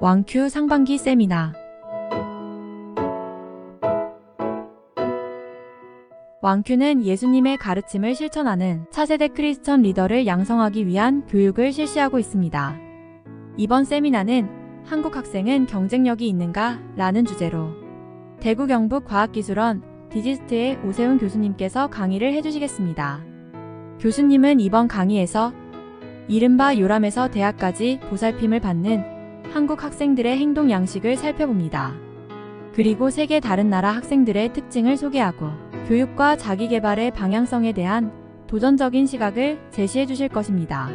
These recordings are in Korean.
왕큐 상반기 세미나. 왕큐는 예수님의 가르침을 실천하는 차세대 크리스천 리더를 양성하기 위한 교육을 실시하고 있습니다. 이번 세미나는 한국 학생은 경쟁력이 있는가? 라는 주제로 대구 경북과학기술원 디지스트의 오세훈 교수님께서 강의를 해주시겠습니다. 교수님은 이번 강의에서 이른바 요람에서 대학까지 보살핌을 받는 한국 학생들의 행동 양식을 살펴봅니다. 그리고 세계 다른 나라 학생들의 특징을 소개하고 교육과 자기개발의 방향성에 대한 도전적인 시각을 제시해 주실 것입니다.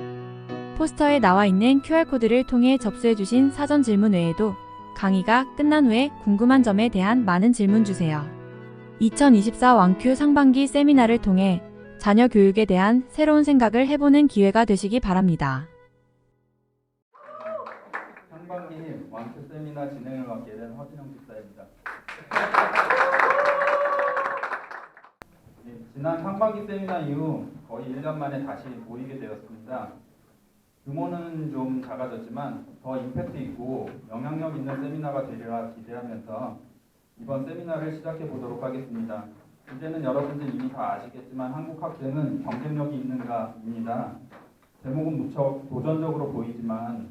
포스터에 나와 있는 QR코드를 통해 접수해 주신 사전 질문 외에도 강의가 끝난 후에 궁금한 점에 대한 많은 질문 주세요. 2024 왕큐 상반기 세미나를 통해 자녀 교육에 대한 새로운 생각을 해보는 기회가 되시기 바랍니다. 상반기 왕큐 세미나 진행을 맡게 된 허진영 집사입니다. 지난 상반기 세미나 이후 거의 1년 만에 다시 모이게 되었습니다. 규모는 좀 작아졌지만 더 임팩트 있고 영향력 있는 세미나가 되리라 기대하면서 이번 세미나를 시작해 보도록 하겠습니다. 이제는 여러분들 이미 다 아시겠지만 한국 학생은 경쟁력이 있는가입니다. 제목은 무척 도전적으로 보이지만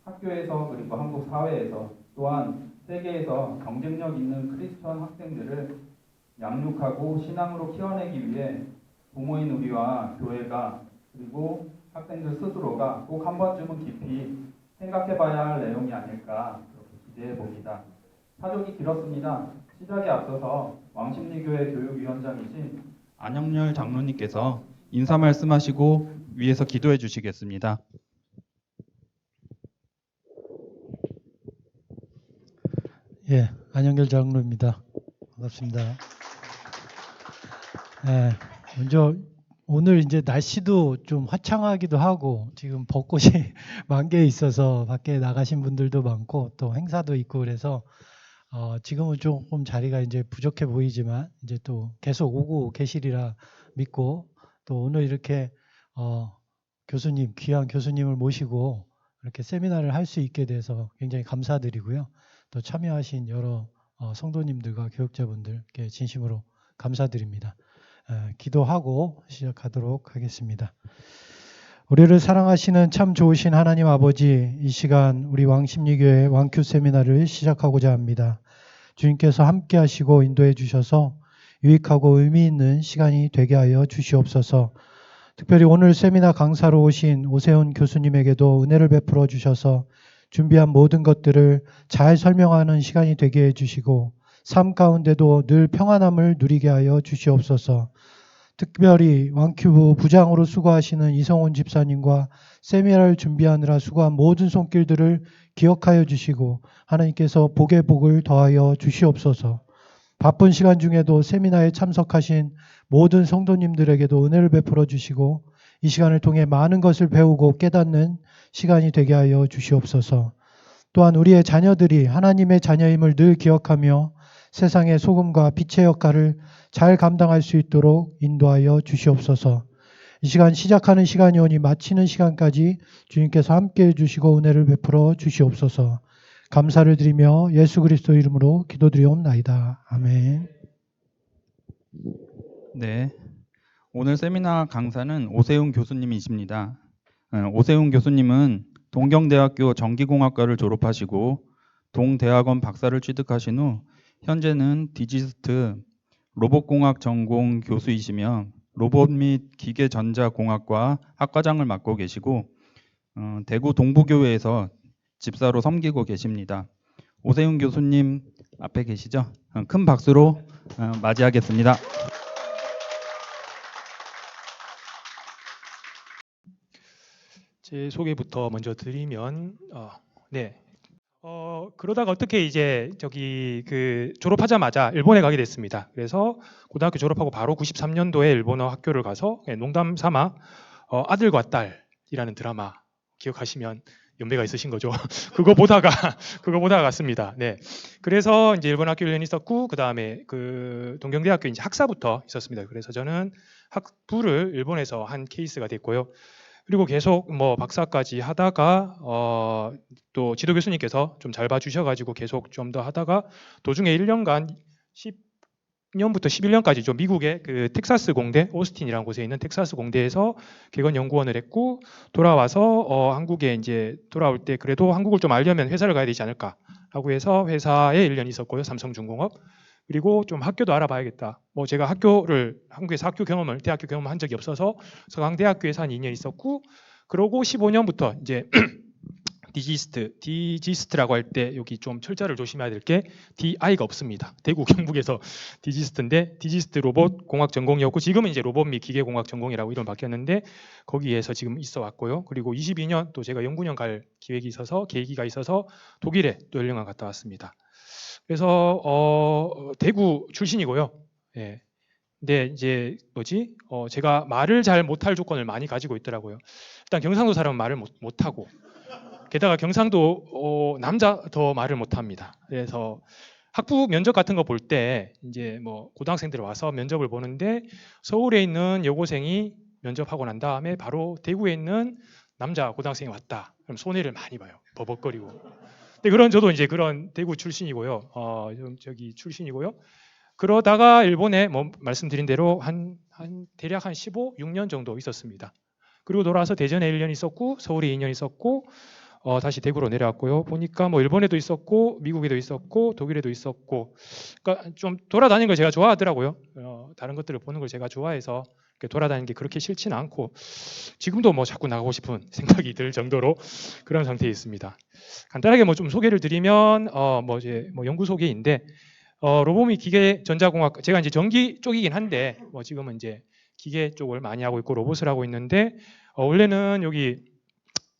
학교에서 그리고 한국 사회에서 또한 세계에서 경쟁력 있는 크리스천 학생들을 양육하고 신앙으로 키워내기 위해 부모인 우리와 교회가 그리고 학생들 스스로가 꼭 한 번쯤은 깊이 생각해봐야 할 내용이 아닐까 그렇게 기대해 봅니다. 사족이 길었습니다. 시작에 앞서서 왕십리교회 교육위원장이신 안영렬 장로님께서 인사 말씀하시고 위에서 기도해 주시겠습니다. 예, 안영결 장로입니다. 반갑습니다. 예, 먼저 오늘 이제 날씨도 좀 화창하기도 하고 지금 벚꽃이 만개에 있어서 밖에 나가신 분들도 많고 또 행사도 있고 그래서 지금은 조금 자리가 이제 부족해 보이지만 이제 또 계속 오고 계시리라 믿고 또 오늘 이렇게 교수님, 귀한 교수님을 모시고 이렇게 세미나를 할 수 있게 돼서 굉장히 감사드리고요. 또 참여하신 여러 성도님들과 교육자분들께 진심으로 감사드립니다. 기도하고 시작하도록 하겠습니다. 우리를 사랑하시는 참 좋으신 하나님 아버지, 이 시간 우리 왕십리교회 왕큐 세미나를 시작하고자 합니다. 주님께서 함께 하시고 인도해 주셔서 유익하고 의미 있는 시간이 되게 하여 주시옵소서. 특별히 오늘 세미나 강사로 오신 오세훈 교수님에게도 은혜를 베풀어 주셔서 준비한 모든 것들을 잘 설명하는 시간이 되게 해주시고 삶 가운데도 늘 평안함을 누리게 하여 주시옵소서. 특별히 왕큐브 부장으로 수고하시는 이성훈 집사님과 세미나를 준비하느라 수고한 모든 손길들을 기억하여 주시고 하나님께서 복의 복을 더하여 주시옵소서. 바쁜 시간 중에도 세미나에 참석하신 모든 성도님들에게도 은혜를 베풀어 주시고 이 시간을 통해 많은 것을 배우고 깨닫는 시간이 되게 하여 주시옵소서. 또한 우리의 자녀들이 하나님의 자녀임을 늘 기억하며 세상의 소금과 빛의 역할을 잘 감당할 수 있도록 인도하여 주시옵소서. 이 시간 시작하는 시간이 오니 마치는 시간까지 주님께서 함께해 주시고 은혜를 베풀어 주시옵소서. 감사를 드리며 예수 그리스도 이름으로 기도드리옵나이다. 아멘. 네, 오늘 세미나 강사는 오세훈 교수님이십니다. 오세훈 교수님은 동경대학교 전기공학과를 졸업하시고 동대학원 박사를 취득하신 후 현재는 디지스트 로봇공학 전공 교수이시며 로봇 및 기계전자공학과 학과장을 맡고 계시고 대구 동부교회에서 집사로 섬기고 계십니다. 오세훈 교수님 앞에 계시죠? 큰 박수로 맞이하겠습니다. 제 소개부터 먼저 드리면 그러다가 어떻게 이제 졸업하자마자 일본에 가게 됐습니다. 그래서 고등학교 졸업하고 바로 93년도에 일본어 학교를 가서 농담 삼아 아들과 딸이라는 드라마 기억하시면 연배가 있으신 거죠. 그거 보다가 갔습니다. 네. 그래서 이제 일본 학교 1년 있었고 그다음에 그 동경대학교 이제 학사부터 있었습니다. 그래서 저는 학부를 일본에서 한 케이스가 됐고요. 그리고 계속 뭐 박사까지 하다가 또 지도 교수님께서 좀 잘 봐주셔가지고 계속 좀 더 하다가 도중에 1년간 10년부터 11년까지 좀 미국의 그 텍사스 공대 오스틴이라는 곳에 있는 텍사스 공대에서 객원 연구원을 했고 돌아와서 한국에 이제 돌아올 때 그래도 한국을 좀 알려면 회사를 가야 되지 않을까 하고 해서 회사에 1년 있었고요. 삼성중공업. 그리고 좀 학교도 알아봐야겠다. 뭐 제가 한국에서 학교 경험을 대학교 경험을 한 적이 없어서 서강대학교에서 한 2년 있었고 그러고 15년부터 이제 디지스트라고 할 때 여기 좀 철자를 조심해야 될 게 DI가 없습니다. 대구 경북에서 디지스트인데 디지스트 로봇 공학 전공이었고 지금은 이제 로봇 및 기계 공학 전공이라고 이름 바뀌었는데 거기에서 지금 있어 왔고요. 그리고 22년 또 제가 연구년 갈 계기가 있어서 독일에 또 1년간 갔다 왔습니다. 그래서 대구 출신이고요. 예. 근데 이제 제가 말을 잘 못할 조건을 많이 가지고 있더라고요. 일단 경상도 사람은 말을 못하고 게다가 경상도 남자 더 말을 못합니다. 그래서 학부 면접 같은 거 볼 때 이제 뭐 고등학생들이 와서 면접을 보는데 서울에 있는 여고생이 면접하고 난 다음에 바로 대구에 있는 남자 고등학생이 왔다. 그럼 손해를 많이 봐요. 버벅거리고. 근데 저도 이제 그런 대구 출신이고요. 저기 출신이고요. 그러다가 일본에 뭐 말씀드린 대로 대략 한 6년 정도 있었습니다. 그리고 돌아와서 대전에 1년 있었고 서울에 2년 있었고 다시 대구로 내려왔고요. 보니까 뭐 일본에도 있었고 미국에도 있었고 독일에도 있었고 그러니까 좀 돌아다니는 걸 제가 좋아하더라고요. 다른 것들을 보는 걸 제가 좋아해서 돌아다니는 게 그렇게 싫지는 않고 지금도 뭐 자꾸 나가고 싶은 생각이 들 정도로 그런 상태에 있습니다. 간단하게 뭐 좀 소개를 드리면 뭐 연구 소개인데 로봇 및 기계 전자공학 제가 이제 전기 쪽이긴 한데 뭐 지금은 이제 기계 쪽을 많이 하고 있고 로봇을 하고 있는데 원래는 여기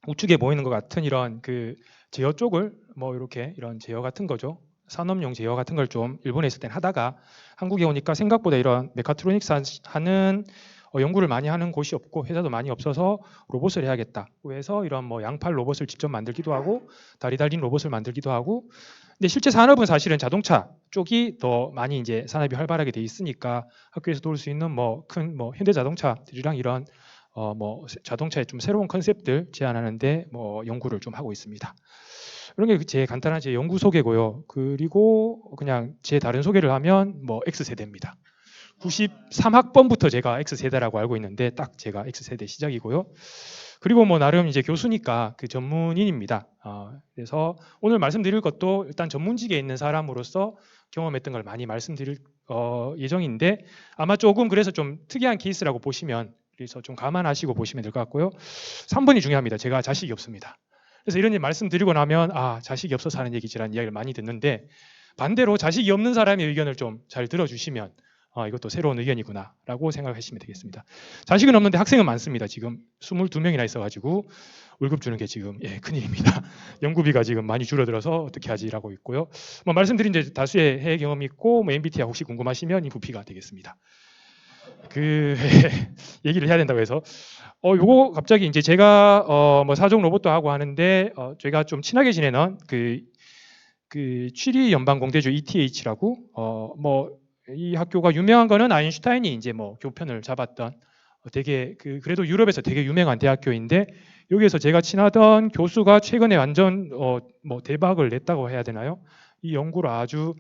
우측에 보이는 것 같은 이런 그 제어 쪽을 뭐 이렇게 이런 제어 같은 거죠. 산업용 제어 같은 걸 좀 일본에 있을 땐 하다가 한국에 오니까 생각보다 이런 메카트로닉스 하는 연구를 많이 하는 곳이 없고 회사도 많이 없어서 로봇을 해야겠다. 그래서 이런 뭐 양팔 로봇을 직접 만들기도 하고 다리 달린 로봇을 만들기도 하고 근데 실제 산업은 사실은 자동차 쪽이 더 많이 이제 산업이 활발하게 돼 있으니까 학교에서 도울 수 있는 뭐 큰 뭐 현대자동차들이랑 이런 뭐 자동차의 좀 새로운 컨셉들 제안하는데 뭐 연구를 좀 하고 있습니다. 이런 게 제 간단한 제 연구 소개고요. 그리고 그냥 제 다른 소개를 하면 뭐 X세대입니다. 93학번부터 제가 X세대라고 알고 있는데 딱 제가 X세대 시작이고요. 그리고 뭐 나름 이제 교수니까 그 전문인입니다. 그래서 오늘 말씀드릴 것도 일단 전문직에 있는 사람으로서 경험했던 걸 많이 말씀드릴 예정인데 아마 조금 그래서 좀 특이한 케이스라고 보시면 그래서 좀 감안하시고 보시면 될 것 같고요. 3번이 중요합니다. 제가 자식이 없습니다. 그래서 이런 일 말씀드리고 나면 자식이 없어서 하는 얘기지라는 이야기를 많이 듣는데 반대로 자식이 없는 사람의 의견을 좀 잘 들어주시면 이것도 새로운 의견이구나 라고 생각하시면 되겠습니다. 자식은 없는데 학생은 많습니다. 지금 22명이나 있어가지고 월급 주는 게 지금 큰일입니다. 연구비가 지금 많이 줄어들어서 어떻게 하지라고 있고요. 뭐 말씀드린 이제 다수의 해외 경험이 있고 뭐 MBTI 혹시 궁금하시면 인프피가 되겠습니다. 얘기를 해야 된다고 해서 요거 갑자기 이제 제가 뭐 사종 로봇도 하고 하는데 제가 좀 친하게 지내는 그 취리 연방공대주 ETH라고 뭐 이 학교가 유명한 거는 아인슈타인이 이제 뭐 교편을 잡았던 되게 그래도 유럽에서 되게 유명한 대학교인데 여기에서 제가 친하던 교수가 최근에 완전 뭐 대박을 냈다고 해야 되나요? 이 연구를 아주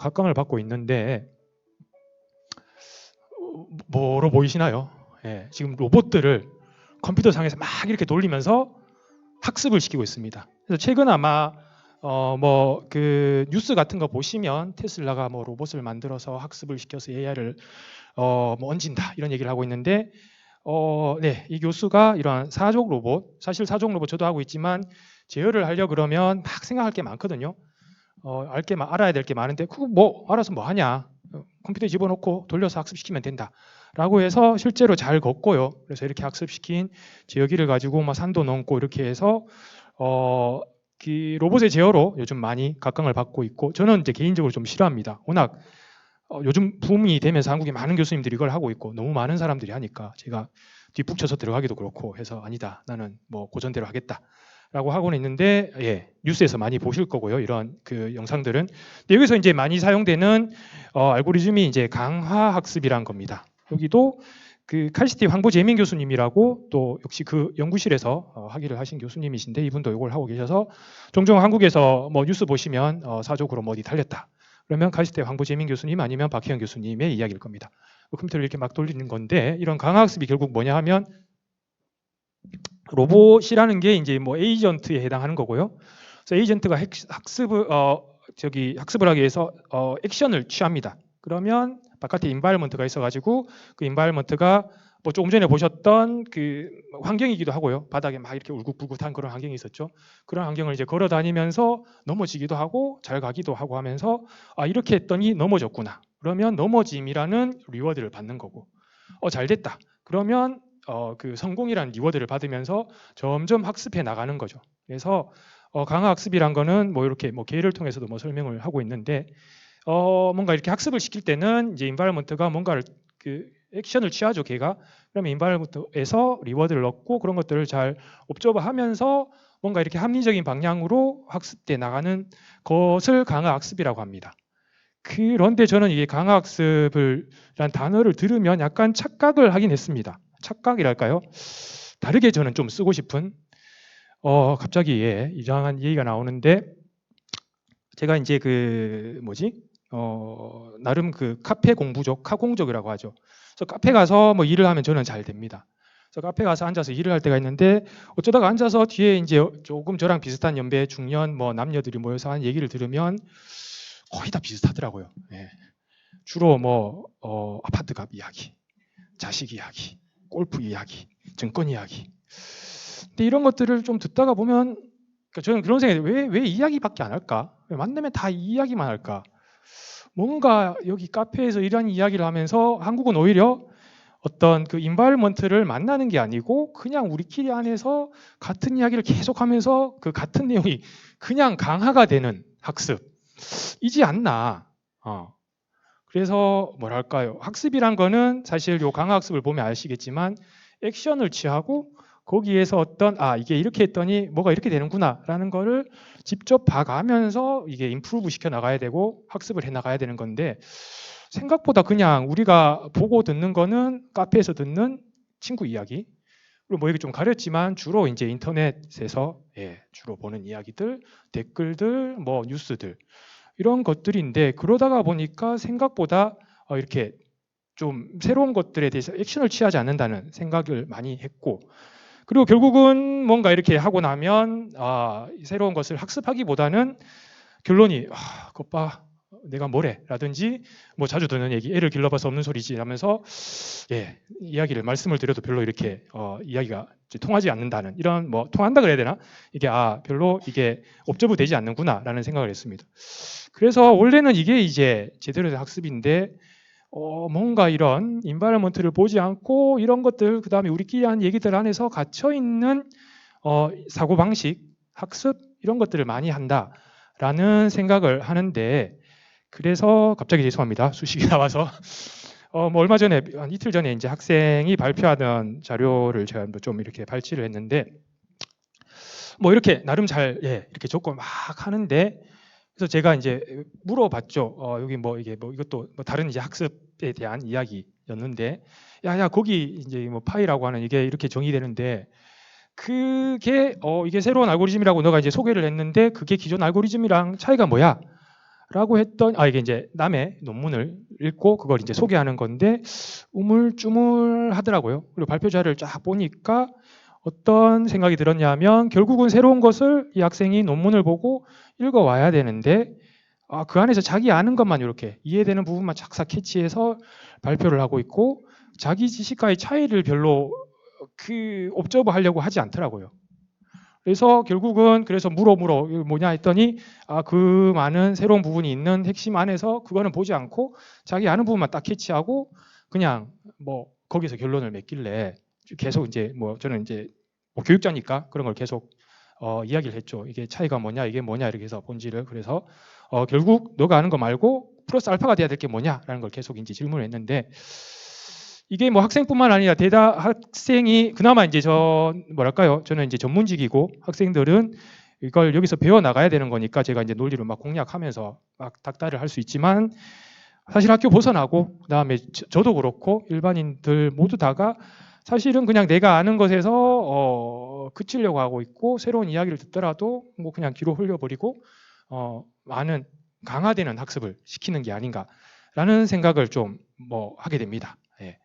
각광을 받고 있는데 뭐로 보이시나요? 예, 지금 로봇들을 컴퓨터 상에서 막 이렇게 돌리면서 학습을 시키고 있습니다. 그래서 최근 아마 뭐 그 뉴스 같은 거 보시면 테슬라가 뭐 로봇을 만들어서 학습을 시켜서 AI를 뭐 얹은다 이런 얘기를 하고 있는데 네, 이 교수가 이러한 사족 로봇 사실 사족 로봇 저도 하고 있지만 제어를 하려 그러면 막 생각할 게 많거든요. 알아야 될 게 많은데 그거 뭐 알아서 뭐 하냐? 컴퓨터에 집어넣고 돌려서 학습시키면 된다라고 해서 실제로 잘 걷고요. 그래서 이렇게 학습시킨 제어기를 가지고 막 산도 넘고 이렇게 해서 그 로봇의 제어로 요즘 많이 각광을 받고 있고 저는 이제 개인적으로 좀 싫어합니다. 워낙 요즘 붐이 되면서 한국에 많은 교수님들이 이걸 하고 있고 너무 많은 사람들이 하니까 제가 뒷북쳐서 들어가기도 그렇고 해서 아니다. 나는 뭐 고전대로 하겠다. 라고 하고는 있는데 뉴스에서 많이 보실 거고요. 이런 그 영상들은. 근데 여기서 이제 많이 사용되는 알고리즘이 이제 강화 학습이란 겁니다. 여기도 그 칼시티 황보재민 교수님이라고 또 역시 그 연구실에서 학위를 하신 교수님이신데 이분도 이걸 하고 계셔서 종종 한국에서 뭐 뉴스 보시면 사족으로 뭐 어디 달렸다 그러면 칼시티 황보재민 교수님 아니면 박혜영 교수님의 이야기일 겁니다. 컴퓨터를 이렇게 막 돌리는 건데 이런 강화학습이 결국 뭐냐 하면 로봇이라는 게 이제 뭐 에이전트에 해당하는 거고요. 그래서 에이전트가 학습을 하기 위해서 액션을 취합니다. 그러면 바깥에 인바이러먼트가 있어가지고 그 인바이러먼트가 뭐 조금 전에 보셨던 그 환경이기도 하고요. 바닥에 막 이렇게 울긋불긋한 그런 환경이 있었죠. 그런 환경을 이제 걸어 다니면서 넘어지기도 하고 잘 가기도 하고 하면서 아 이렇게 했더니 넘어졌구나. 그러면 넘어짐이라는 리워드를 받는 거고 잘 됐다. 그러면 그 성공이라는 리워드를 받으면서 점점 학습해 나가는 거죠. 그래서 강화 학습이란 거는 뭐 이렇게 뭐 계를 통해서도 뭐 설명을 하고 있는데 뭔가 이렇게 학습을 시킬 때는 이제 인바이러먼트가 뭔가를 그 액션을 취하죠, 걔가. 그러면 인바이러먼트에서 리워드를 얻고 그런 것들을 잘 옵저버하면서 뭔가 이렇게 합리적인 방향으로 학습돼 나가는 것을 강화 학습이라고 합니다. 그런데 저는 이게 강화 학습이란 단어를 들으면 약간 착각을 하긴 했습니다. 착각이랄까요? 다르게 저는 좀 쓰고 싶은 갑자기 이상한 얘기가 나오는데 제가 이제 그 나름 그 카페 공부족, 카공족이라고 하죠. 그래서 카페 가서 뭐 일을 하면 저는 잘 됩니다. 그래서 카페 가서 앉아서 일을 할 때가 있는데 어쩌다가 앉아서 뒤에 이제 조금 저랑 비슷한 연배 중년 뭐 남녀들이 모여서 하는 얘기를 들으면 거의 다 비슷하더라고요. 예. 주로 뭐 아파트 값 이야기, 자식 이야기, 골프 이야기, 증권 이야기. 근데 이런 것들을 좀 듣다가 보면 그러니까 저는 그런 생각이 왜 이야기밖에 안 할까? 왜 만나면 다 이야기만 할까? 뭔가 여기 카페에서 이런 이야기를 하면서 한국은 오히려 어떤 그 인바이러먼트를 만나는 게 아니고 그냥 우리끼리 안에서 같은 이야기를 계속하면서 그 같은 내용이 그냥 강화가 되는 학습이지 않나. 그래서 뭐랄까요? 학습이란 거는 사실 요 강화 학습을 보면 아시겠지만 액션을 취하고 거기에서 어떤 이게 이렇게 했더니 뭐가 이렇게 되는구나라는 거를 직접 봐가면서 이게 임프루브 시켜 나가야 되고 학습을 해 나가야 되는 건데 생각보다 그냥 우리가 보고 듣는 거는 카페에서 듣는 친구 이야기 그리고 뭐 이게 좀 가렸지만 주로 이제 인터넷에서 주로 보는 이야기들, 댓글들, 뭐 뉴스들 이런 것들인데 그러다가 보니까 생각보다 이렇게 좀 새로운 것들에 대해서 액션을 취하지 않는다는 생각을 많이 했고 그리고 결국은 뭔가 이렇게 하고 나면 새로운 것을 학습하기보다는 결론이 그것 봐 내가 뭐래 라든지 뭐 자주 듣는 얘기 애를 길러봐서 없는 소리지 라면서 이야기를 말씀을 드려도 별로 이렇게 이야기가 통하지 않는다는 이런 뭐 통한다 그래야 되나 이게 별로 이게 옵저브 되지 않는구나 라는 생각을 했습니다. 그래서 원래는 이게 이제 제대로 된 학습인데 뭔가 이런 인바이러먼트를 보지 않고 이런 것들 그다음에 우리끼리 한 얘기들 안에서 갇혀 있는 사고방식, 학습 이런 것들을 많이 한다라는 생각을 하는데 그래서 갑자기 죄송합니다. 수식이 나와서 뭐 얼마 전에 한 이틀 전에 이제 학생이 발표하던 자료를 제가 좀 이렇게 발췌를 했는데 뭐 이렇게 나름 잘 이렇게 적고 막 하는데 그래서 제가 이제 물어봤죠. 여기 뭐 이게 뭐 이것도 뭐 다른 이제 학습에 대한 이야기였는데, 야 거기 이제 뭐 파이라고 하는 이게 이렇게 정의되는데 그게 이게 새로운 알고리즘이라고 너가 이제 소개를 했는데 그게 기존 알고리즘이랑 차이가 뭐야? 라고 했던 이게 이제 남의 논문을 읽고 그걸 이제 소개하는 건데 우물쭈물하더라고요. 그리고 발표 자료를 쫙 보니까 어떤 생각이 들었냐면 결국은 새로운 것을 이 학생이 논문을 보고 읽어와야 되는데 그 안에서 자기 아는 것만 이렇게 이해되는 부분만 착착 캐치해서 발표를 하고 있고 자기 지식과의 차이를 별로 옵저버 하려고 하지 않더라고요. 그래서 결국은 그래서 물어 뭐냐 했더니 그 많은 새로운 부분이 있는 핵심 안에서 그거는 보지 않고 자기 아는 부분만 딱 캐치하고 그냥 뭐 거기서 결론을 맺길래 계속 이제 뭐 저는 이제 뭐 교육자니까 그런 걸 계속 이야기를 했죠. 이게 차이가 뭐냐, 이게 뭐냐 이렇게 해서 본질을 그래서 결국 너가 아는 거 말고 플러스 알파가 돼야 될 게 뭐냐라는 걸 계속 이제 질문을 했는데 이게 뭐 학생뿐만 아니라 학생이 그나마 이제 저는 이제 전문직이고 학생들은 이걸 여기서 배워 나가야 되는 거니까 제가 이제 논리를 막 공략하면서 막 닥달을 할 수 있지만 사실 학교 벗어나고 그다음에 저도 그렇고 일반인들 모두 다가 사실은 그냥 내가 아는 것에서 그치려고 하고 있고 새로운 이야기를 듣더라도 뭐 그냥 귀로 흘려버리고 많은 강화되는 학습을 시키는 게 아닌가라는 생각을 좀 뭐 하게 됩니다. 예.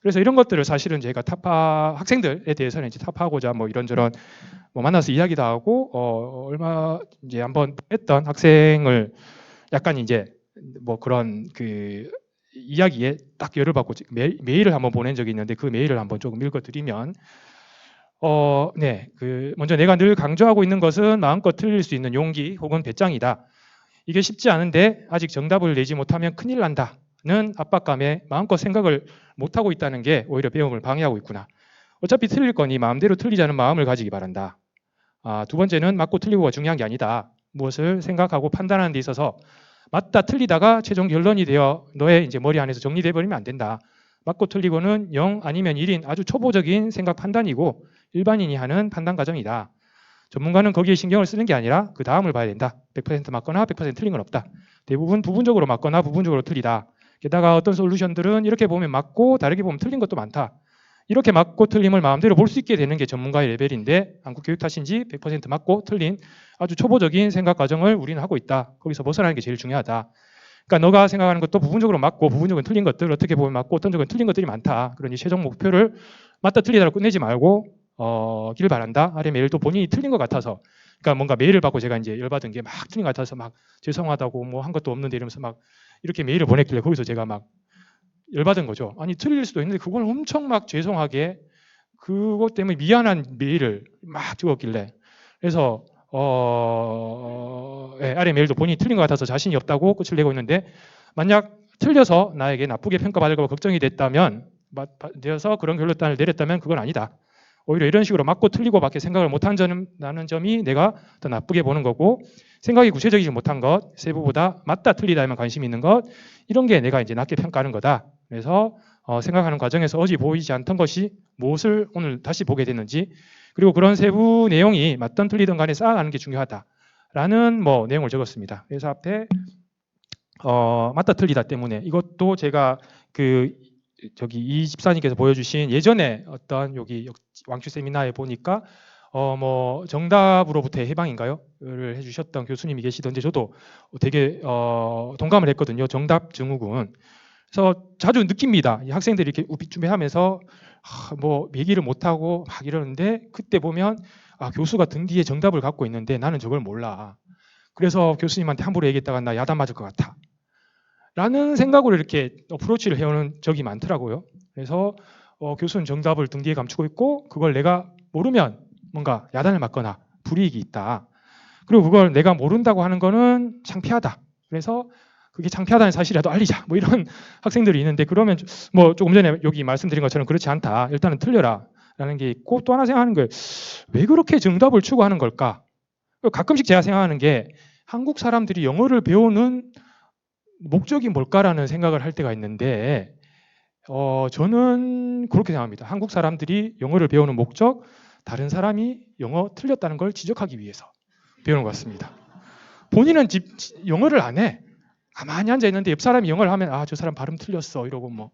그래서 이런 것들을 사실은 제가 타파 학생들에 대해서는 이제 타파하고자 뭐 이런저런 뭐 만나서 이야기도 하고 얼마 이제 한번 했던 학생을 약간 이제 뭐 그런 그 이야기에 딱 열을 받고 메일을 한번 보낸 적이 있는데 그 메일을 한번 조금 읽어드리면 네, 그 먼저 내가 늘 강조하고 있는 것은 마음껏 틀릴 수 있는 용기 혹은 배짱이다. 이게 쉽지 않은데 아직 정답을 내지 못하면 큰일 난다는 압박감에 마음껏 생각을 못하고 있다는 게 오히려 배움을 방해하고 있구나. 어차피 틀릴 거니 마음대로 틀리자는 마음을 가지기 바란다. 두 번째는 맞고 틀리고가 중요한 게 아니다. 무엇을 생각하고 판단하는 데 있어서 맞다 틀리다가 최종 결론이 되어 너의 이제 머리 안에서 정리돼 버리면 안 된다. 맞고 틀리고는 0 아니면 1인 아주 초보적인 생각 판단이고 일반인이 하는 판단 과정이다. 전문가는 거기에 신경을 쓰는 게 아니라 그 다음을 봐야 된다. 100% 맞거나 100% 틀린 건 없다. 대부분 부분적으로 맞거나 부분적으로 틀리다. 게다가 어떤 솔루션들은 이렇게 보면 맞고 다르게 보면 틀린 것도 많다. 이렇게 맞고 틀림을 마음대로 볼 수 있게 되는 게 전문가의 레벨인데 한국 교육 탓인지 100% 맞고 틀린 아주 초보적인 생각 과정을 우리는 하고 있다. 거기서 벗어나는 게 제일 중요하다. 그러니까 너가 생각하는 것도 부분적으로 맞고 부분적으로 틀린 것들 어떻게 보면 맞고 어떤 적은 틀린 것들이 많다. 그러니 최종 목표를 맞다 틀리다로 끝내지 말고 길 바란다. 아래 메일도 본인이 틀린 것 같아서 그러니까 뭔가 메일을 받고 제가 이제 열받은 게 막 틀린 것 같아서 막 죄송하다고 뭐 한 것도 없는데 이러면서 막 이렇게 메일을 보냈길래 거기서 제가 막 열받은 거죠. 아니 틀릴 수도 있는데 그걸 엄청 막 죄송하게 그것 때문에 미안한 메일을 막 적었길래 그래서 예, 아래 메일도 본인이 틀린 것 같아서 자신이 없다고 끝을 내고 있는데 만약 틀려서 나에게 나쁘게 평가받을까 봐 걱정이 됐다면 되어서 그런 결론을 내렸다면 그건 아니다. 오히려 이런 식으로 맞고 틀리고밖에 생각을 못한다는 점이 내가 더 나쁘게 보는 거고 생각이 구체적이지 못한 것, 세부보다 맞다 틀리다에만 관심이 있는 것 이런 게 내가 이제 낮게 평가하는 거다. 그래서 생각하는 과정에서 어제 보이지 않던 것이 무엇을 오늘 다시 보게 됐는지 그리고 그런 세부 내용이 맞던 틀리던 간에 쌓아가는 게 중요하다라는 뭐 내용을 적었습니다. 그래서 앞에 맞다 틀리다 때문에 이것도 제가 그 저기 이 집사님께서 보여주신 예전에 어떤 여기 왕추 세미나에 보니까 뭐 정답으로부터의 해방인가요?를 해주셨던 교수님이 계시던데 저도 되게 동감을 했거든요. 정답 증후군. 그래서 자주 느낍니다. 이 학생들이 이렇게 우비쭈비하면서 뭐 얘기를 못하고 막 이러는데 그때 보면 교수가 등 뒤에 정답을 갖고 있는데 나는 저걸 몰라. 그래서 교수님한테 함부로 얘기했다가 나 야단 맞을 것 같아. 라는 생각으로 이렇게 어프로치를 해오는 적이 많더라고요. 그래서 교수는 정답을 등 뒤에 감추고 있고 그걸 내가 모르면 뭔가 야단을 맞거나 불이익이 있다. 그리고 그걸 내가 모른다고 하는 거는 창피하다. 그래서 그게 창피하다는 사실이라도 알리자. 뭐 이런 학생들이 있는데 그러면 뭐 조금 전에 여기 말씀드린 것처럼 그렇지 않다. 일단은 틀려라. 라는 게 있고 또 하나 생각하는 거예요. 왜 그렇게 정답을 추구하는 걸까? 가끔씩 제가 생각하는 게 한국 사람들이 영어를 배우는 목적이 뭘까라는 생각을 할 때가 있는데 저는 그렇게 생각합니다. 한국 사람들이 영어를 배우는 목적, 다른 사람이 영어 틀렸다는 걸 지적하기 위해서 배우는 것 같습니다. 본인은 영어를 안 해. 가만히 앉아 있는데 옆 사람이 영어를 하면 저 사람 발음 틀렸어 이러고 뭐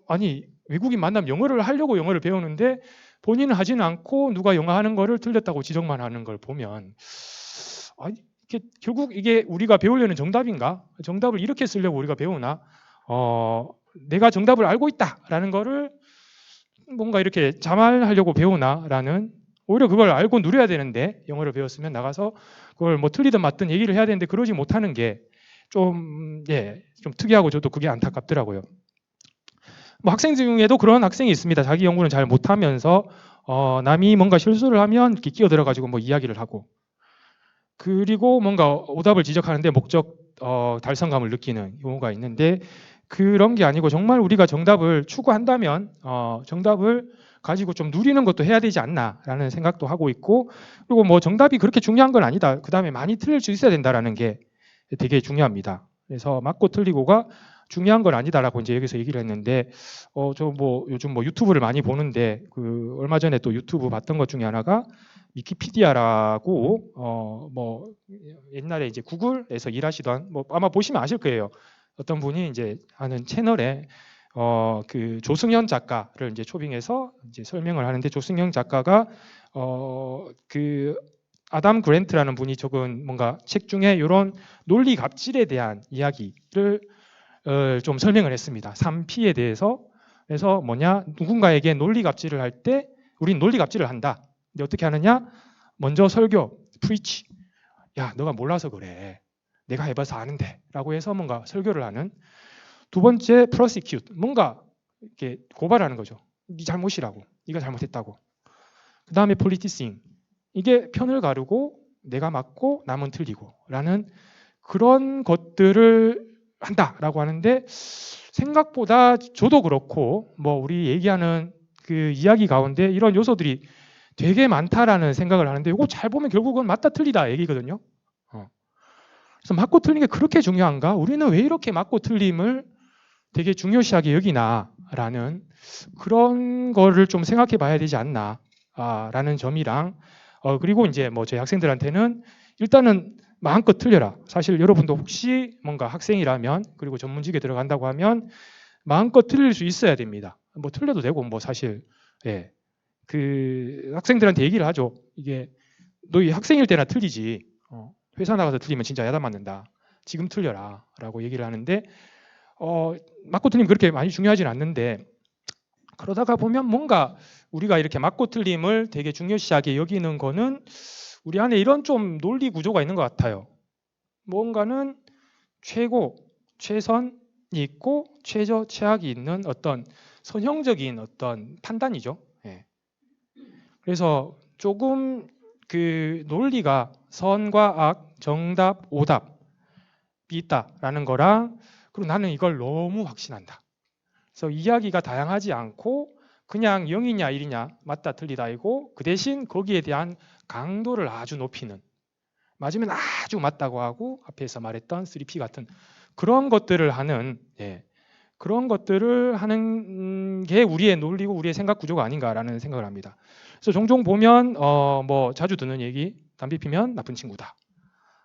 아니 외국인 만나면 영어를 하려고 영어를 배우는데 본인은 하지는 않고 누가 영어 하는 거를 틀렸다고 지적만 하는 걸 보면 결국 이게 우리가 배우려는 정답인가? 정답을 이렇게 쓰려고 우리가 배우나? 내가 정답을 알고 있다라는 거를 뭔가 이렇게 자만하려고 배우나라는 오히려 그걸 알고 누려야 되는데 영어를 배웠으면 나가서 그걸 뭐 틀리든 맞든 얘기를 해야 되는데 그러지 못하는 게 좀 특이하고 저도 그게 안타깝더라고요. 뭐 학생 중에도 그런 학생이 있습니다. 자기 연구는 잘 못하면서 남이 뭔가 실수를 하면 이렇게 끼어들어가지고 뭐 이야기를 하고 그리고 뭔가 오답을 지적하는데 목적 달성감을 느끼는 경우가 있는데 그런 게 아니고 정말 우리가 정답을 추구한다면 정답을 가지고 좀 누리는 것도 해야 되지 않나라는 생각도 하고 있고 그리고 뭐 정답이 그렇게 중요한 건 아니다. 그 다음에 많이 틀릴 수 있어야 된다라는 게 되게 중요합니다. 그래서 맞고 틀리고가 중요한 건 아니다라고 이제 여기서 얘기를 했는데 저 뭐 요즘 뭐 유튜브를 많이 보는데 그 얼마 전에 또 유튜브 봤던 것 중에 하나가 위키피디아라고 뭐 옛날에 이제 구글에서 일하시던 뭐 아마 보시면 아실 거예요. 어떤 분이 이제 하는 채널에 그 조승현 작가를 이제 초빙해서 이제 설명을 하는데, 조승현 작가가 그 아담 그랜트라는 분이 적은 뭔가 책 중에 이런 논리 갑질에 대한 이야기를 좀 설명을 했습니다. 3P에 대해서. 그래서 뭐냐, 누군가에게 논리 갑질을 할 때 우린 논리 갑질을 한다. 근데 어떻게 하느냐? 먼저 설교, preach. 야, 너가 몰라서 그래. 내가 해봐서 아는데. 라고 해서 뭔가 설교를 하는. 두 번째, prosecute. 뭔가 이렇게 고발하는 거죠. 네 잘못이라고. 네가 잘못했다고. 그 다음에 politicing. 이게 편을 가르고 내가 맞고 남은 틀리고 라는 그런 것들을 한다라고 하는데, 생각보다 저도 그렇고 뭐 우리 얘기하는 그 이야기 가운데 이런 요소들이 되게 많다라는 생각을 하는데, 이거 잘 보면 결국은 맞다 틀리다 얘기거든요. 그래서 맞고 틀린 게 그렇게 중요한가? 우리는 왜 이렇게 맞고 틀림을 되게 중요시하게 여기나라는 그런 거를 좀 생각해 봐야 되지 않나라는 점이랑, 그리고 이제 뭐 저희 학생들한테는 일단은 마음껏 틀려라. 사실 여러분도 혹시 뭔가 학생이라면, 그리고 전문직에 들어간다고 하면 마음껏 틀릴 수 있어야 됩니다. 뭐 틀려도 되고 뭐 사실 예. 그 학생들한테 얘기를 하죠. 이게 너 이 학생일 때나 틀리지. 회사 나가서 틀리면 진짜 야단 맞는다. 지금 틀려라라고 얘기를 하는데, 맞고 틀림 그렇게 많이 중요하진 않는데, 그러다가 보면 뭔가 우리가 이렇게 맞고 틀림을 되게 중요시하게 여기는 거는 우리 안에 이런 좀 논리 구조가 있는 것 같아요. 뭔가는 최고, 최선이 있고 최저, 최악이 있는 어떤 선형적인 어떤 판단이죠. 예. 그래서 조금 그 논리가 선과 악, 정답, 오답이 있다라는 거랑, 그리고 나는 이걸 너무 확신한다. 그래서 이야기가 다양하지 않고 그냥 0이냐 1이냐 맞다 틀리다이고, 그 대신 거기에 대한 강도를 아주 높이는, 맞으면 아주 맞다고 하고 앞에서 말했던 3P 같은 그런 것들을 하는, 그런 것들을 하는 게 우리의 논리고 우리의 생각 구조가 아닌가라는 생각을 합니다. 그래서 종종 보면 뭐 자주 듣는 얘기, 담배 피면 나쁜 친구다.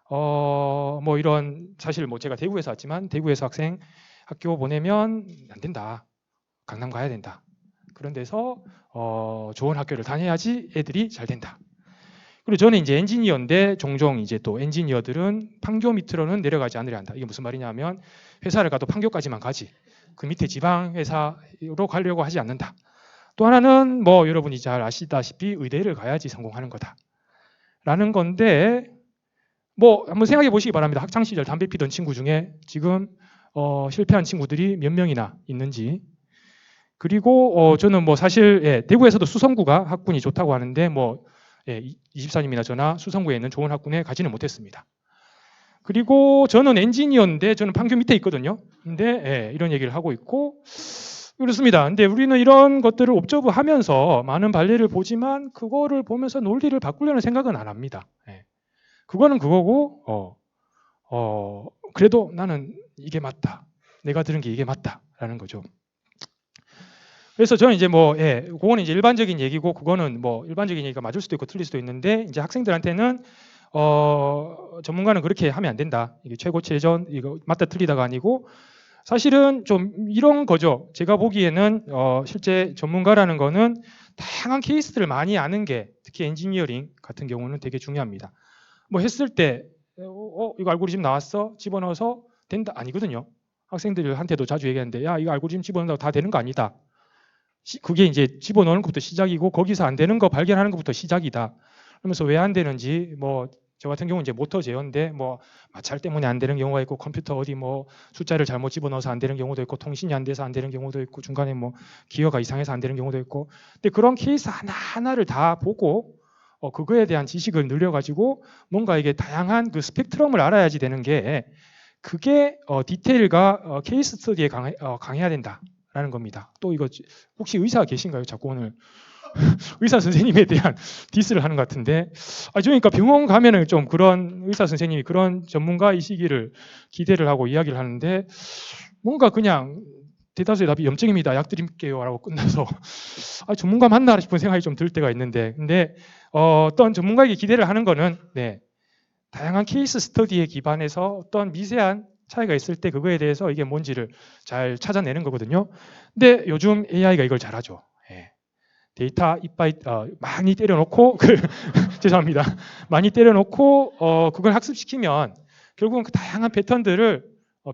뭐 이런, 사실 뭐 제가 대구에서 왔지만 대구에서 학생 학교 보내면 안 된다. 강남 가야 된다. 그런 데서 좋은 학교를 다녀야지 애들이 잘 된다. 그리고 저는 이제 엔지니어인데 종종 이제 또 엔지니어들은 판교 밑으로는 내려가지 않으려 한다. 이게 무슨 말이냐면 회사를 가도 판교까지만 가지 그 밑에 지방 회사로 가려고 하지 않는다. 또 하나는 뭐 여러분이 잘 아시다시피 의대를 가야지 성공하는 거다라는 건데, 뭐 한번 생각해 보시기 바랍니다. 학창 시절 담배 피던 친구 중에 지금 실패한 친구들이 몇 명이나 있는지. 그리고 저는 뭐 사실 대구에서도 수성구가 학군이 좋다고 하는데, 뭐 24님이나 저나 수성구에 있는 좋은 학군에 가지는 못했습니다. 그리고 저는 엔지니어인데 저는 판교 밑에 있거든요. 근데 이런 얘기를 하고 있고 그렇습니다. 근데 우리는 이런 것들을 옵저브하면서 많은 발레를 보지만 그거를 보면서 논리를 바꾸려는 생각은 안 합니다. 그거는 그거고 그래도 나는 이게 맞다. 내가 들은 게 이게 맞다라는 거죠. 그래서 저는 이제 뭐 그거는 이제 일반적인 얘기고, 그거는 뭐 일반적인 얘기가 맞을 수도 있고 틀릴 수도 있는데, 이제 학생들한테는 전문가는 그렇게 하면 안 된다. 이게 최고 최전 이거 맞다 틀리다가 아니고, 사실은 좀 이런 거죠. 제가 보기에는 실제 전문가라는 거는 다양한 케이스들을 많이 아는 게, 특히 엔지니어링 같은 경우는 되게 중요합니다. 뭐 했을 때 이거 알고리즘 나왔어? 집어넣어서 된다? 아니거든요. 학생들한테도 자주 얘기하는데, 야 이거 알고리즘 집어넣는다고 다 되는 거 아니다. 그게 이제 집어넣는 것부터 시작이고 거기서 안 되는 거 발견하는 것부터 시작이다. 그러면서 왜 안 되는지, 뭐 저 같은 경우는 이제 모터 제어인데 뭐 마찰 때문에 안 되는 경우가 있고, 컴퓨터 어디 뭐 숫자를 잘못 집어넣어서 안 되는 경우도 있고, 통신이 안 돼서 안 되는 경우도 있고, 중간에 뭐 기어가 이상해서 안 되는 경우도 있고. 근데 그런 케이스 하나하나를 다 보고 그거에 대한 지식을 늘려가지고 뭔가 이게 다양한 그 스펙트럼을 알아야지 되는 게, 그게 디테일과 케이스 스터디에 강해야 된다라는 겁니다. 또 이거 혹시 의사 계신가요? 자꾸 오늘 의사 선생님에 대한 디스를 하는 것 같은데, 그러니까 병원 가면은 좀 그런 의사 선생님이 그런 전문가이시기를 기대를 하고 이야기를 하는데, 뭔가 그냥 대다수의 답이 염증입니다. 약 드릴게요라고 끝나서 전문가 맞나 싶은 생각이 좀 들 때가 있는데, 근데 어떤 전문가에게 기대를 하는 거는 다양한 케이스 스터디에 기반해서 어떤 미세한 차이가 있을 때 그거에 대해서 이게 뭔지를 잘 찾아내는 거거든요. 근데 요즘 AI가 이걸 잘하죠. 데이터 이빨 많이 때려놓고 죄송합니다. 많이 때려놓고 그걸 학습시키면 결국은 그 다양한 패턴들을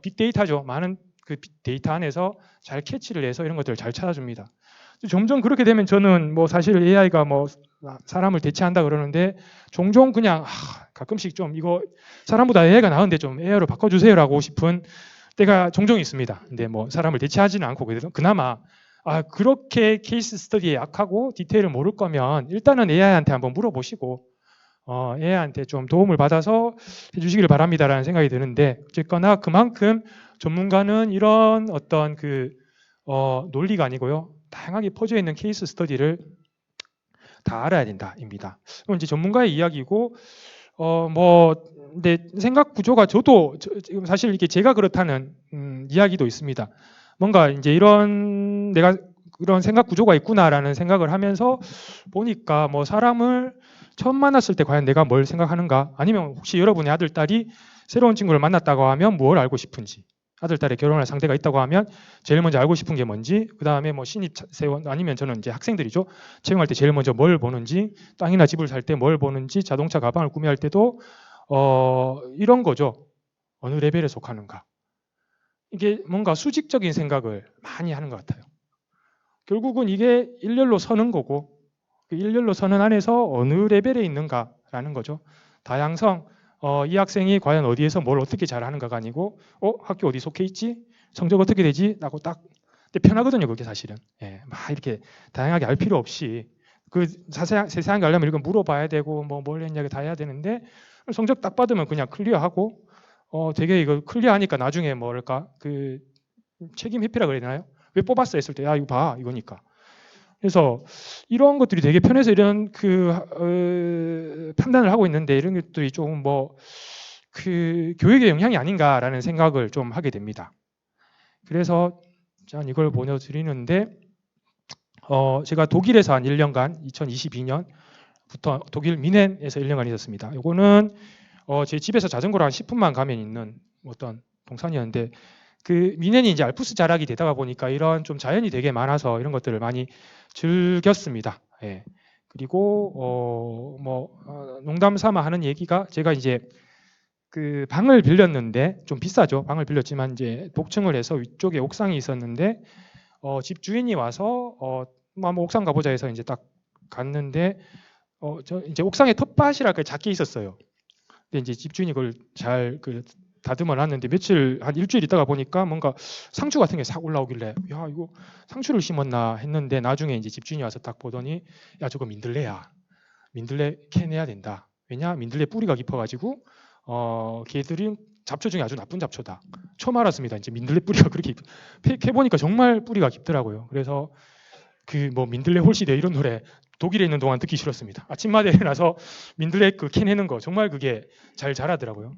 빅데이터죠. 많은 그 데이터 안에서 잘 캐치를 해서 이런 것들을 잘 찾아줍니다. 점점 그렇게 되면 저는 뭐 사실 AI가 뭐 사람을 대체한다 그러는데 종종 그냥 가끔씩 좀 이거 사람보다 AI가 나은데 좀 AI로 바꿔주세요라고 싶은 때가 종종 있습니다. 근데 뭐 사람을 대체하지는 않고 그나마 그렇게 케이스 스터디에 약하고 디테일을 모를 거면 일단은 AI한테 한번 물어보시고 AI한테 좀 도움을 받아서 해주시길 바랍니다라는 생각이 드는데, 어쨌거나 그만큼 전문가는 이런 어떤 논리가 아니고요, 다양하게 퍼져 있는 케이스 스터디를 다 알아야 된다입니다. 그럼 이제 전문가의 이야기고, 근데 생각 구조가 저도 지금 사실 이게 제가 그렇다는 이야기도 있습니다. 뭔가 이제 내가 이런 생각 구조가 있구나라는 생각을 하면서 보니까 뭐 사람을 처음 만났을 때 과연 내가 뭘 생각하는가, 아니면 혹시 여러분의 아들, 딸이 새로운 친구를 만났다고 하면 뭘 알고 싶은지, 아들, 딸의 결혼할 상대가 있다고 하면 제일 먼저 알고 싶은 게 뭔지, 그 다음에 뭐 신입사원 아니면 저는 이제 학생들이죠. 채용할 때 제일 먼저 뭘 보는지, 땅이나 집을 살 때 뭘 보는지, 자동차 가방을 구매할 때도 이런 거죠. 어느 레벨에 속하는가. 이게 뭔가 수직적인 생각을 많이 하는 것 같아요. 결국은 이게 일렬로 서는 거고, 그 일렬로 서는 안에서 어느 레벨에 있는가라는 거죠. 다양성, 이 학생이 과연 어디에서 뭘 어떻게 잘하는가가 아니고, 학교 어디 속해 있지? 성적 어떻게 되지? 라고 딱. 근데 편하거든요, 그게 사실은. 막 이렇게 다양하게 알 필요 없이 그 세세하게 알려면 이거 물어봐야 되고 뭘 했냐 다 해야 되는데, 성적 딱 받으면 그냥 클리어하고, 되게 이거 클리어하니까 나중에 뭐랄까 책임 회피라 그래야 되나요? 왜 뽑았어 했을 때 이거 봐 이거니까. 그래서 이런 것들이 되게 편해서 이런 판단을 하고 있는데, 이런 것들이 조금 교육의 영향이 아닌가라는 생각을 좀 하게 됩니다. 그래서 전 이걸 보여드리는데, 제가 독일에서 한 1년간 2022년부터 독일 미넨에서 1년간 있었습니다. 이거는 제 집에서 자전거로 한 10분만 가면 있는 어떤 동산이었는데, 그 미넨이 이제 알프스 자락이 되다가 보니까 이런 좀 자연이 되게 많아서 이런 것들을 많이 즐겼습니다. 그리고 농담 삼아 하는 얘기가, 제가 이제 그 방을 빌렸는데 좀 비싸죠. 방을 빌렸지만 이제 복층을 해서 위쪽에 옥상이 있었는데, 집 주인이 와서 한번 옥상 가보자 해서 이제 딱 갔는데, 저 이제 옥상에 텃밭이랄까 작게 있었어요. 근데 이제 집주인이 그걸 잘 다듬어 놨는데 한 일주일 있다가 보니까 뭔가 상추 같은 게 싹 올라오길래, 야 이거 상추를 심었나 했는데, 나중에 이제 집주인이 와서 딱 보더니, 야 저거 민들레야. 민들레 캐내야 된다. 왜냐 민들레 뿌리가 깊어가지고 걔들이 잡초 중에 아주 나쁜 잡초다. 처음 알았습니다. 이제 민들레 뿌리가 그렇게 캐보니까 정말 뿌리가 깊더라고요. 그래서 민들레 홀시대 이런 노래 독일에 있는 동안 듣기 싫었습니다. 아침마다 일어나서 민들레 캐내는 거 정말 그게 잘 자라더라고요.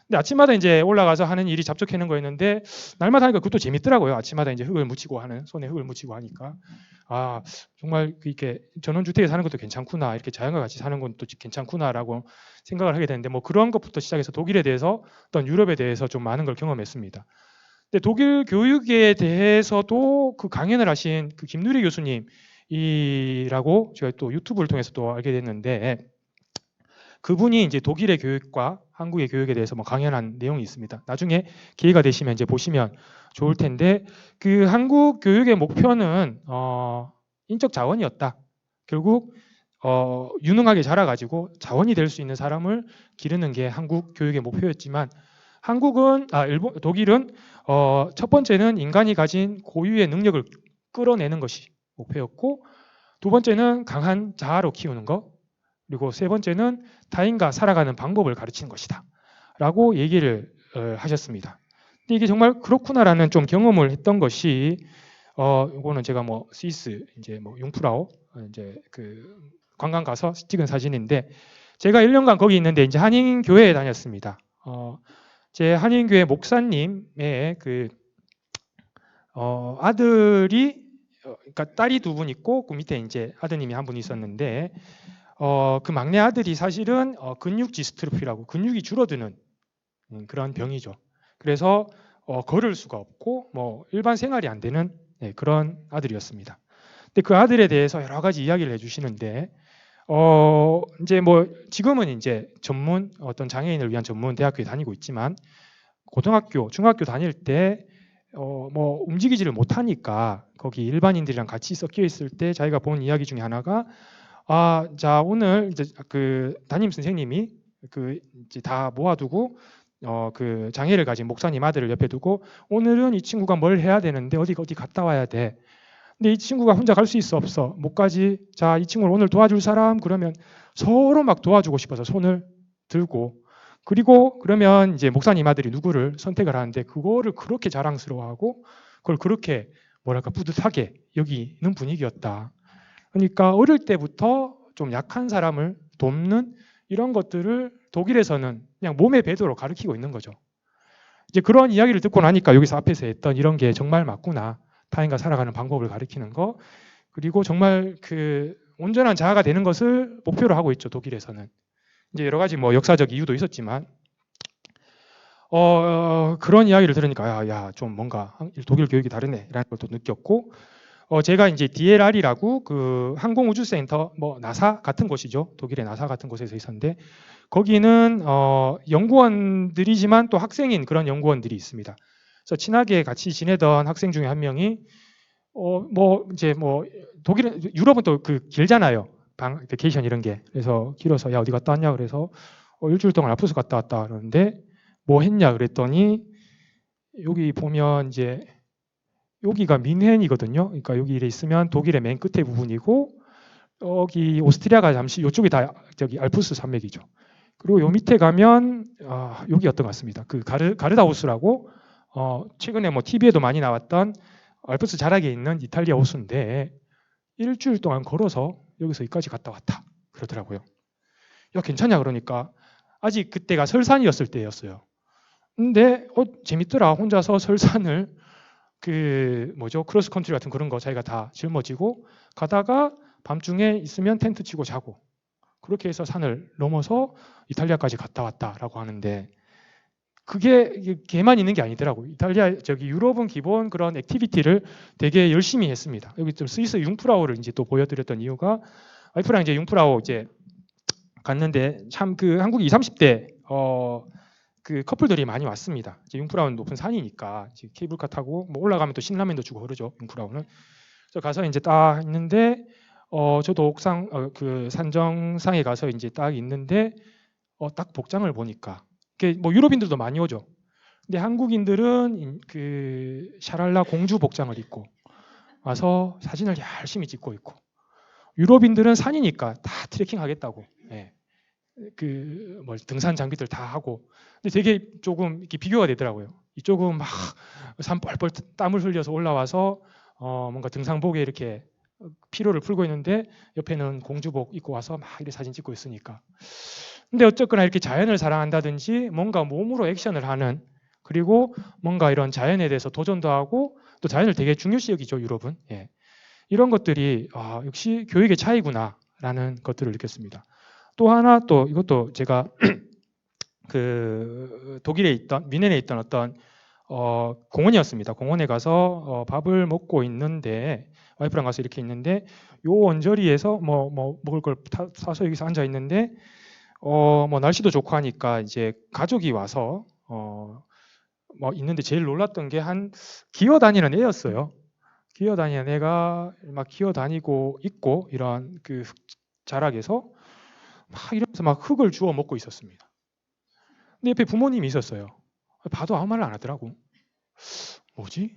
근데 아침마다 이제 올라가서 하는 일이 잡초 캐는 거였는데, 날마다 하니까 그것도 재밌더라고요. 아침마다 이제 흙을 묻히고 손에 흙을 묻히고 하니까, 정말 이렇게 전원주택에 사는 것도 괜찮구나, 이렇게 자연과 같이 사는 것도 괜찮구나라고 생각을 하게 되는데, 뭐 그런 것부터 시작해서 독일에 대해서, 어떤 유럽에 대해서 좀 많은 걸 경험했습니다. 근데 독일 교육에 대해서도 강연을 하신 김누리 교수님이라고 제가 또 유튜브를 통해서 또 알게 됐는데, 그분이 이제 독일의 교육과 한국의 교육에 대해서 강연한 내용이 있습니다. 나중에 기회가 되시면 이제 보시면 좋을 텐데, 한국 교육의 목표는 인적 자원이었다. 결국 유능하게 자라가지고 자원이 될 수 있는 사람을 기르는 게 한국 교육의 목표였지만, 독일은 첫 번째는 인간이 가진 고유의 능력을 끌어내는 것이 목표였고, 두 번째는 강한 자아로 키우는 것, 그리고 세 번째는 타인과 살아가는 방법을 가르치는 것이다 라고 얘기를 하셨습니다. 근데 이게 정말 그렇구나라는 좀 경험을 했던 것이, 이거는 제가 스위스 이제 융프라우 이제 관광 가서 찍은 사진인데, 제가 1년간 거기 있는데 이제 한인교회에 다녔습니다. 제 한인교회 목사님의 아들이 그러니까 딸이 두 분 있고 그 밑에 이제 아드님이 한 분 있었는데 그 막내 아들이 사실은 근육 디스트로피라고 근육이 줄어드는 그런 병이죠. 그래서 걸을 수가 없고 뭐 일반 생활이 안 되는 그런 아들이었습니다. 근데 그 아들에 대해서 여러 가지 이야기를 해주시는데 이제 뭐 지금은 이제 전문 어떤 장애인을 위한 전문 대학교에 다니고 있지만 고등학교, 중학교 다닐 때 뭐 움직이지를 못하니까 거기 일반인들이랑 같이 섞여 있을 때 자기가 본 이야기 중에 하나가 자 오늘 이제 그 담임 선생님이 그 이제 다 모아두고 그 장애를 가진 목사님 아들을 옆에 두고 오늘은 이 친구가 뭘 해야 되는데 어디 갔다 와야 돼. 근데 이 친구가 혼자 갈 수 있어 없어? 못 가지. 자, 이 친구를 오늘 도와줄 사람? 그러면 서로 막 도와주고 싶어서 손을 들고 그리고 그러면 이제 목사님 아들이 누구를 선택을 하는데 그거를 그렇게 자랑스러워하고 그걸 그렇게 뭐랄까 뿌듯하게 여기는 분위기였다. 그러니까 어릴 때부터 좀 약한 사람을 돕는 이런 것들을 독일에서는 그냥 몸에 배도로 가르치고 있는 거죠. 이제 그런 이야기를 듣고 나니까 여기서 앞에서 했던 이런 게 정말 맞구나. 타인과 살아가는 방법을 가르치는 거. 그리고 정말 그 온전한 자아가 되는 것을 목표로 하고 있죠. 독일에서는. 이제 여러 가지 뭐 역사적 이유도 있었지만 그런 이야기를 들으니까 야, 좀 뭔가 독일 교육이 다르네라는 걸 또 느꼈고 제가 이제 DLR이라고 그 항공우주센터 뭐 나사 같은 곳이죠. 독일의 나사 같은 곳에서 있었는데 거기는 연구원들이지만 또 학생인 그런 연구원들이 있습니다. 그래서 친하게 같이 지내던 학생 중에 한 명이 뭐 이제 뭐 독일은 유럽은 또 그 길잖아요. 베케이션 이런 게. 그래서 길어서 야 어디 갔다 왔냐 그래서 일주일 동안 알프스 갔다 왔다 그러는데 뭐 했냐 그랬더니 여기 보면 이제 여기가 민헨이거든요. 그러니까 여기 이래 있으면 독일의 맨 끝에 부분이고 여기 오스트리아가 잠시 이쪽이 다 저기 알프스 산맥이죠. 그리고 요 밑에 가면 여기였던 것 같습니다. 그 가르다우스라고 최근에 뭐 TV에도 많이 나왔던 알프스 자락에 있는 이탈리아 호수인데 일주일 동안 걸어서 여기서 여기까지 갔다 왔다 그러더라고요. 야 괜찮냐 그러니까 아직 그때가 설산이었을 때였어요. 근데 재밌더라. 혼자서 설산을 그 뭐죠 크로스 컨트리 같은 그런 거 자기가 다 짊어지고 가다가 밤중에 있으면 텐트 치고 자고 그렇게 해서 산을 넘어서 이탈리아까지 갔다 왔다라고 하는데 그게 걔만 있는 게 아니더라고요. 이탈리아 저기 유럽은 기본 그런 액티비티를 되게 열심히 했습니다. 여기 좀 스위스 융프라우를 이제 또 보여드렸던 이유가 와이프랑 이제 융프라우 이제 갔는데 참 그 한국 20, 30대 그 커플들이 많이 왔습니다. 이제 융프라우는 높은 산이니까 케이블카 타고 뭐 올라가면 또 신라면도 주고 그러죠. 융프라우는. 그래서 가서 이제 딱 있는데 저도 옥상 그 산정상에 가서 이제 딱 있는데 딱 복장을 보니까 뭐 유럽인들도 많이 오죠. 근데 한국인들은 그 샤랄라 공주 복장을 입고 와서 사진을 열심히 찍고 있고 유럽인들은 산이니까 다 트레킹 하겠다고 뭐 등산 장비들 다 하고 근데 되게 조금 이렇게 비교가 되더라고요. 이쪽은 막 산 뻘뻘 땀을 흘려서 올라와서 뭔가 등산복에 이렇게 피로를 풀고 있는데 옆에는 공주복 입고 와서 막 이렇게 사진 찍고 있으니까 근데 어쨌거나 이렇게 자연을 사랑한다든지 뭔가 몸으로 액션을 하는 그리고 뭔가 이런 자연에 대해서 도전도 하고 또 자연을 되게 중요시 여기죠 유럽은 이런 것들이 역시 교육의 차이구나라는 것들을 느꼈습니다. 또 하나 또 이것도 제가 그 독일에 있던 뮌헨에 있던 어떤 공원이었습니다. 공원에 가서 밥을 먹고 있는데 와이프랑 가서 이렇게 있는데 요 언저리에서 뭐 먹을 걸 사서 여기서 앉아 있는데 뭐 날씨도 좋고 하니까 이제 가족이 와서 뭐 있는데 제일 놀랐던 게 한 기어다니는 애였어요. 기어다니는 애가 막 기어다니고 있고 이런 그 자락에서 막 이러면서 막 흙을 주워 먹고 있었습니다. 근데 옆에 부모님이 있었어요. 봐도 아무 말을 안 하더라고. 뭐지?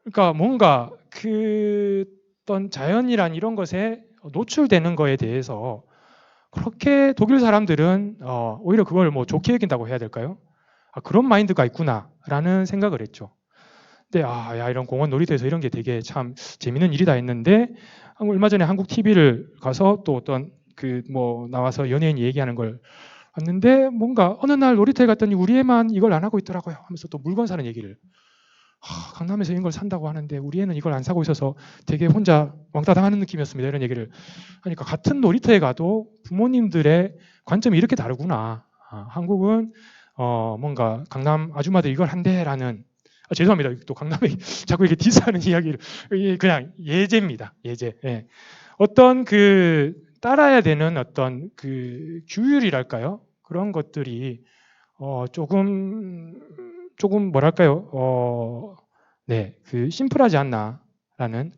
그러니까 뭔가 그 어떤 자연이란 이런 것에 노출되는 거에 대해서 그렇게 독일 사람들은 오히려 그걸 뭐 좋게 여긴다고 해야 될까요? 그런 마인드가 있구나라는 생각을 했죠. 근데 야 이런 공원 놀이터에서 이런 게 되게 참 재밌는 일이다 했는데 얼마 전에 한국 TV를 가서 또 어떤 그 뭐 나와서 연예인이 얘기하는 걸 봤는데 뭔가 어느 날 놀이터에 갔더니 우리 애만 이걸 안 하고 있더라고요 하면서 또 물건 사는 얘기를 강남에서 이런 걸 산다고 하는데 우리 애는 이걸 안 사고 있어서 되게 혼자 왕따 당하는 느낌이었습니다. 이런 얘기를 하니까 같은 놀이터에 가도 부모님들의 관점이 이렇게 다르구나. 한국은 뭔가 강남 아줌마들 이걸 한대라는 죄송합니다. 또 강남에 자꾸 이렇게 디스하는 이야기를 그냥 예제입니다. 예제. 예. 어떤 그 따라야 되는 어떤 그 규율이랄까요? 그런 것들이 조금 뭐랄까요? 네, 그 심플하지 않나라는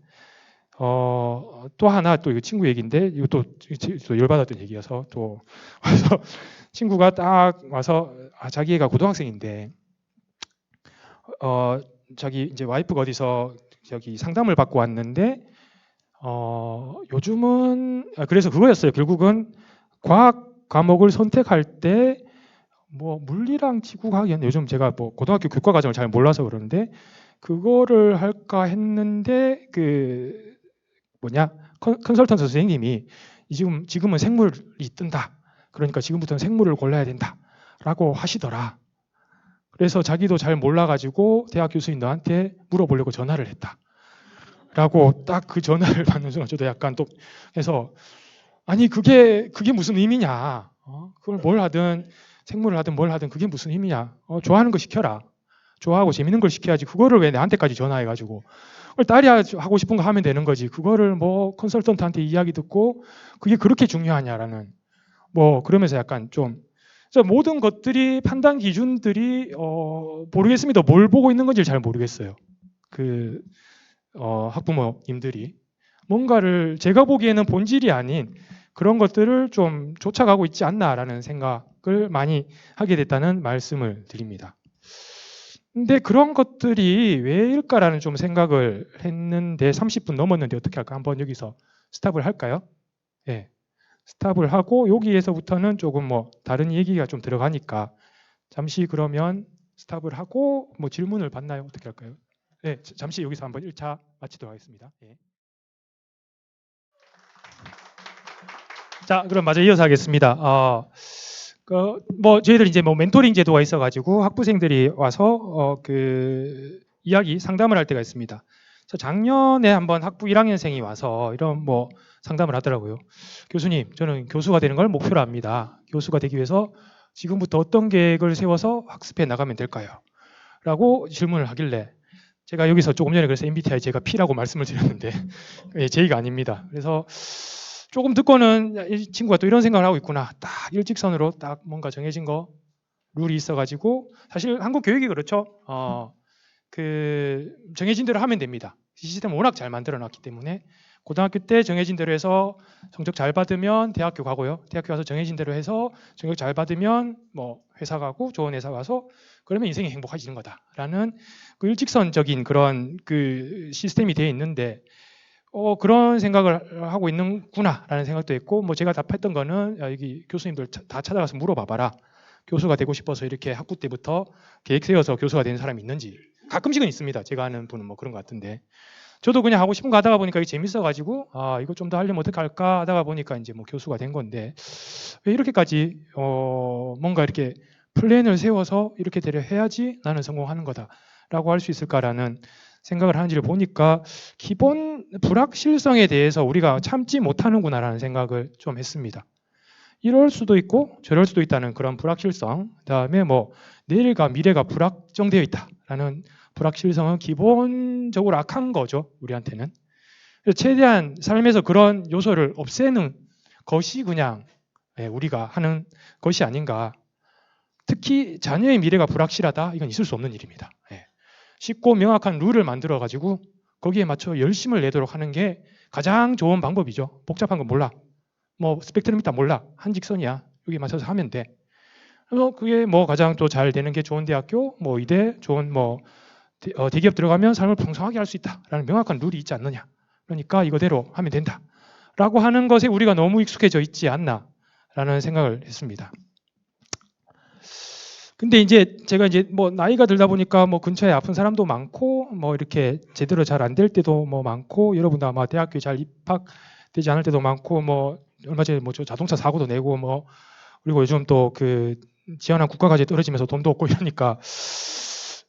또 하나 또 이거 친구 얘기인데 이거 또 열받았던 얘기여서 또 와서 친구가 딱 와서 자기 애가 고등학생인데 자기 이제 와이프가 어디서 저기 상담을 받고 왔는데 요즘은 그래서 그거였어요. 결국은 과학 과목을 선택할 때 뭐 물리랑 지구과학이었나 요즘 제가 뭐 고등학교 교과 과정을 잘 몰라서 그러는데 그거를 할까 했는데 그 뭐냐 컨설턴트 선생님이 지금은 생물이 뜬다. 그러니까 지금부터는 생물을 골라야 된다라고 하시더라. 그래서 자기도 잘 몰라가지고 대학 교수님 너한테 물어보려고 전화를 했다. 라고 딱 그 전화를 받는 순간 저도 약간 또 해서 아니 그게 무슨 의미냐. 그걸 뭘 하든 생물을 하든 뭘 하든 그게 무슨 의미냐. 좋아하는 거 시켜라. 좋아하고 재밌는 걸 시켜야지. 그거를 왜 나한테까지 전화해가지고 딸이 하고 싶은 거 하면 되는 거지. 그거를 뭐 컨설턴트한테 이야기 듣고 그게 그렇게 중요하냐라는 뭐 그러면서 약간 좀 모든 것들이 판단 기준들이 모르겠습니다. 뭘 보고 있는 건지 잘 모르겠어요. 그 학부모님들이 뭔가를 제가 보기에는 본질이 아닌 그런 것들을 좀 쫓아가고 있지 않나라는 생각을 많이 하게 됐다는 말씀을 드립니다. 근데 그런 것들이 왜일까라는 좀 생각을 했는데 30분 넘었는데 어떻게 할까? 한번 여기서 스탑을 할까요? 예. 스탑을 하고 여기에서부터는 조금 뭐 다른 얘기가 좀 들어가니까 잠시 그러면 스탑을 하고 뭐 질문을 받나요? 어떻게 할까요? 네, 잠시 여기서 한번 1차 마치도록 하겠습니다. 예. 자, 그럼 마저 이어서 하겠습니다. 뭐 저희들 이제 뭐 멘토링 제도가 있어가지고 학부생들이 와서 그 이야기 상담을 할 때가 있습니다. 그래서 작년에 한번 학부 1학년생이 와서 이런 뭐 상담을 하더라고요. 교수님, 저는 교수가 되는 걸 목표로 합니다. 교수가 되기 위해서 지금부터 어떤 계획을 세워서 학습해 나가면 될까요? 라고 질문을 하길래 제가 여기서 조금 전에 그래서 MBTI 제가 P라고 말씀을 드렸는데 J가 아닙니다. 그래서 조금 듣고는 이 친구가 또 이런 생각을 하고 있구나. 딱 일직선으로 딱 뭔가 정해진 거 룰이 있어가지고 사실 한국 교육이 그렇죠. 그 정해진 대로 하면 됩니다. 시스템을 워낙 잘 만들어놨기 때문에 고등학교 때 정해진 대로 해서 성적 잘 받으면 대학교 가고요. 대학교 가서 정해진 대로 해서 성적 잘 받으면 뭐 회사 가고 좋은 회사 가서 그러면 인생이 행복해지는 거다라는 그 일직선적인 그런 그 시스템이 되어 있는데 그런 생각을 하고 있는구나라는 생각도 했고 뭐 제가 답했던 거는 여기 교수님들 다 찾아가서 물어봐봐라. 교수가 되고 싶어서 이렇게 학부 때부터 계획 세워서 교수가 되는 사람이 있는지 가끔씩은 있습니다. 제가 아는 분은 뭐 그런 것 같은데 저도 그냥 하고 싶은 거 하다가 보니까 이게 재밌어가지고 이거 좀 더 하려면 어떻게 할까 하다가 보니까 이제 뭐 교수가 된 건데 왜 이렇게까지 뭔가 이렇게 플랜을 세워서 이렇게 되려 해야지 나는 성공하는 거다라고 할 수 있을까라는 생각을 하는지를 보니까 기본 불확실성에 대해서 우리가 참지 못하는구나라는 생각을 좀 했습니다. 이럴 수도 있고 저럴 수도 있다는 그런 불확실성, 그다음에 뭐 내일과 미래가 불확정되어 있다라는 불확실성은 기본적으로 악한 거죠, 우리한테는. 그래서 최대한 삶에서 그런 요소를 없애는 것이 그냥 우리가 하는 것이 아닌가. 특히 자녀의 미래가 불확실하다, 이건 있을 수 없는 일입니다. 쉽고 명확한 룰을 만들어 가지고 거기에 맞춰 열심을 내도록 하는 게 가장 좋은 방법이죠. 복잡한 건 몰라. 뭐 스펙트럼이다 몰라. 한직선이야. 여기 맞춰서 하면 돼. 그래서 그게 뭐 가장 또 잘 되는 게 좋은 대학교, 뭐 의대, 좋은 뭐 대기업 들어가면 삶을 풍성하게 할 수 있다라는 명확한 룰이 있지 않느냐. 그러니까 이거대로 하면 된다라고 하는 것에 우리가 너무 익숙해져 있지 않나라는 생각을 했습니다. 근데 이제 제가 이제 뭐 나이가 들다 보니까 뭐 근처에 아픈 사람도 많고 뭐 이렇게 제대로 잘 안 될 때도 뭐 많고 여러분도 아마 대학교에 잘 입학되지 않을 때도 많고 뭐 얼마 전에 뭐 저 자동차 사고도 내고 뭐 그리고 요즘 또 그 지원한 국가과제 떨어지면서 돈도 없고 이러니까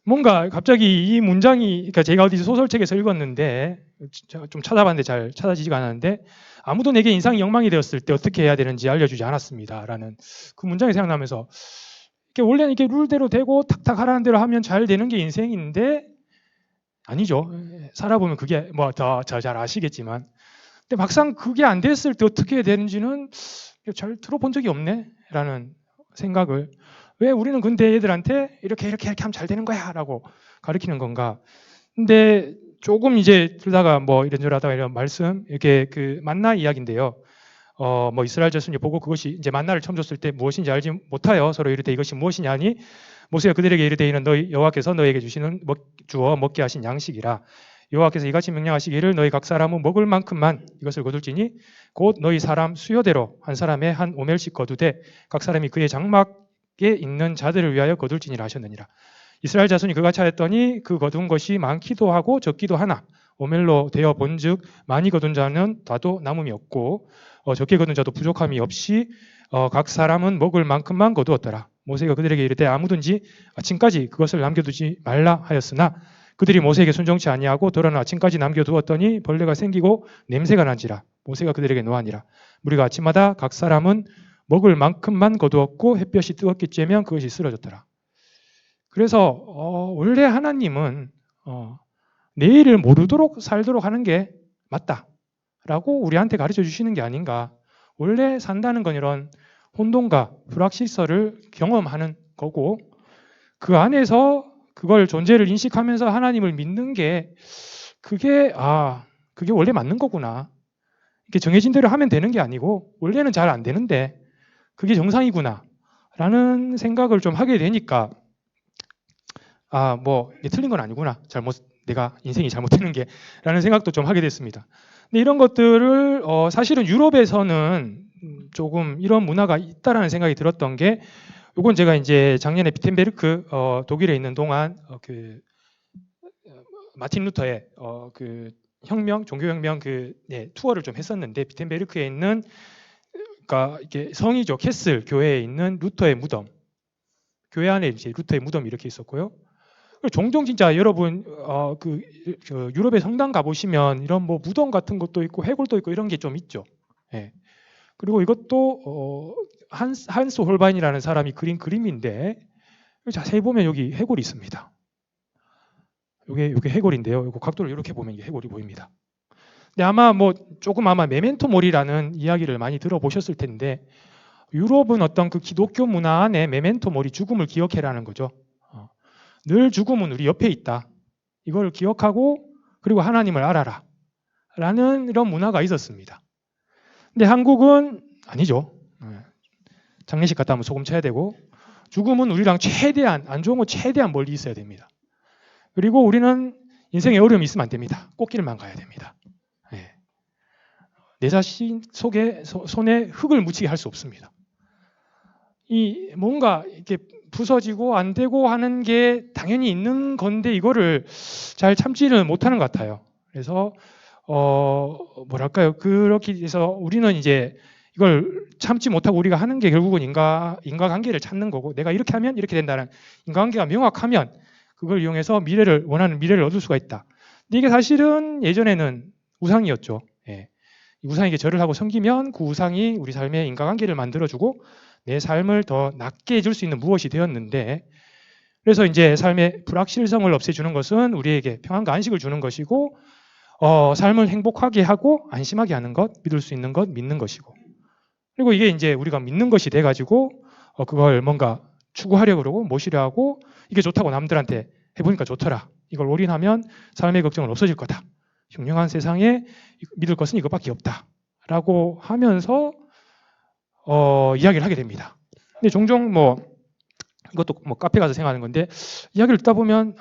뭔가 갑자기 이 문장이, 그러니까 제가 어디 소설책에서 읽었는데 좀 찾아봤는데 잘 찾아지지가 않았는데, 아무도 내게 인상이 엉망이 되었을 때 어떻게 해야 되는지 알려주지 않았습니다라는 그 문장이 생각나면서, 이게 원래는 이게 룰대로 되고 탁탁 하라는 대로 하면 잘 되는 게 인생인데 아니죠. 살아보면 그게 뭐 더 잘 아시겠지만, 근데 막상 그게 안 됐을 때 어떻게 해야 되는지는 잘 들어본 적이 없네라는 생각을, 왜 우리는 근데 애들한테 이렇게 하면 잘 되는 거야라고 가르치는 건가? 근데 조금 이제 들다가 뭐 이런저런 하다가 이런 말씀, 이렇게 그 만나 이야기인데요. 뭐 이스라엘 자손이 보고 그것이 이제 만나를 처음 줬을 때 무엇인지 알지 못하여 서로 이르되 이것이 무엇이냐 하니 모세가 그들에게 이르되 이는 너희 여호와께서 너희에게 주시는 주어 먹게 하신 양식이라. 여호와께서 이같이 명령하시기를 너희 각 사람은 먹을 만큼만 이것을 거둘지니 곧 너희 사람 수요대로 한 사람에 한 오멜씩 거두되 각 사람이 그의 장막에 있는 자들을 위하여 거둘지니라 하셨느니라. 이스라엘 자손이 그같이 하였더니 그 거둔 것이 많기도 하고 적기도 하나 오멜로 되어 본즉 많이 거둔 자는 다도 남음이 없고 적게 거둔 자도 부족함이 없이 각 사람은 먹을 만큼만 거두었더라. 모세가 그들에게 이르되 아무든지 아침까지 그것을 남겨두지 말라 하였으나 그들이 모세에게 순종치 아니하고 더러는 아침까지 남겨두었더니 벌레가 생기고 냄새가 난지라. 모세가 그들에게 노하니라. 무리가 아침마다 각 사람은 먹을 만큼만 거두었고 햇볕이 뜨겁게 쬐면 그것이 쓰러졌더라. 그래서 원래 하나님은 내일을 모르도록 살도록 하는 게 맞다라고 우리한테 가르쳐 주시는 게 아닌가. 원래 산다는 건 이런 혼돈과 불확실성을 경험하는 거고, 그 안에서 그걸 존재를 인식하면서 하나님을 믿는 게 그게 원래 맞는 거구나. 이렇게 정해진 대로 하면 되는 게 아니고 원래는 잘 안 되는데 그게 정상이구나 라는 생각을 좀 하게 되니까, 뭐 이게 틀린 건 아니구나, 내가 인생이 잘못되는 게 라는 생각도 좀 하게 됐습니다. 근데 이런 것들을 사실은 유럽에서는 조금 이런 문화가 있다라는 생각이 들었던 게, 이건 제가 이제 작년에 비텐베르크 독일에 있는 동안 마틴 루터의 그 종교혁명 투어를 좀 했었는데, 비텐베르크에 있는, 그러니까 이게 성이죠, 캐슬 교회에 있는 루터의 무덤, 교회 안에 이제 루터의 무덤이 이렇게 있었고요. 종종 진짜 여러분 그 유럽의 성당 가보시면 이런 뭐 무덤 같은 것도 있고 해골도 있고 이런 게 좀 있죠. 예. 그리고 이것도 한스 홀바인이라는 사람이 그린 그림인데, 자세히 보면 여기 해골이 있습니다. 이게 해골인데요. 이거 각도를 이렇게 보면 이게 해골이 보입니다. 근데 아마 메멘토 모리라는 이야기를 많이 들어보셨을 텐데, 유럽은 어떤 그 기독교 문화 안에 메멘토 모리, 죽음을 기억해라는 거죠. 늘 죽음은 우리 옆에 있다. 이걸 기억하고 그리고 하나님을 알아라 라는 이런 문화가 있었습니다. 근데 한국은 아니죠. 장례식 갔다 오면 소금 쳐야 되고, 죽음은 우리랑 최대한, 안 좋은 거 최대한 멀리 있어야 됩니다. 그리고 우리는 인생에 어려움이 있으면 안 됩니다. 꽃길만 가야 됩니다. 내 자신 손에 흙을 묻히게 할 수 없습니다. 이 뭔가 이렇게 부서지고 안 되고 하는 게 당연히 있는 건데 이거를 잘 참지는 못하는 것 같아요. 그래서 그렇게 해서 우리는 이제 이걸 참지 못하고 우리가 하는 게 결국은 인과관계를 찾는 거고, 내가 이렇게 하면 이렇게 된다는 인과관계가 명확하면 그걸 이용해서 원하는 미래를 얻을 수가 있다. 근데 이게 사실은 예전에는 우상이었죠. 이 우상에게 절을 하고 섬기면 그 우상이 우리 삶의 인과관계를 만들어주고 내 삶을 더 낫게 해줄 수 있는 무엇이 되었는데, 그래서 이제 삶의 불확실성을 없애주는 것은 우리에게 평안과 안식을 주는 것이고, 삶을 행복하게 하고 안심하게 하는 것, 믿을 수 있는 것, 믿는 것이고, 그리고 이게 이제 우리가 믿는 것이 돼가지고 그걸 뭔가 추구하려고 그러고 모시려 하고, 이게 좋다고 남들한테 해보니까 좋더라, 이걸 올인하면 삶의 걱정은 없어질 거다, 흉흉한 세상에 믿을 것은 이것밖에 없다 라고 하면서 이야기를 하게 됩니다. 근데 종종 이것도 카페 가서 생각하는 건데, 이야기를 듣다 보면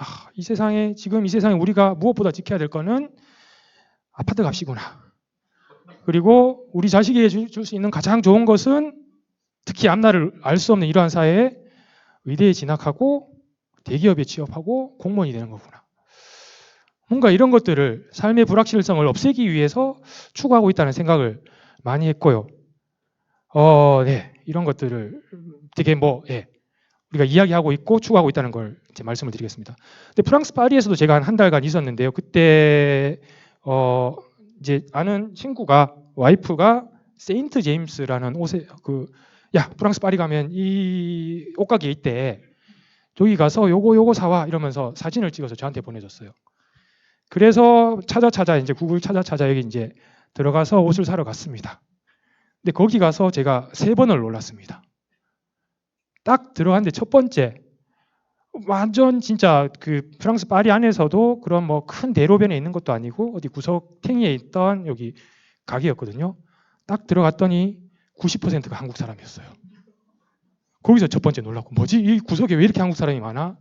지금 이 세상에 우리가 무엇보다 지켜야 될 거는 아파트 값이구나. 그리고 우리 자식에게 줄 수 있는 가장 좋은 것은 특히 앞날을 알 수 없는 이러한 사회에 의대에 진학하고 대기업에 취업하고 공무원이 되는 거구나. 뭔가 이런 것들을, 삶의 불확실성을 없애기 위해서 추구하고 있다는 생각을 많이 했고요. 이런 것들을 되게 우리가 이야기하고 있고 추구하고 있다는 걸 이제 말씀을 드리겠습니다. 근데 프랑스 파리에서도 제가 한 달간 있었는데요. 그때 이제 아는 친구가 와이프가 세인트 제임스라는 옷에 야 프랑스 파리 가면 이 옷가게 있대. 저기 가서 요거 사와 이러면서 사진을 찍어서 저한테 보내줬어요. 그래서 찾아 이제 구글 찾아 여기 이제 들어가서 옷을 사러 갔습니다. 근데 거기 가서 제가 3번을 놀랐습니다. 딱 들어갔는데 첫 번째 완전 진짜 그 프랑스 파리 안에서도 그런 뭐 큰 대로변에 있는 것도 아니고 어디 구석탱이에 있던 여기 가게였거든요. 딱 들어갔더니 90%가 한국 사람이었어요. 거기서 첫 번째 놀랐고 뭐지? 이 구석에 왜 이렇게 한국 사람이 많아?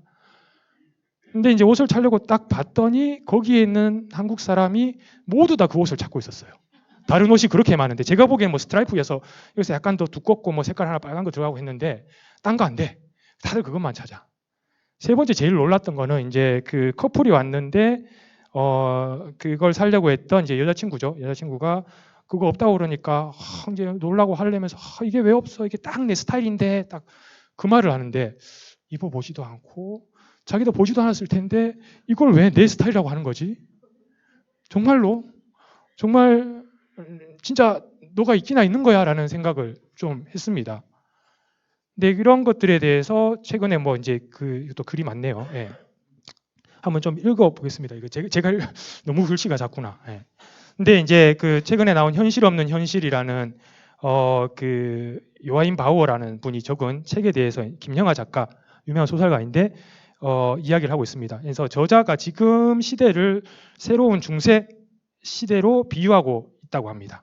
근데 이제 옷을 차려고 딱 봤더니 거기에 있는 한국 사람이 모두 다 그 옷을 찾고 있었어요. 다른 옷이 그렇게 많은데 제가 보기엔 뭐 스트라이프여서 여기서 약간 더 두껍고 뭐 색깔 하나 빨간 거 들어가고 했는데 딴 거 안 돼. 다들 그것만 찾아. 세 번째 제일 놀랐던 거는 이제 그 커플이 왔는데 그걸 사려고 했던 이제 여자친구죠. 여자친구가 그거 없다고 그러니까 이제 놀라고 하려면서 이게 왜 없어? 이게 딱 내 스타일인데 딱 그 말을 하는데 입어보지도 않고 자기도 보지도 않았을 텐데 이걸 왜 내 스타일이라고 하는 거지? 정말로 정말 진짜 너가 있기나 있는 거야 라는 생각을 좀 했습니다. 근데 이런 것들에 대해서 최근에 뭐 이제 또 글이 많네요. 예. 한번 좀 읽어보겠습니다. 이거 제가 너무 글씨가 작구나. 예. 근데 이제 그 최근에 나온 현실 없는 현실이라는 그 요하임 바우어라는 분이 적은 책에 대해서 김영하 작가 유명한 소설가인데 이야기를 하고 있습니다. 그래서 저자가 지금 시대를 새로운 중세 시대로 비유하고 있다고 합니다.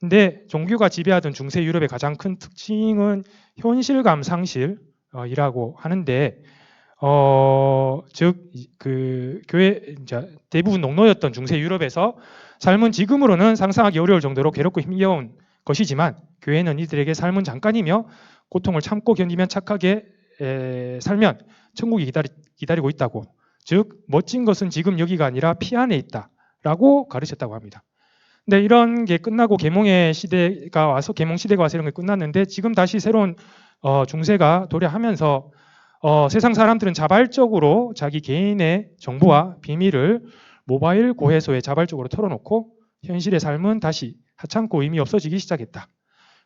근데 종교가 지배하던 중세 유럽의 가장 큰 특징은 현실감 상실이라고 하는데 즉 그 교회 이제 대부분 농노였던 중세 유럽에서 삶은 지금으로는 상상하기 어려울 정도로 괴롭고 힘겨운 것이지만 교회는 이들에게 삶은 잠깐이며 고통을 참고 견디면 착하게 살면 천국이 기다리고 있다고. 즉 멋진 것은 지금 여기가 아니라 피 안에 있다라고 가르쳤다고 합니다. 근데 이런 게 끝나고 계몽의 시대가 와서 계몽 시대가 와서 이런 게 끝났는데 지금 다시 새로운 중세가 도래하면서 세상 사람들은 자발적으로 자기 개인의 정보와 비밀을 모바일 고해소에 자발적으로 털어놓고 현실의 삶은 다시 하찮고 의미 없어지기 시작했다.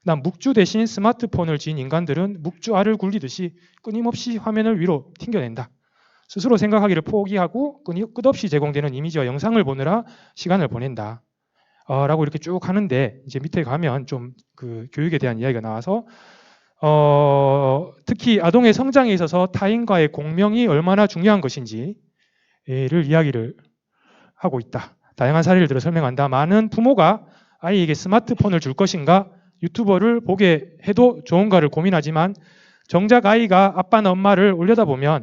그다음 묵주 대신 스마트폰을 쥔 인간들은 묵주 알을 굴리듯이 끊임없이 화면을 위로 튕겨낸다. 스스로 생각하기를 포기하고 끝없이 제공되는 이미지와 영상을 보느라 시간을 보낸다. 라고 이렇게 쭉 하는데 이제 밑에 가면 좀 그 교육에 대한 이야기가 나와서 특히 아동의 성장에 있어서 타인과의 공명이 얼마나 중요한 것인지를 이야기를 하고 있다. 다양한 사례를 들어 설명한다. 많은 부모가 아이에게 스마트폰을 줄 것인가 유튜버를 보게 해도 좋은가를 고민하지만 정작 아이가 아빠나 엄마를 올려다보며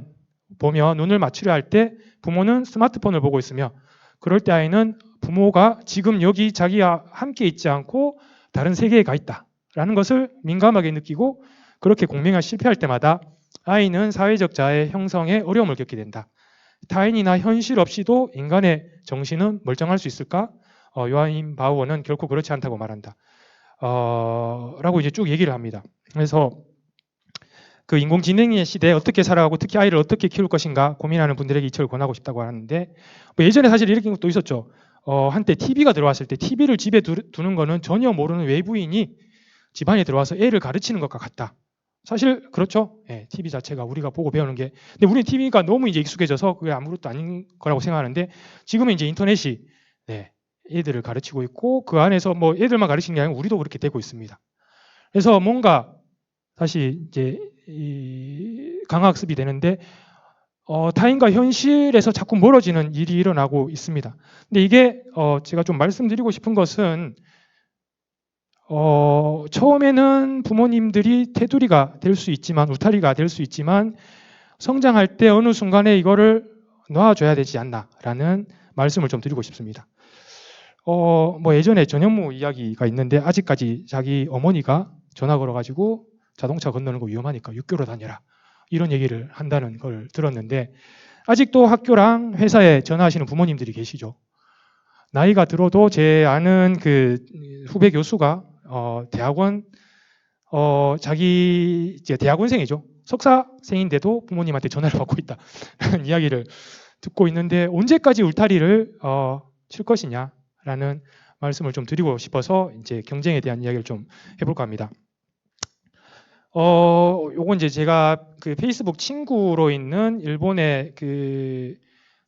눈을 맞추려 할 때 부모는 스마트폰을 보고 있으며 그럴 때 아이는 부모가 지금 여기 자기와 함께 있지 않고 다른 세계에 가 있다라는 것을 민감하게 느끼고 그렇게 공명에 실패할 때마다 아이는 사회적 자의 형성에 어려움을 겪게 된다. 타인이나 현실 없이도 인간의 정신은 멀쩡할 수 있을까? 요하임 바우어는 결코 그렇지 않다고 말한다. 라고 이제 쭉 얘기를 합니다. 그래서 그 인공지능의 시대에 어떻게 살아가고 특히 아이를 어떻게 키울 것인가 고민하는 분들에게 이 책을 권하고 싶다고 하는데 뭐 예전에 사실 이렇게 것도 있었죠. 한때 TV가 들어왔을 때 TV를 집에 두는 거는 전혀 모르는 외부인이 집안에 들어와서 애를 가르치는 것과 같다. 사실 그렇죠. 예, TV 자체가 우리가 보고 배우는 게 근데 우리는 TV가 너무 이제 익숙해져서 그게 아무것도 아닌 거라고 생각하는데 지금은 이제 인터넷이 애들을 가르치고 있고 그 안에서 뭐 애들만 가르치는 게 아니고 우리도 그렇게 되고 있습니다. 그래서 뭔가 다시 이제 강학습이 되는데 타인과 현실에서 자꾸 멀어지는 일이 일어나고 있습니다. 근데 이게 제가 좀 말씀드리고 싶은 것은 처음에는 부모님들이 테두리가 될 수 있지만 울타리가 될 수 있지만 성장할 때 어느 순간에 이거를 놔줘야 되지 않나라는 말씀을 좀 드리고 싶습니다. 뭐 예전에 전현무 이야기가 있는데 아직까지 자기 어머니가 전화 걸어가지고 자동차 건너는 거 위험하니까 육교로 다녀라 이런 얘기를 한다는 걸 들었는데 아직도 학교랑 회사에 전화하시는 부모님들이 계시죠. 나이가 들어도 제 아는 그 후배 교수가 대학원 자기 이제 대학원생이죠. 석사생인데도 부모님한테 전화를 받고 있다라는 이야기를 듣고 있는데 언제까지 울타리를 칠 것이냐라는 말씀을 좀 드리고 싶어서 이제 경쟁에 대한 이야기를 좀 해볼까 합니다. 요건 이제 제가 그 페이스북 친구로 있는 일본의 그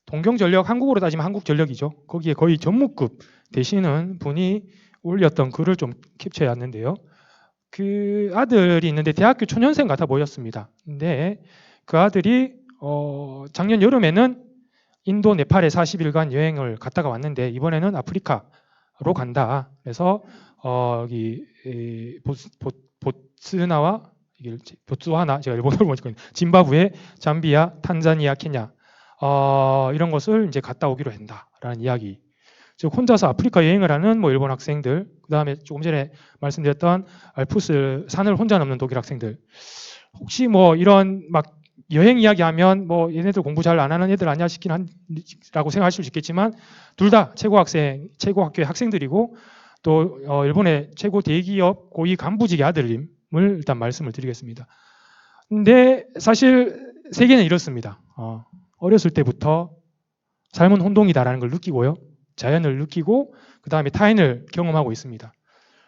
동경전력, 한국으로 따지면 한국전력이죠. 거기에 거의 전무급 되시는 분이 올렸던 글을 좀 캡처해 왔는데요. 그 아들이 있는데 대학교 초년생 같아 보였습니다. 근데 그 아들이 작년 여름에는 인도, 네팔에 40일간 여행을 갔다가 왔는데 이번에는 아프리카로 간다. 그래서 여기 보츠나와 보츠와나, 제가 일본어로 보니까 짐바브웨, 잠비아, 탄자니아, 케냐 이런 것을 이제 갔다 오기로 한다라는 이야기. 즉 혼자서 아프리카 여행을 하는 뭐 일본 학생들, 그 다음에 조금 전에 말씀드렸던 알프스 산을 혼자 넘는 독일 학생들. 혹시 뭐 이런 막 여행 이야기하면 뭐 얘네들 공부 잘 안 하는 애들 아니야 싶긴 한라고 생각하실 수 있겠지만 둘 다 최고 학교의 학생들이고 또 일본의 최고 대기업 고위 간부직의 아들임을 일단 말씀을 드리겠습니다. 근데 사실 세계는 이렇습니다. 어렸을 때부터 삶은 혼동이다라는 걸 느끼고요. 자연을 느끼고 그 다음에 타인을 경험하고 있습니다.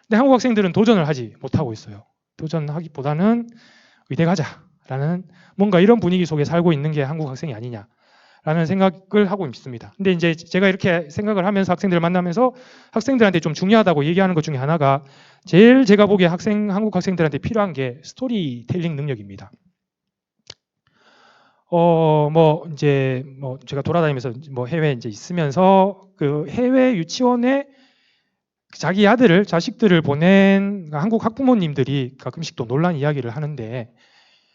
근데 한국 학생들은 도전을 하지 못하고 있어요. 도전하기보다는 의대 가자라는 뭔가 이런 분위기 속에 살고 있는 게 한국 학생이 아니냐라는 생각을 하고 있습니다. 근데 이제 제가 이렇게 생각을 하면서 학생들을 만나면서 학생들한테 좀 중요하다고 얘기하는 것 중에 하나가 제일 제가 보기에 한국 학생들한테 필요한 게 스토리텔링 능력입니다. 이제 제가 돌아다니면서 뭐 해외에 이제 있으면서 그 해외 유치원에 자기 자식들을 보낸 한국 학부모님들이 가끔씩 또 논란 이야기를 하는데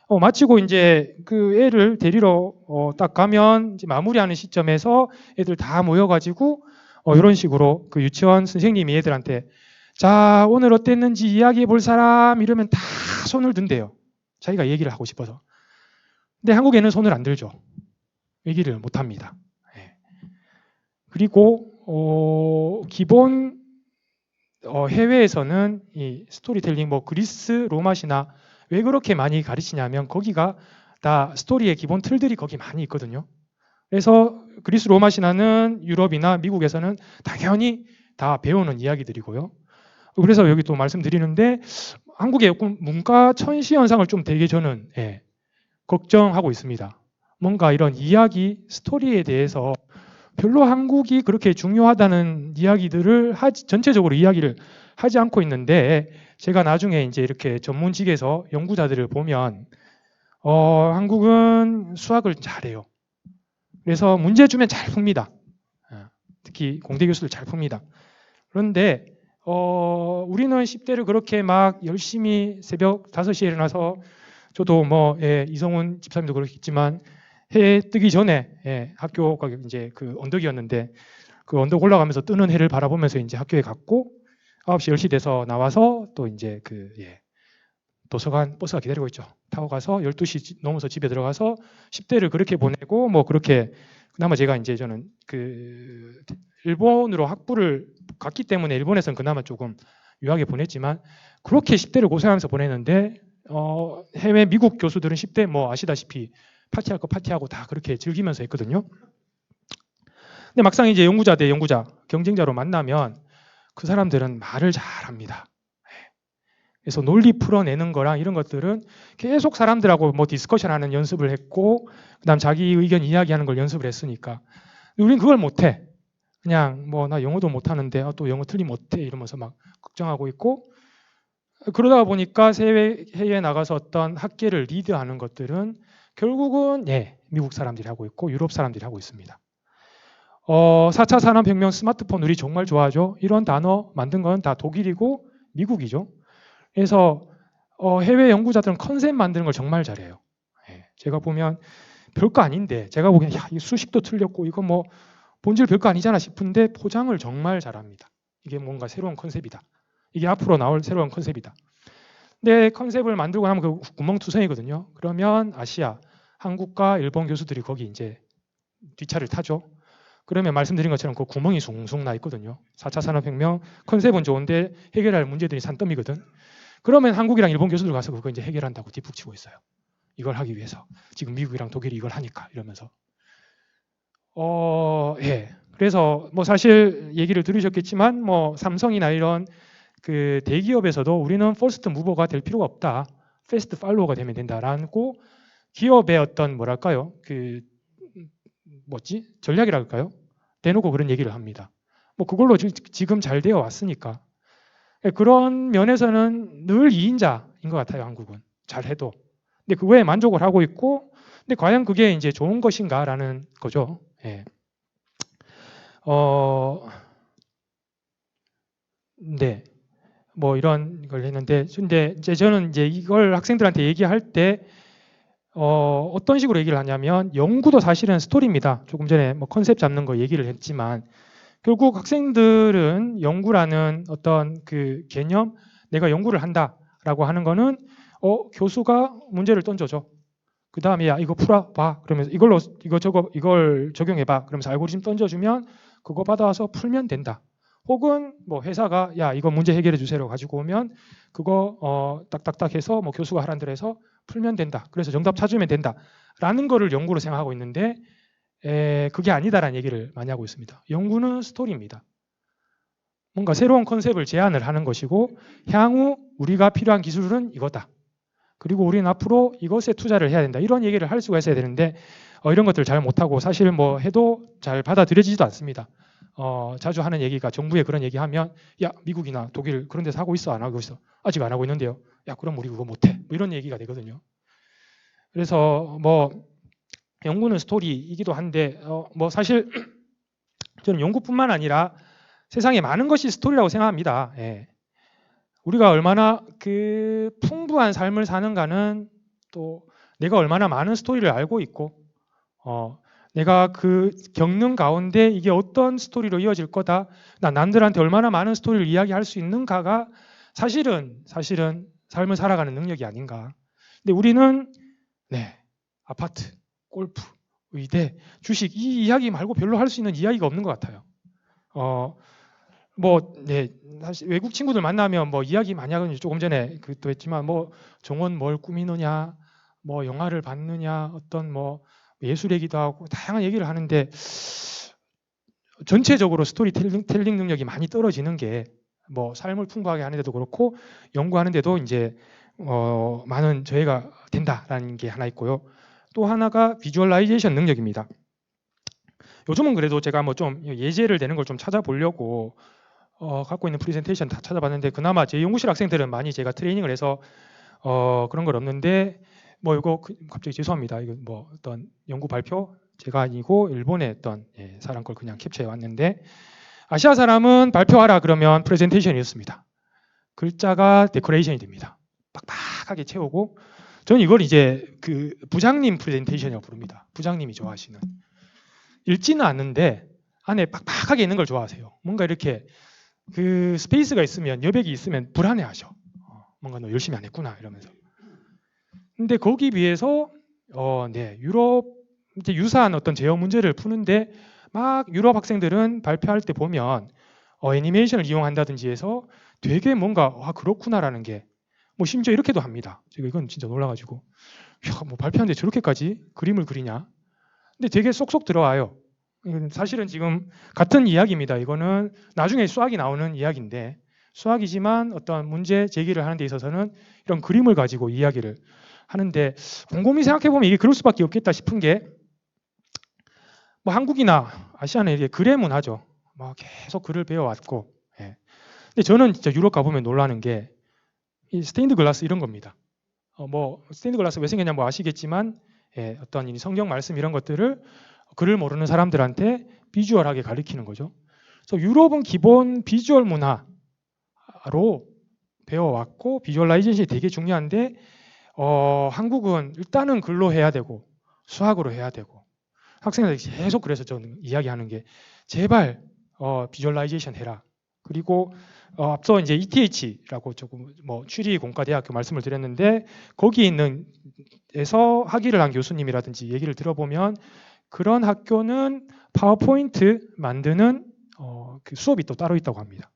마치고 이제 그 애를 데리러 딱 가면 이제 마무리하는 시점에서 애들 다 모여가지고 이런 식으로 그 유치원 선생님이 애들한테 자 오늘 어땠는지 이야기해 볼 사람 이러면 다 손을 든대요. 자기가 얘기를 하고 싶어서. 근데 한국에는 손을 안 들죠. 얘기를 못 합니다. 그리고 기본 해외에서는 이 스토리텔링 뭐 그리스 로마 신화 왜 그렇게 많이 가르치냐면 거기가 다 스토리의 기본 틀들이 거기 많이 있거든요. 그래서 그리스 로마 신화는 유럽이나 미국에서는 당연히 다 배우는 이야기들이고요. 그래서 여기 또 말씀드리는데 한국의 문과 천시 현상을 좀 되게 저는 걱정하고 있습니다. 뭔가 이런 이야기, 스토리에 대해서 별로 한국이 그렇게 중요하다는 이야기들을 전체적으로 이야기를 하지 않고 있는데 제가 나중에 이제 이렇게 전문직에서 연구자들을 보면 한국은 수학을 잘해요. 그래서 문제 주면 잘 풉니다. 특히 공대 교수들 잘 풉니다. 그런데 우리는 10대를 그렇게 막 열심히 새벽 5시에 일어나서 저도 이성훈 집사님도 그렇겠지만 해 뜨기 전에 학교가 이제 그 언덕이었는데 그 언덕 올라가면서 뜨는 해를 바라보면서 이제 학교에 갔고 9시 10시 돼서 나와서 또 이제 도서관 버스가 기다리고 있죠. 타고 가서 12시 넘어서 집에 들어가서 10대를 그렇게 보내고 그렇게 그나마 제가 이제 저는 그 일본으로 학부를 갔기 때문에 일본에서는 그나마 조금 유학에 보냈지만 그렇게 10대를 고생하면서 보냈는데 해외 미국 교수들은 10대 아시다시피 파티할 거 파티하고 다 그렇게 즐기면서 했거든요. 근데 막상 이제 연구자 대 연구자, 경쟁자로 만나면 그 사람들은 말을 잘합니다. 그래서 논리 풀어내는 거랑 이런 것들은 계속 사람들하고 디스커션하는 연습을 했고 그다음 자기 의견 이야기하는 걸 연습을 했으니까 우린 그걸 못해. 그냥 나 영어도 못하는데 또 영어 틀리면 어때 이러면서 막 걱정하고 있고 그러다 보니까 해외에 나가서 어떤 학계를 리드하는 것들은 결국은 미국 사람들이 하고 있고 유럽 사람들이 하고 있습니다. 4차 산업혁명 스마트폰 우리 정말 좋아하죠. 이런 단어 만든 건 다 독일이고 미국이죠. 그래서 해외 연구자들은 컨셉 만드는 걸 정말 잘해요. 제가 보면 별거 아닌데 제가 보기엔 이 수식도 틀렸고 이거 본질 별거 아니잖아 싶은데 포장을 정말 잘합니다. 이게 뭔가 새로운 컨셉이다. 이게 앞으로 나올 새로운 컨셉이다. 근데 컨셉을 만들고 나면 그 구멍투성이거든요. 그러면 아시아, 한국과 일본 교수들이 거기 이제 뒷차를 타죠. 그러면 말씀드린 것처럼 그 구멍이 숭숭 나 있거든요. 4차 산업혁명 컨셉은 좋은데 해결할 문제들이 산더미거든. 그러면 한국이랑 일본 교수들 가서 그거 이제 해결한다고 뒷북치고 있어요. 이걸 하기 위해서. 지금 미국이랑 독일이 이걸 하니까 이러면서. 예. 그래서 뭐 사실 얘기를 들으셨겠지만 뭐 삼성이나 이런 그 대기업에서도 우리는 퍼스트 무버가 될 필요가 없다. 패스트 팔로워가 되면 된다라고 기업의 어떤 뭐랄까요? 그 뭐지? 전략이랄까요? 대놓고 그런 얘기를 합니다. 뭐 그걸로 지금 잘 되어 왔으니까. 그런 면에서는 늘 2인자인 것 같아요, 한국은. 잘해도. 근데 그거에 만족을 하고 있고, 근데 과연 그게 이제 좋은 것인가라는 거죠. 예. 네. 뭐 이런 걸 했는데, 근데 이제 저는 이제 이걸 학생들한테 얘기할 때 어떤 식으로 얘기를 하냐면, 연구도 사실은 스토리입니다. 조금 전에 뭐 컨셉 잡는 거 얘기를 했지만, 결국 학생들은 연구라는 어떤 그 개념, 내가 연구를 한다라고 하는 거는 교수가 문제를 던져줘. 그 다음에 야 이거 풀어봐. 그러면서 이걸 적용해봐. 그러면서 알고리즘 던져주면 그거 받아와서 풀면 된다. 혹은 뭐 회사가 야 이거 문제 해결해 주세요 가지고 오면 그거 딱딱딱 해서 뭐 교수가 하란 대로 해서 풀면 된다. 그래서 정답 찾으면 된다라는 거를 연구로 생각하고 있는데 그게 아니다라는 얘기를 많이 하고 있습니다. 연구는 스토리입니다. 뭔가 새로운 컨셉을 제안을 하는 것이고 향후 우리가 필요한 기술은 이거다. 그리고 우리는 앞으로 이것에 투자를 해야 된다. 이런 얘기를 할 수가 있어야 되는데 이런 것들을 잘 못하고 사실 뭐 해도 잘 받아들여지지도 않습니다. 자주 하는 얘기가 정부에 그런 얘기하면 야 미국이나 독일 그런 데서 하고 있어 안 하고 있어? 아직 안 하고 있는데요. 야 그럼 우리 그거 못해. 뭐 이런 얘기가 되거든요. 그래서 뭐 연구는 스토리이기도 한데 뭐 사실 저는 연구뿐만 아니라 세상에 많은 것이 스토리라고 생각합니다. 예. 우리가 얼마나 그 풍부한 삶을 사는가는 또 내가 얼마나 많은 스토리를 알고 있고 내가 그 겪는 가운데 이게 어떤 스토리로 이어질 거다. 나 남들한테 얼마나 많은 스토리를 이야기할 수 있는가가 사실은 삶을 살아가는 능력이 아닌가. 근데 우리는 네 아파트, 골프, 의대, 주식 이 이야기 말고 별로 할 수 있는 이야기가 없는 것 같아요. 네, 사실 외국 친구들 만나면 뭐 이야기 많이 하거든요. 조금 전에 그것도 했지만 뭐 정원 뭘 꾸미느냐, 뭐 영화를 봤느냐, 어떤 뭐 예술 얘기도 하고 다양한 얘기를 하는데 전체적으로 스토리텔링 능력이 많이 떨어지는 게 뭐 삶을 풍부하게 하는데도 그렇고 연구하는데도 이제 많은 저해가 된다라는 게 하나 있고요. 또 하나가 비주얼라이제이션 능력입니다. 요즘은 그래도 제가 뭐 좀 예제를 대는 걸 좀 찾아보려고 갖고 있는 프레젠테이션 다 찾아봤는데 그나마 제 연구실 학생들은 많이 제가 트레이닝을 해서 그런 걸 없는데 뭐 이거 갑자기 죄송합니다. 이거 뭐 어떤 연구 발표 제가 아니고 일본의 어떤 사람 걸 그냥 캡처해 왔는데 아시아 사람은 발표하라 그러면 프레젠테이션이었습니다. 글자가 데코레이션이 됩니다. 빡빡하게 채우고 저는 이걸 이제 그 부장님 프레젠테이션이라고 부릅니다. 부장님이 좋아하시는 읽지는 않는데 안에 빡빡하게 있는 걸 좋아하세요. 뭔가 이렇게 그 스페이스가 있으면 여백이 있으면 불안해하셔. 뭔가 너 열심히 안 했구나 이러면서. 근데 거기 비해서 유럽 이제 유사한 어떤 제어 문제를 푸는데 막 유럽 학생들은 발표할 때 보면 애니메이션을 이용한다든지 해서 되게 뭔가 그렇구나라는 게 뭐 심지어 이렇게도 합니다. 제가 이건 진짜 놀라가지고 뭐 발표하는데 저렇게까지 그림을 그리냐? 근데 되게 쏙쏙 들어와요. 사실은 지금 같은 이야기입니다. 이거는 나중에 수학이 나오는 이야기인데 수학이지만 어떤 문제 제기를 하는 데 있어서는 이런 그림을 가지고 이야기를 하는데 곰곰이 생각해 보면 이게 그럴 수밖에 없겠다 싶은 게 뭐 한국이나 아시아는 이게 글의 문화죠. 막 계속 글을 배워왔고. 근데 저는 진짜 유럽 가보면 놀라는 게 이 스테인드 글라스 이런 겁니다. 뭐 스테인드 글라스 왜 생겼냐 뭐 아시겠지만 어떤 이 성경 말씀 이런 것들을 글을 모르는 사람들한테 비주얼하게 가리키는 거죠. 그래서 유럽은 기본 비주얼 문화로 배워왔고 비주얼라이제이션이 되게 중요한데 한국은 일단은 글로 해야 되고 수학으로 해야 되고 학생들 계속 그래서 저는 이야기하는 게 제발 비주얼라이제이션 해라. 그리고 앞서 이제 ETH라고 조금 뭐 취리공과대학교 말씀을 드렸는데 거기 있는 에서 학위를 한 교수님이라든지 얘기를 들어보면 그런 학교는 파워포인트 만드는 그 수업이 또 따로 있다고 합니다.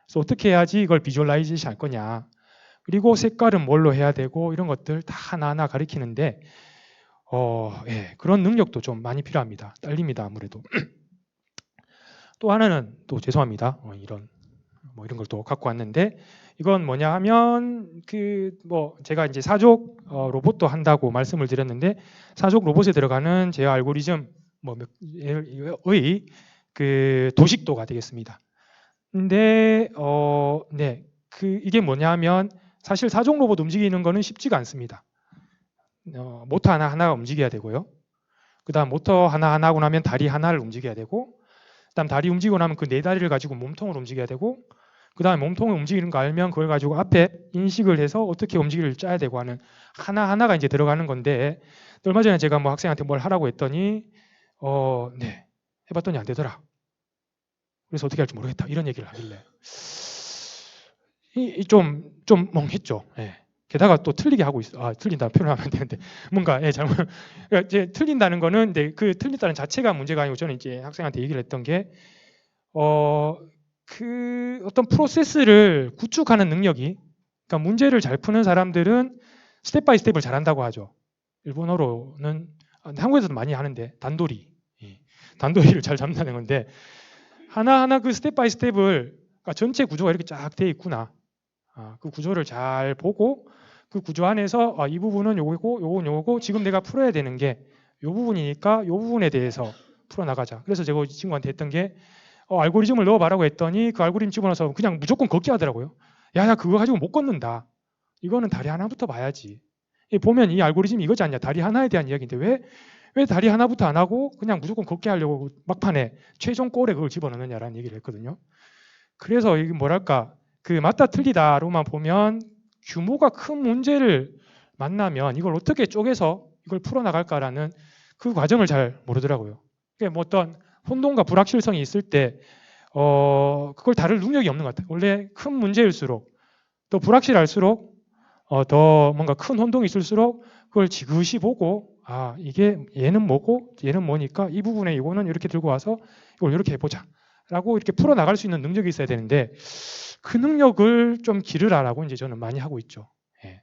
그래서 어떻게 해야지 이걸 비주얼라이제이션 할 거냐. 그리고 색깔은 뭘로 해야 되고 이런 것들 다 하나하나 가리키는데 예, 그런 능력도 좀 많이 필요합니다. 딸립니다, 아무래도. 또 하나는 또 죄송합니다. 이런 걸 또 갖고 왔는데 이건 뭐냐 하면 제가 이제 사족 로봇도 한다고 말씀을 드렸는데 사족 로봇에 들어가는 제어 알고리즘 의 그 도식도가 되겠습니다. 근데 네, 이게 뭐냐면 사실 사족 로봇 움직이는 거는 쉽지가 않습니다. 모터 하나하나가 움직여야 되고요. 그다음 모터 하나 하고 나면 다리 하나를 움직여야 되고, 그다음 다리 움직이고 나면 그 네 다리를 가지고 몸통을 움직여야 되고, 그다음에 몸통을 움직이는 거 알면 그걸 가지고 앞에 인식을 해서 어떻게 움직이를 짜야 되고 하는 하나하나가 이제 들어가는 건데, 얼마 전에 제가 뭐 학생한테 뭘 하라고 했더니 네, 해봤더니 안 되더라. 그래서 어떻게 할지 모르겠다. 이런 얘기를 하길래 좀 멍했죠. 예. 게다가 또 틀리게 하고 있어. 틀린다 표현하면 안 되는데 뭔가 잘못. 그러니까 이제 틀린다는 거는 그 틀린다는 자체가 문제가 아니고 저는 이제 학생한테 얘기를 했던 게 그 어떤 프로세스를 구축하는 능력이, 그러니까 문제를 잘 푸는 사람들은 스텝 바이 스텝을 잘한다고 하죠. 일본어로는 한국에서도 많이 하는데 단도리, 단도리를 잘 잡는다는 건데 하나하나 그 스텝 바이 스텝을, 그러니까 전체 구조가 이렇게 쫙 돼 있구나. 그 구조를 잘 보고 그 구조 안에서 이 부분은 요거고 요건 요거고 지금 내가 풀어야 되는 게 요 부분이니까 요 부분에 대해서 풀어나가자. 그래서 제가 이 친구한테 했던 게 알고리즘을 넣어봐라고 했더니 그 알고리즘 집어넣어서 그냥 무조건 걷게 하더라고요. 야, 그거 가지고 못 걷는다. 이거는 다리 하나부터 봐야지. 보면 이 알고리즘이 이거지 않냐. 다리 하나에 대한 이야기인데 왜 다리 하나부터 안 하고 그냥 무조건 걷게 하려고 막판에 최종 골에 그걸 집어넣느냐라는 얘기를 했거든요. 그래서 이게 뭐랄까, 그 맞다 틀리다로만 보면 규모가 큰 문제를 만나면 이걸 어떻게 쪼개서 이걸 풀어나갈까라는 그 과정을 잘 모르더라고요. 그게 뭐 어떤 혼동과 불확실성이 있을 때 그걸 다룰 능력이 없는 것 같아요. 원래 큰 문제일수록 더 불확실할수록 더 뭔가 큰 혼동이 있을수록 그걸 지그시 보고 이게 얘는 뭐고 얘는 뭐니까 이 부분에 이거는 이렇게 들고 와서 이걸 이렇게 해보자 라고 이렇게 풀어나갈 수 있는 능력이 있어야 되는데 그 능력을 좀 기르라라고 이제 저는 많이 하고 있죠. 예.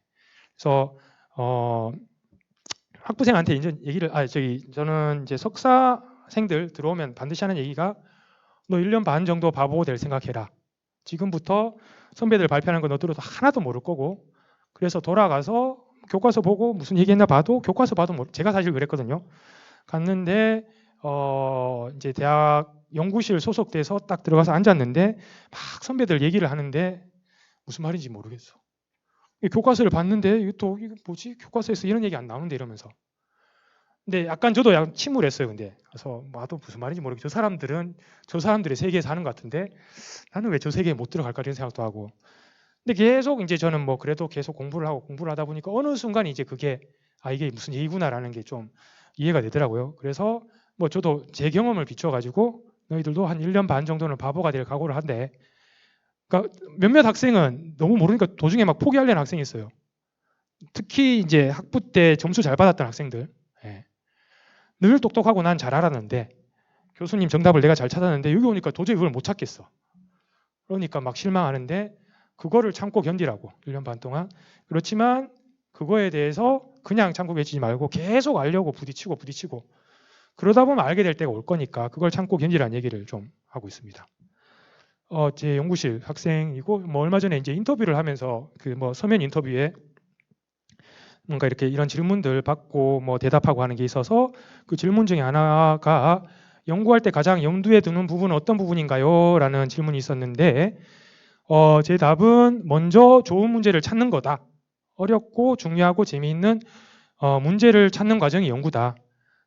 그래서 학부생한테 이제 얘기를 저는 이제 석사생들 들어오면 반드시 하는 얘기가 너 1년 반 정도 바보 될 생각해라. 지금부터 선배들 발표하는 거 너 들어도 하나도 모를 거고, 그래서 돌아가서 교과서 보고 무슨 얘기했나 봐도 교과서 봐도 제가 사실 그랬거든요. 갔는데 이제 대학 연구실 소속돼서 딱 들어가서 앉았는데 막 선배들 얘기를 하는데 무슨 말인지 모르겠어. 교과서를 봤는데 이거 뭐지? 교과서에서 이런 얘기 안 나오는데 이러면서. 근데 약간 저도 약간 침울했어요. 근데 그래서 나도 무슨 말인지 모르겠어. 저 사람들의 세계에 사는 것 같은데 나는 왜 저 세계에 못 들어갈까 이런 생각도 하고. 근데 계속 이제 저는 뭐 그래도 계속 공부를 하다 보니까 어느 순간 이제 그게 이게 무슨 얘기구나라는 게 좀 이해가 되더라고요. 그래서 뭐 저도 제 경험을 비춰가지고 너희들도 한 1년 반 정도는 바보가 될 각오를 한대. 그러니까 몇몇 학생은 너무 모르니까 도중에 막 포기하려는 학생이 있어요. 특히 이제 학부 때 점수 잘 받았던 학생들. 예. 늘 똑똑하고 난 잘 알았는데 교수님 정답을 내가 잘 찾았는데 여기 오니까 도저히 그걸 못 찾겠어. 그러니까 막 실망하는데 그거를 참고 견디라고 1년 반 동안. 그렇지만 그거에 대해서 그냥 참고 계시지 말고 계속 알려고 부딪히고 그러다 보면 알게 될 때가 올 거니까 그걸 참고 견디라는 얘기를 좀 하고 있습니다. 제 연구실 학생이고 뭐 얼마 전에 이제 인터뷰를 하면서 그 뭐 서면 인터뷰에 뭔가 이렇게 이런 질문들 받고 뭐 대답하고 하는 게 있어서 그 질문 중에 하나가 연구할 때 가장 염두에 두는 부분은 어떤 부분인가요? 라는 질문이 있었는데 제 답은 먼저 좋은 문제를 찾는 거다. 어렵고 중요하고 재미있는 문제를 찾는 과정이 연구다.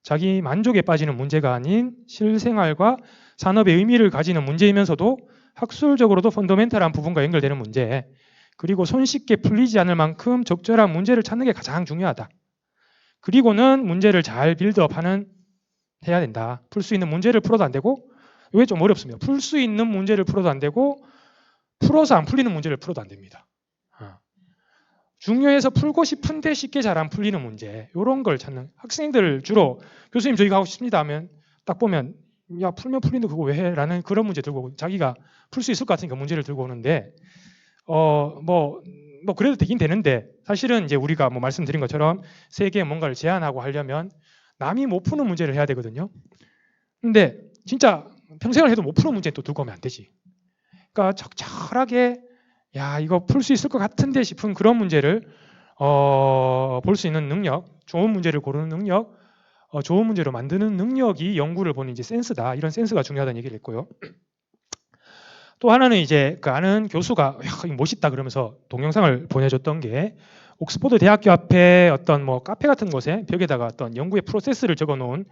자기 만족에 빠지는 문제가 아닌 실생활과 산업의 의미를 가지는 문제이면서도 학술적으로도 펀더멘탈한 부분과 연결되는 문제. 그리고 손쉽게 풀리지 않을 만큼 적절한 문제를 찾는 게 가장 중요하다. 그리고는 문제를 잘 빌드업하는 해야 된다. 풀 수 있는 문제를 풀어도 안 되고, 이게 좀 어렵습니다. 풀 수 있는 문제를 풀어도 안 되고, 풀어서 안 풀리는 문제를 풀어도 안 됩니다. 중요해서 풀고 싶은데 쉽게 잘 안 풀리는 문제, 이런 걸 찾는 학생들 주로 교수님 저희가 하고 싶습니다 하면 딱 보면 야 풀면 풀리는데 그거 왜 해? 라는 그런 문제 들고 오고 자기가 풀 수 있을 것 같으니까 문제를 들고 오는데 뭐 뭐 그래도 되긴 되는데 사실은 이제 우리가 뭐 말씀드린 것처럼 세계에 뭔가를 제안하고 하려면 남이 못 푸는 문제를 해야 되거든요. 근데 진짜 평생을 해도 못 푸는 문제는 또 들고 오면 안 되지. 그러니까 적절하게 야 이거 풀 수 있을 것 같은데 싶은 그런 문제를 볼 수 있는 능력, 좋은 문제를 고르는 능력, 좋은 문제로 만드는 능력이 연구를 보는 이제 센스다. 이런 센스가 중요하다는 얘기를 했고요. 또 하나는 이제 그 아는 교수가 야, 이거 멋있다 그러면서 동영상을 보내줬던 게 옥스퍼드 대학교 앞에 어떤 뭐 카페 같은 곳에 벽에다가 어떤 연구의 프로세스를 적어놓은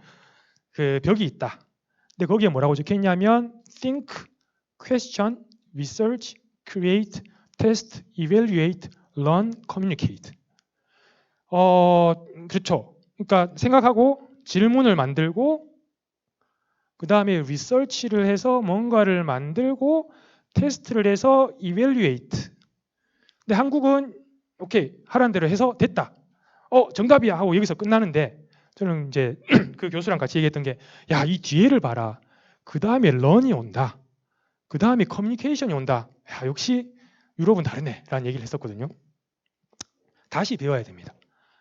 그 벽이 있다. 근데 거기에 뭐라고 적혀있냐면 think, question, research, create, test, evaluate, learn, communicate. 그렇죠. 그러니까 생각하고 질문을 만들고 그 다음에 리서치를 해서 뭔가를 만들고 테스트를 해서 evaluate. 근데 한국은 오케이 하라는 대로 해서 됐다. 정답이야 하고 여기서 끝나는데 저는 이제 그 교수랑 같이 얘기했던 게 야, 이 뒤에를 봐라. 그 다음에 learn이 온다. 그 다음에 communication이 온다. 야, 역시 유럽은 다르네 라는 얘기를 했었거든요. 다시 배워야 됩니다.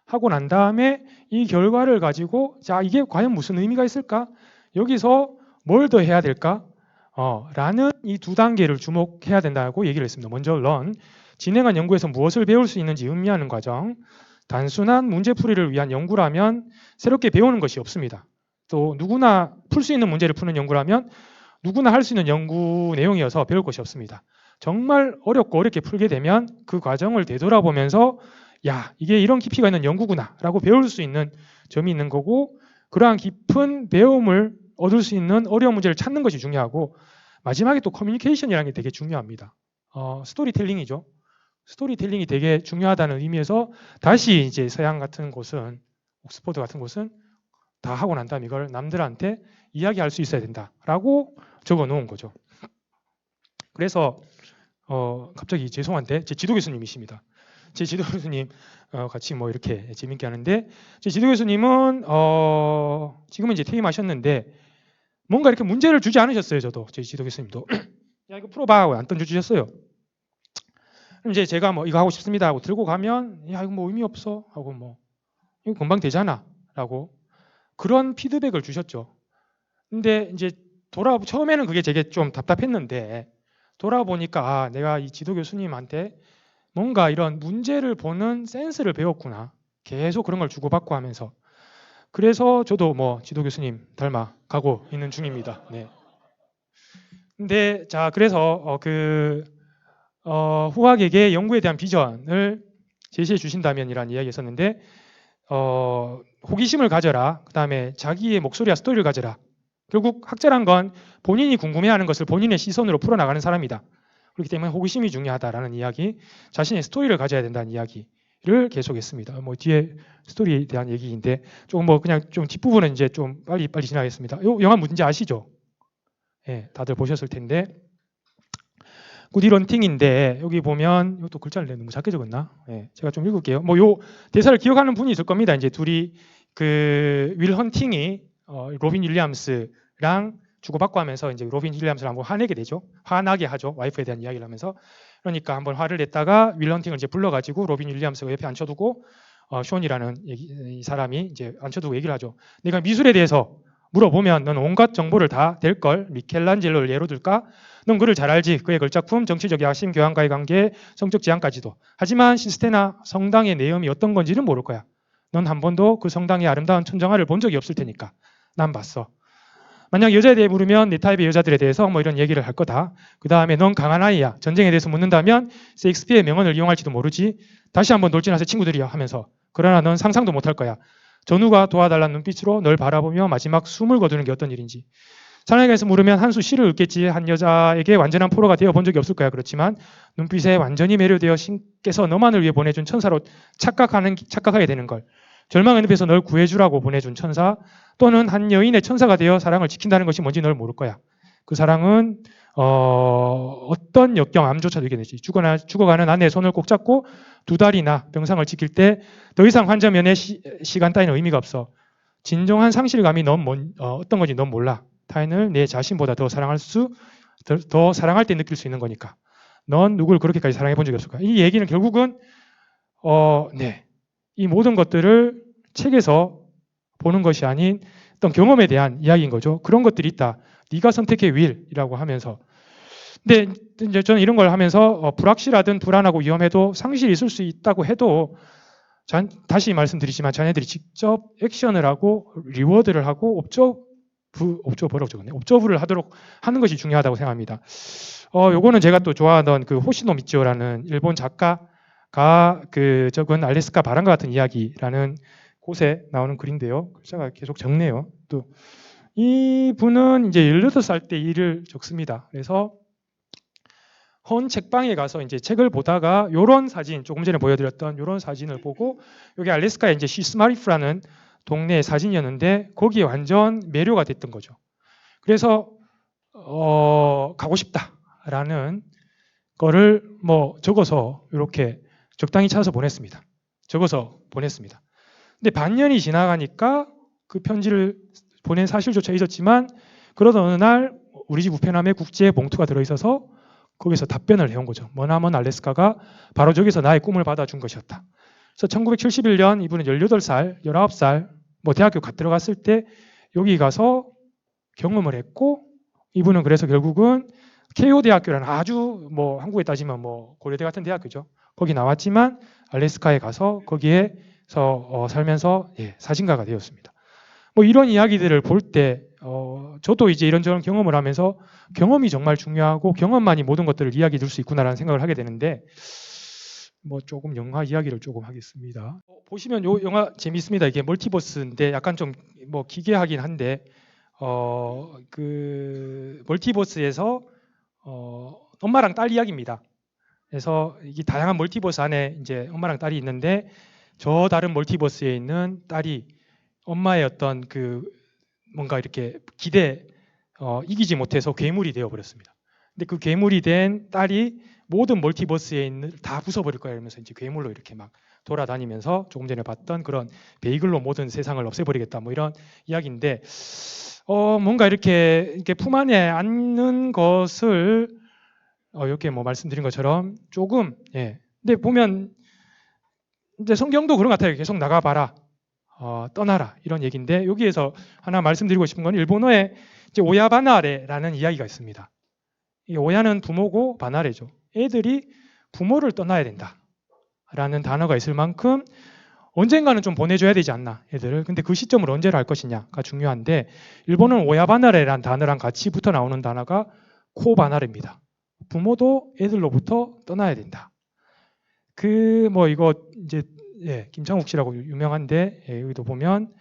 하고 난 다음에 이 결과를 가지고 자 이게 과연 무슨 의미가 있을까? 여기서 뭘 더 해야 될까? 라는 이 두 단계를 주목해야 된다고 얘기를 했습니다. 먼저 learn, 진행한 연구에서 무엇을 배울 수 있는지 음미하는 과정. 단순한 문제풀이를 위한 연구라면 새롭게 배우는 것이 없습니다. 또 누구나 풀 수 있는 문제를 푸는 연구라면 누구나 할 수 있는 연구 내용이어서 배울 것이 없습니다. 정말 어렵고 어렵게 풀게 되면 그 과정을 되돌아보면서 야 이게 이런 깊이가 있는 연구구나 라고 배울 수 있는 점이 있는 거고 그러한 깊은 배움을 얻을 수 있는 어려운 문제를 찾는 것이 중요하고 마지막에 또 커뮤니케이션이라는 게 되게 중요합니다. 스토리텔링이죠. 스토리텔링이 되게 중요하다는 의미에서 다시 이제 서양 같은 곳은 옥스퍼드 같은 곳은 다 하고 난 다음에 이걸 남들한테 이야기할 수 있어야 된다라고 적어 놓은 거죠. 그래서 갑자기 죄송한데 제 지도 교수님이십니다. 제 지도 교수님 같이 뭐 이렇게 재밌게 하는데 제 지도 교수님은 지금은 이제 퇴임하셨는데 뭔가 이렇게 문제를 주지 않으셨어요. 저도 제 지도 교수님도 야 이거 풀어봐 하고 안 던져주셨어요. 그럼 이제 제가 뭐 이거 하고 싶습니다 하고 들고 가면 야 이거 뭐 의미 없어 하고 뭐 이거 금방 되잖아 라고 그런 피드백을 주셨죠. 근데 이제 처음에는 그게 되게 좀 답답했는데 돌아보니까 내가 이 지도 교수님한테 뭔가 이런 문제를 보는 센스를 배웠구나. 계속 그런 걸 주고받고 하면서. 그래서 저도 뭐 지도 교수님 닮아 가고 있는 중입니다. 네. 근데 자 그래서 후학에게 연구에 대한 비전을 제시해 주신다면이라는 이야기가 있었는데 호기심을 가져라. 그다음에 자기의 목소리와 스토리를 가져라. 결국 학자란 건 본인이 궁금해하는 것을 본인의 시선으로 풀어나가는 사람이다. 그렇기 때문에 호기심이 중요하다라는 이야기, 자신의 스토리를 가져야 된다는 이야기를 계속했습니다. 뭐 뒤에 스토리에 대한 얘기인데 조금 뭐 그냥 좀 뒷부분은 이제 좀 빨리 지나가겠습니다. 요 영화 뭔지 아시죠? 예, 다들 보셨을 텐데 굿이 런팅인데 여기 보면 이것도 글자를 너무 작게 적었나? 예, 제가 좀 읽을게요. 뭐 요 대사를 기억하는 분이 있을 겁니다. 이제 둘이 윌 헌팅이 로빈 윌리엄스랑 주고받고 하면서 이제 로빈 윌리엄스를 한번 화내게 되죠. 화나게 하죠. 와이프에 대한 이야기를 하면서. 그러니까 한번 화를 냈다가 윌 헌팅을 이제 불러가지고 로빈 윌리엄스가 옆에 앉혀두고 숀이라는 이 사람이 이제 앉혀두고 얘기를 하죠. 내가 미술에 대해서 물어보면 넌 온갖 정보를 다 될 걸. 미켈란젤로를 예로 들까? 넌 그를 잘 알지. 그의 걸작품, 정치적 야심, 교황과의 관계, 성적 지향까지도. 하지만 시스테나 성당의 내용이 어떤 건지는 모를 거야. 넌 한 번도 그 성당의 아름다운 천정화를 본 적이 없을 테니까. 난 봤어. 만약 여자에 대해 물으면 내 타입의 여자들에 대해서 뭐 이런 얘기를 할 거다. 그 다음에 넌 강한 아이야. 전쟁에 대해서 묻는다면 셰익스피어의 명언을 이용할지도 모르지. 다시 한번 돌진하세 친구들이야 하면서. 그러나 넌 상상도 못할 거야. 전우가 도와달라는 눈빛으로 널 바라보며 마지막 숨을 거두는 게 어떤 일인지. 사랑에게서 물으면 한 수 시를 읽겠지. 한 여자에게 완전한 포로가 되어 본 적이 없을 거야. 그렇지만 눈빛에 완전히 매료되어 신께서 너만을 위해 보내준 천사로 착각하게 되는 걸. 절망의 늪에서 널 구해주라고 보내준 천사 또는 한 여인의 천사가 되어 사랑을 지킨다는 것이 뭔지 널 모를 거야. 그 사랑은 어떤 역경 암조차도 이겨내지. 죽어가는 아내의 손을 꼭 잡고 두 달이나 병상을 지킬 때 더 이상 환자면의 시간 따위는 의미가 없어. 진정한 상실감이 어떤 건지 넌 몰라. 타인을 내 자신보다 더 사랑할 때 느낄 수 있는 거니까. 넌 누굴 그렇게까지 사랑해 본 적이 없을까? 이 얘기는 결국은 이 모든 것들을 책에서 보는 것이 아닌 어떤 경험에 대한 이야기인 거죠. 그런 것들이 있다. 네가 선택해 윌이라고 하면서. 근데 이제 저는 이런 걸 하면서 불확실하든 불안하고 위험해도 상실이 있을 수 있다고 해도 다시 말씀드리지만 자네들이 직접 액션을 하고 리워드를 하고 옵저버라고 적었네. 옵저브를 하도록 하는 것이 중요하다고 생각합니다. 요거는 제가 또 좋아하던 그 호시노 미치오라는 일본 작가가 그 적은 알래스카 바람과 같은 이야기라는 곳에 나오는 글인데요. 글자가 계속 적네요. 또 이분은 이제 18살 때 일을 적습니다. 그래서 헌 책방에 가서 이제 책을 보다가 요런 사진, 조금 전에 보여드렸던 요런 사진을 보고 여기 알래스카에 이제 시스마리프라는 동네의 사진이었는데 거기에 완전 매료가 됐던 거죠. 그래서 가고 싶다라는 거를 뭐 적어서 이렇게 적당히 찾아서 보냈습니다. 적어서 보냈습니다. 근데 반년이 지나가니까 그 편지를 보낸 사실조차 잊었지만 그러던 어느 날 우리 집 우편함에 국제 봉투가 들어있어서 거기서 답변을 해온 거죠. 머나먼 알래스카가 바로 저기서 나의 꿈을 받아준 것이었다. 그래서 1971년 이분은 18살, 19살 뭐 대학교 갓 들어갔을 때 여기 가서 경험을 했고 이분은 그래서 결국은 케이오 대학교라는 아주 뭐 한국에 따지면 뭐 고려대 같은 대학교죠. 거기 나왔지만 알래스카에 가서 거기에서 살면서 사진가가 되었습니다. 뭐 이런 이야기들을 볼 때 저도 이제 이런저런 경험을 하면서 경험이 정말 중요하고 경험만이 모든 것들을 이야기해 줄 수 있구나라는 생각을 하게 되는데 뭐 조금 영화 이야기를 조금 하겠습니다. 보시면 요 영화 재미있습니다. 이게 멀티버스인데 약간 좀 뭐 기괴하긴 한데 그 멀티버스에서 엄마랑 딸 이야기입니다. 그래서 이 다양한 멀티버스 안에 이제 엄마랑 딸이 있는데 저 다른 멀티버스에 있는 딸이 엄마의 어떤 그 뭔가 이렇게 이기지 못해서 괴물이 되어 버렸습니다. 근데 그 괴물이 된 딸이 모든 멀티버스에 있는 다 부숴버릴 거야 이러면서 이제 괴물로 이렇게 막 돌아다니면서 조금 전에 봤던 그런 베이글로 모든 세상을 없애버리겠다 뭐 이런 이야기인데 뭔가 이렇게 품 안에 안는 것을 이렇게 뭐 말씀드린 것처럼 조금 근데 보면 이제 성경도 그런 것 같아요. 계속 나가봐라. 떠나라 이런 얘기인데 여기에서 하나 말씀드리고 싶은 건 일본어에 이제 오야바나레라는 이야기가 있습니다. 이 오야는 부모고 바나레죠. 애들이 부모를 떠나야 된다라는 단어가 있을 만큼 언젠가는 좀 보내줘야 되지 않나 애들을. 근데 그 시점을 언제로 할 것이냐가 중요한데 일본은 오야바나레라는 단어랑 같이 붙어 나오는 단어가 코바나레입니다. 부모도 애들로부터 떠나야 된다. 그 뭐 이거 이제 김창욱 씨라고 유명한데 여기도 보면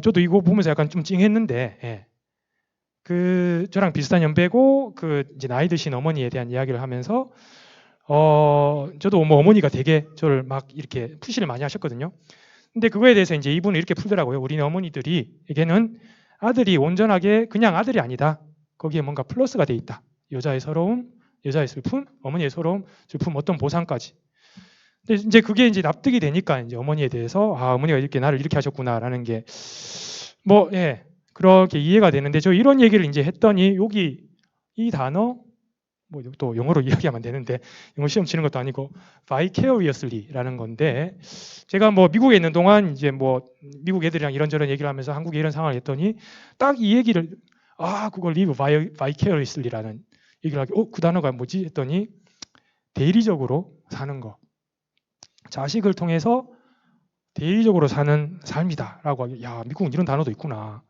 저도 이거 보면서 약간 좀 찡했는데 그 저랑 비슷한 연배고 그 이제 나이 드신 어머니에 대한 이야기를 하면서 저도 뭐 어머니가 되게 저를 막 이렇게 푸시를 많이 하셨거든요. 근데 그거에 대해서 이제 이분은 이렇게 풀더라고요. 우리는 어머니들에게는 아들이 온전하게 그냥 아들이 아니다. 거기에 뭔가 플러스가 돼 있다. 여자의 서러움, 여자의 슬픔, 어머니의 서러움, 슬픔, 어떤 보상까지. 근데 이제 그게 이제 납득이 되니까 이제 어머니에 대해서 어머니가 이렇게 나를 이렇게 하셨구나라는 게 뭐 그렇게 이해가 되는데 저 이런 얘기를 이제 했더니 여기 이 단어 뭐 또 영어로 이야기하면 되는데 영어 시험 치는 것도 아니고 vicariously,라는 건데 제가 뭐 미국에 있는 동안 이제 뭐 미국 애들이랑 이런저런 얘기를 하면서 한국에 이런 상황을 했더니 딱 이 얘기를 그걸 live vicariously라는 얘기를 하게 그 단어가 뭐지 했더니 대리적으로 사는 거. 자식을 통해서 대리적으로 사는 삶이다라고 하기, 야 미국은 이런 단어도 있구나.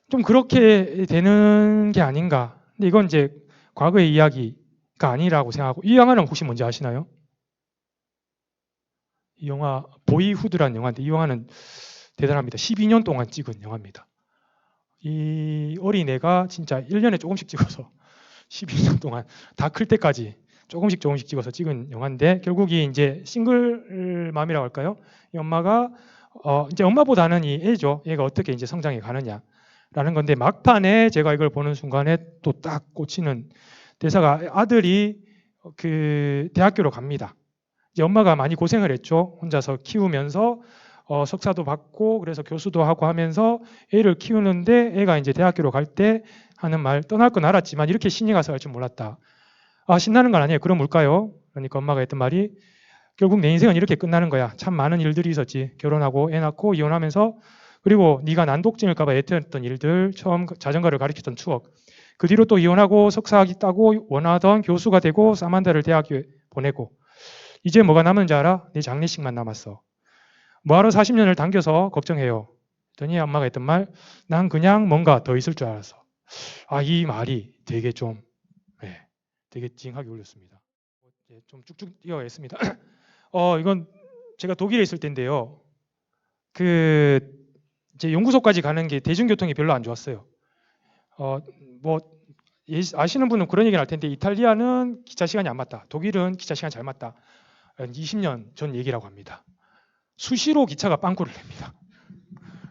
좀 그렇게 되는 게 아닌가. 근데 이건 이제 과거의 이야기가 아니라고 생각하고 이 영화는 혹시 뭔지 아시나요? 이 영화 보이후드라는 영화인데 이 영화는 대단합니다. 12년 동안 찍은 영화입니다. 이 어린애가 진짜 1년에 조금씩 찍어서 12년 동안 다 클 때까지 조금씩 찍어서 찍은 영화인데 결국이 이제 싱글맘이라고 할까요? 이 엄마가 이제 엄마보다는 이 애죠. 얘가 어떻게 이제 성장해 가느냐라는 건데 막판에 제가 이걸 보는 순간에 또 딱 꽂히는 대사가 아들이 그 대학교로 갑니다. 이제 엄마가 많이 고생을 했죠. 혼자서 키우면서 석사도 받고 그래서 교수도 하고 하면서 애를 키우는데 애가 이제 대학교로 갈 때 하는 말 떠날 건 알았지만 이렇게 신이 가서 할 줄 몰랐다. 아, 신나는 건 아니에요. 그럼 뭘까요? 그러니까 엄마가 했던 말이 결국 내 인생은 이렇게 끝나는 거야. 참 많은 일들이 있었지. 결혼하고 애 낳고 이혼하면서 그리고 네가 난독증일까 봐 애태웠던 일들, 처음 자전거를 가르쳤던 추억. 그 뒤로 또 이혼하고 석사학위 따고 원하던 교수가 되고 사만다를 대학교에 보내고 이제 뭐가 남은지 알아? 내 장례식만 남았어. 뭐하러 40년을 당겨서 걱정해요. 그랬더니 엄마가 했던 말, 난 그냥 뭔가 더 있을 줄 알았어. 아, 이 말이 되게 좀 되게 찡하게 울렸습니다. 좀 쭉쭉 뛰어가겠습니다. 이건 제가 독일에 있을 때인데요. 그 이제 연구소까지 가는 게 대중교통이 별로 안 좋았어요. 뭐 아시는 분은 그런 얘기를 할 텐데 이탈리아는 기차 시간이 안 맞다. 독일은 기차 시간 잘 맞다. 20년 전 얘기라고 합니다. 수시로 기차가 빵꾸를 냅니다.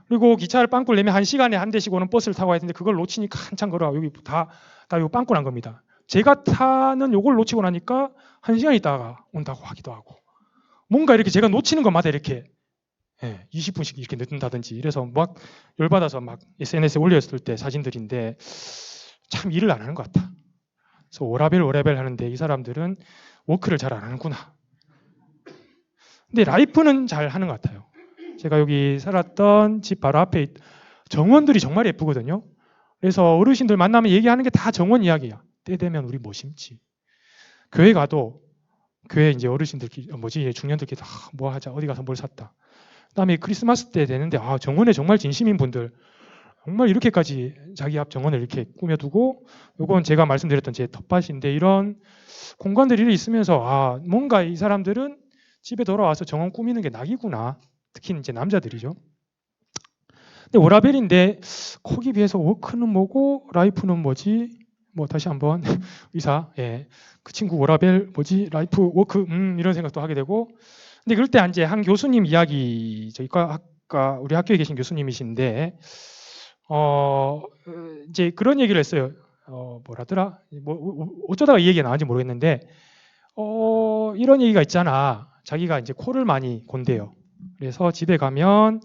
그리고 기차를 빵꾸를 내면 1시간에 한 대씩 오는 버스를 타고 와야 되는데 그걸 놓치니까 한참 걸어. 여기 다 이거 빵꾸 난 겁니다. 제가 타는 요걸 놓치고 나니까 1시간 있다가 온다고 하기도 하고 뭔가 이렇게 제가 놓치는 것마다 이렇게 20분씩 이렇게 늦는다든지 이래서 막 열받아서 막 SNS에 올렸을 때 사진들인데 참 일을 안 하는 것 같다. 그래서 오라벨 하는데 이 사람들은 워크를 잘 안 하는구나. 근데 라이프는 잘 하는 것 같아요. 제가 여기 살았던 집 바로 앞에 정원들이 정말 예쁘거든요. 그래서 어르신들 만나면 얘기하는 게 다 정원 이야기야. 때 되면 우리 뭐 심지. 교회 가도 교회 이제 어르신들끼리 중년들끼리 뭐 하자 어디 가서 뭘 샀다. 그다음에 크리스마스 때 되는데 정원에 정말 진심인 분들 정말 이렇게까지 자기 앞 정원을 이렇게 꾸며두고 이건 제가 말씀드렸던 제 텃밭인데 이런 공간들이 있으면서 뭔가 이 사람들은 집에 돌아와서 정원 꾸미는 게 낙이구나. 특히 이제 남자들이죠. 근데 오라벨인데 거기 비해서 워크는 뭐고 라이프는 뭐지? 뭐 다시 한번 의사, 그 친구 오라벨 뭐지? 라이프 워크 이런 생각도 하게 되고. 근데 그럴 때 이제 한 교수님 이야기, 아까 우리 학교에 계신 교수님이신데 이제 그런 얘기를 했어요. 뭐라더라? 뭐 어쩌다가 이 얘기가 나왔는지 모르겠는데 이런 얘기가 있잖아. 자기가 이제 코를 많이 곤대요. 그래서 집에 가면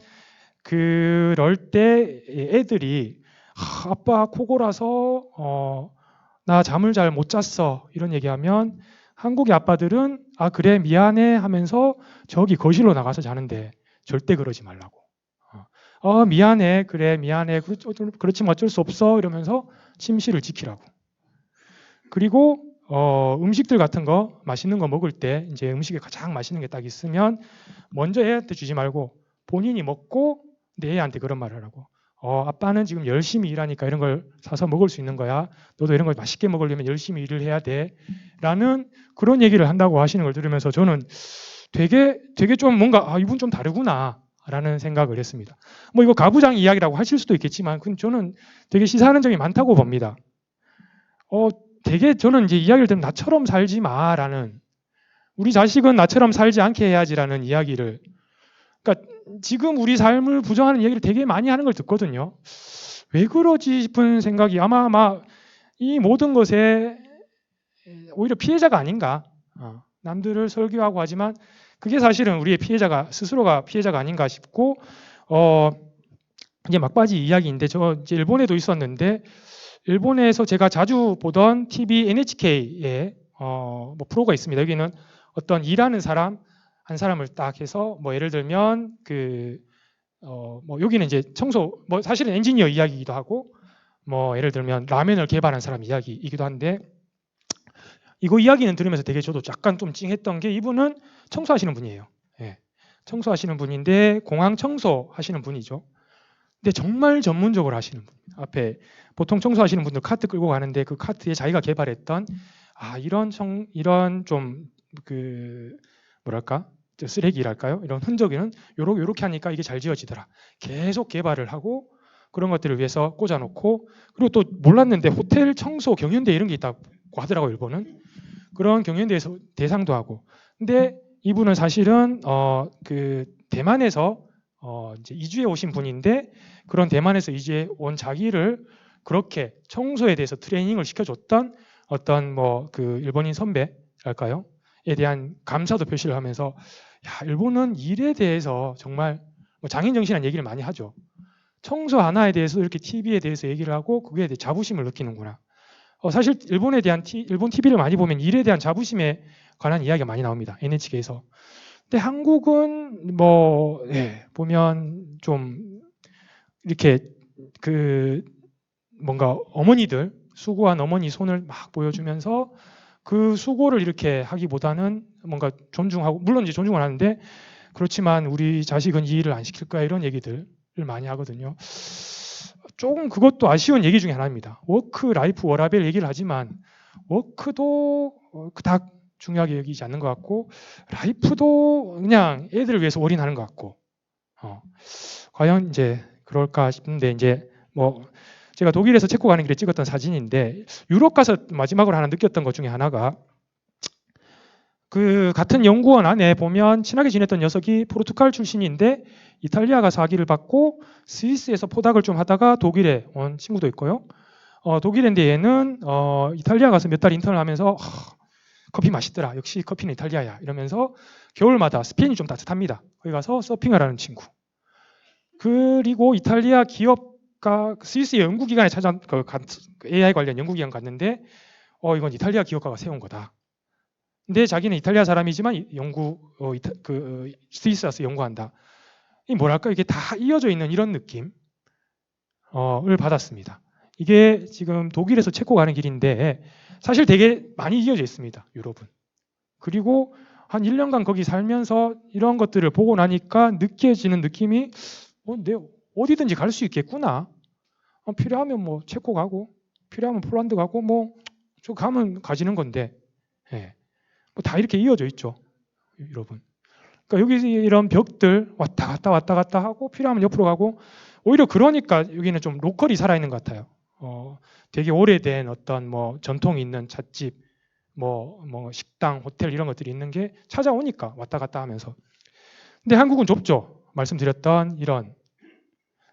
그럴 때 애들이 아빠 코 골아서 나 잠을 잘 못 잤어 이런 얘기하면 한국의 아빠들은 그래 미안해 하면서 저기 거실로 나가서 자는데 절대 그러지 말라고. 미안해 그래 미안해 그렇지만 어쩔 수 없어 이러면서 침실을 지키라고. 그리고 음식들 같은 거 맛있는 거 먹을 때 이제 음식에 가장 맛있는 게 딱 있으면 먼저 애한테 주지 말고 본인이 먹고 내 애한테 그런 말을 하라고. 아빠는 지금 열심히 일하니까 이런 걸 사서 먹을 수 있는 거야. 너도 이런 걸 맛있게 먹으려면 열심히 일을 해야 돼. 라는 그런 얘기를 한다고 하시는 걸 들으면서 저는 되게 좀 뭔가 이분 좀 다르구나 라는 생각을 했습니다. 뭐 이거 가부장 이야기라고 하실 수도 있겠지만 저는 되게 시사하는 점이 많다고 봅니다. 되게 저는 이제 이야기를 들으면 나처럼 살지 마라는, 우리 자식은 나처럼 살지 않게 해야지라는 이야기를, 그러니까 지금 우리 삶을 부정하는 이야기를 되게 많이 하는 걸 듣거든요. 왜 그러지 싶은 생각이 아마 이 모든 것에 오히려 피해자가 아닌가. 남들을 설교하고 하지만 그게 사실은 우리의 스스로가 피해자가 아닌가 싶고, 이제 막바지 이야기인데 저 이제 일본에도 있었는데 일본에서 제가 자주 보던 TV NHK에 뭐 프로가 있습니다. 여기는 어떤 일하는 사람 한 사람을 딱 해서 뭐 예를 들면 뭐 여기는 이제 청소 뭐 사실은 엔지니어 이야기이기도 하고 뭐 예를 들면 라면을 개발한 사람 이야기이기도 한데 이거 이야기는 들으면서 되게 저도 약간 좀 찡했던 게 이분은 청소하시는 분이에요. 청소하시는 분인데 공항 청소하시는 분이죠. 근데 정말 전문적으로 하시는 분. 앞에 보통 청소하시는 분들 카트 끌고 가는데 그 카트에 자기가 개발했던 이런 좀 뭐랄까 쓰레기랄까요? 이런 흔적에는 요렇게 하니까 이게 잘 지어지더라. 계속 개발을 하고 그런 것들을 위해서 꽂아놓고 그리고 또 몰랐는데 호텔 청소 경연대 이런 게 있다고 하더라고요. 일본은 그런 경연대에서 대상도 하고. 근데 이분은 사실은 그 대만에서 이제 이주해 오신 분인데 그런 대만에서 이주해 온 자기를 그렇게 청소에 대해서 트레이닝을 시켜줬던 어떤 뭐 그 일본인 선배랄까요? 에 대한 감사도 표시를 하면서 일본은 일에 대해서 정말 뭐 장인정신이라는 얘기를 많이 하죠. 청소 하나에 대해서 이렇게 TV에 대해서 얘기를 하고 그거에 대해 자부심을 느끼는구나. 사실 일본에 대한 일본 TV를 많이 보면 일에 대한 자부심에 관한 이야기가 많이 나옵니다. NHK에서. 근데 한국은 뭐 보면 좀 이렇게 그 뭔가 어머니들 수고한 어머니 손을 막 보여주면서 그 수고를 이렇게 하기보다는 뭔가 존중하고 물론 이제 존중을 하는데 그렇지만 우리 자식은 이 일을 안 시킬 거야 이런 얘기들을 많이 하거든요. 조금 그것도 아쉬운 얘기 중에 하나입니다. 워크 라이프 워라밸 얘기를 하지만 워크도 그닥 중요하게 여기지 않는 것 같고 라이프도 그냥 애들을 위해서 올인하는 것 같고 과연 이제 그럴까 싶은데 이제 뭐 제가 독일에서 체코 가는 길에 찍었던 사진인데 유럽 가서 마지막으로 하나 느꼈던 것 중에 하나가 그 같은 연구원 안에 보면 친하게 지냈던 녀석이 포르투갈 출신인데 이탈리아 가서 학위를 받고 스위스에서 포닥을 좀 하다가 독일에 온 친구도 있고요. 독일인데 얘는 이탈리아 가서 몇 달 인턴을 하면서 커피 맛있더라. 역시 커피는 이탈리아야. 이러면서 겨울마다 스페인이 좀 따뜻합니다. 거기 가서 서핑을 하는 친구. 그리고 이탈리아 기업가 스위스 연구기관에 AI 관련 연구기관 갔는데 이건 이탈리아 기업가가 세운 거다. 근데 자기는 이탈리아 사람이지만 스위스 와서 연구한다. 이 뭐랄까 이게 다 이어져 있는 이런 느낌을 받았습니다. 이게 지금 독일에서 체코 가는 길인데 사실 되게 많이 이어져 있습니다. 유럽은. 그리고 한 1년간 거기 살면서 이런 것들을 보고 나니까 느껴지는 느낌이 내가 어디든지 갈 수 있겠구나. 필요하면 뭐 체코 가고 필요하면 폴란드 가고 뭐 저 가면 가지는 건데 뭐 다 이렇게 이어져 있죠. 여러분. 그러니까 여기 이런 벽들 왔다 갔다 하고 필요하면 옆으로 가고 오히려 그러니까 여기는 좀 로컬이 살아있는 것 같아요. 되게 오래된 어떤 뭐 전통이 있는 찻집, 뭐 식당, 호텔 이런 것들이 있는 게 찾아오니까 왔다 갔다 하면서. 근데 한국은 좁죠. 말씀드렸던 이런.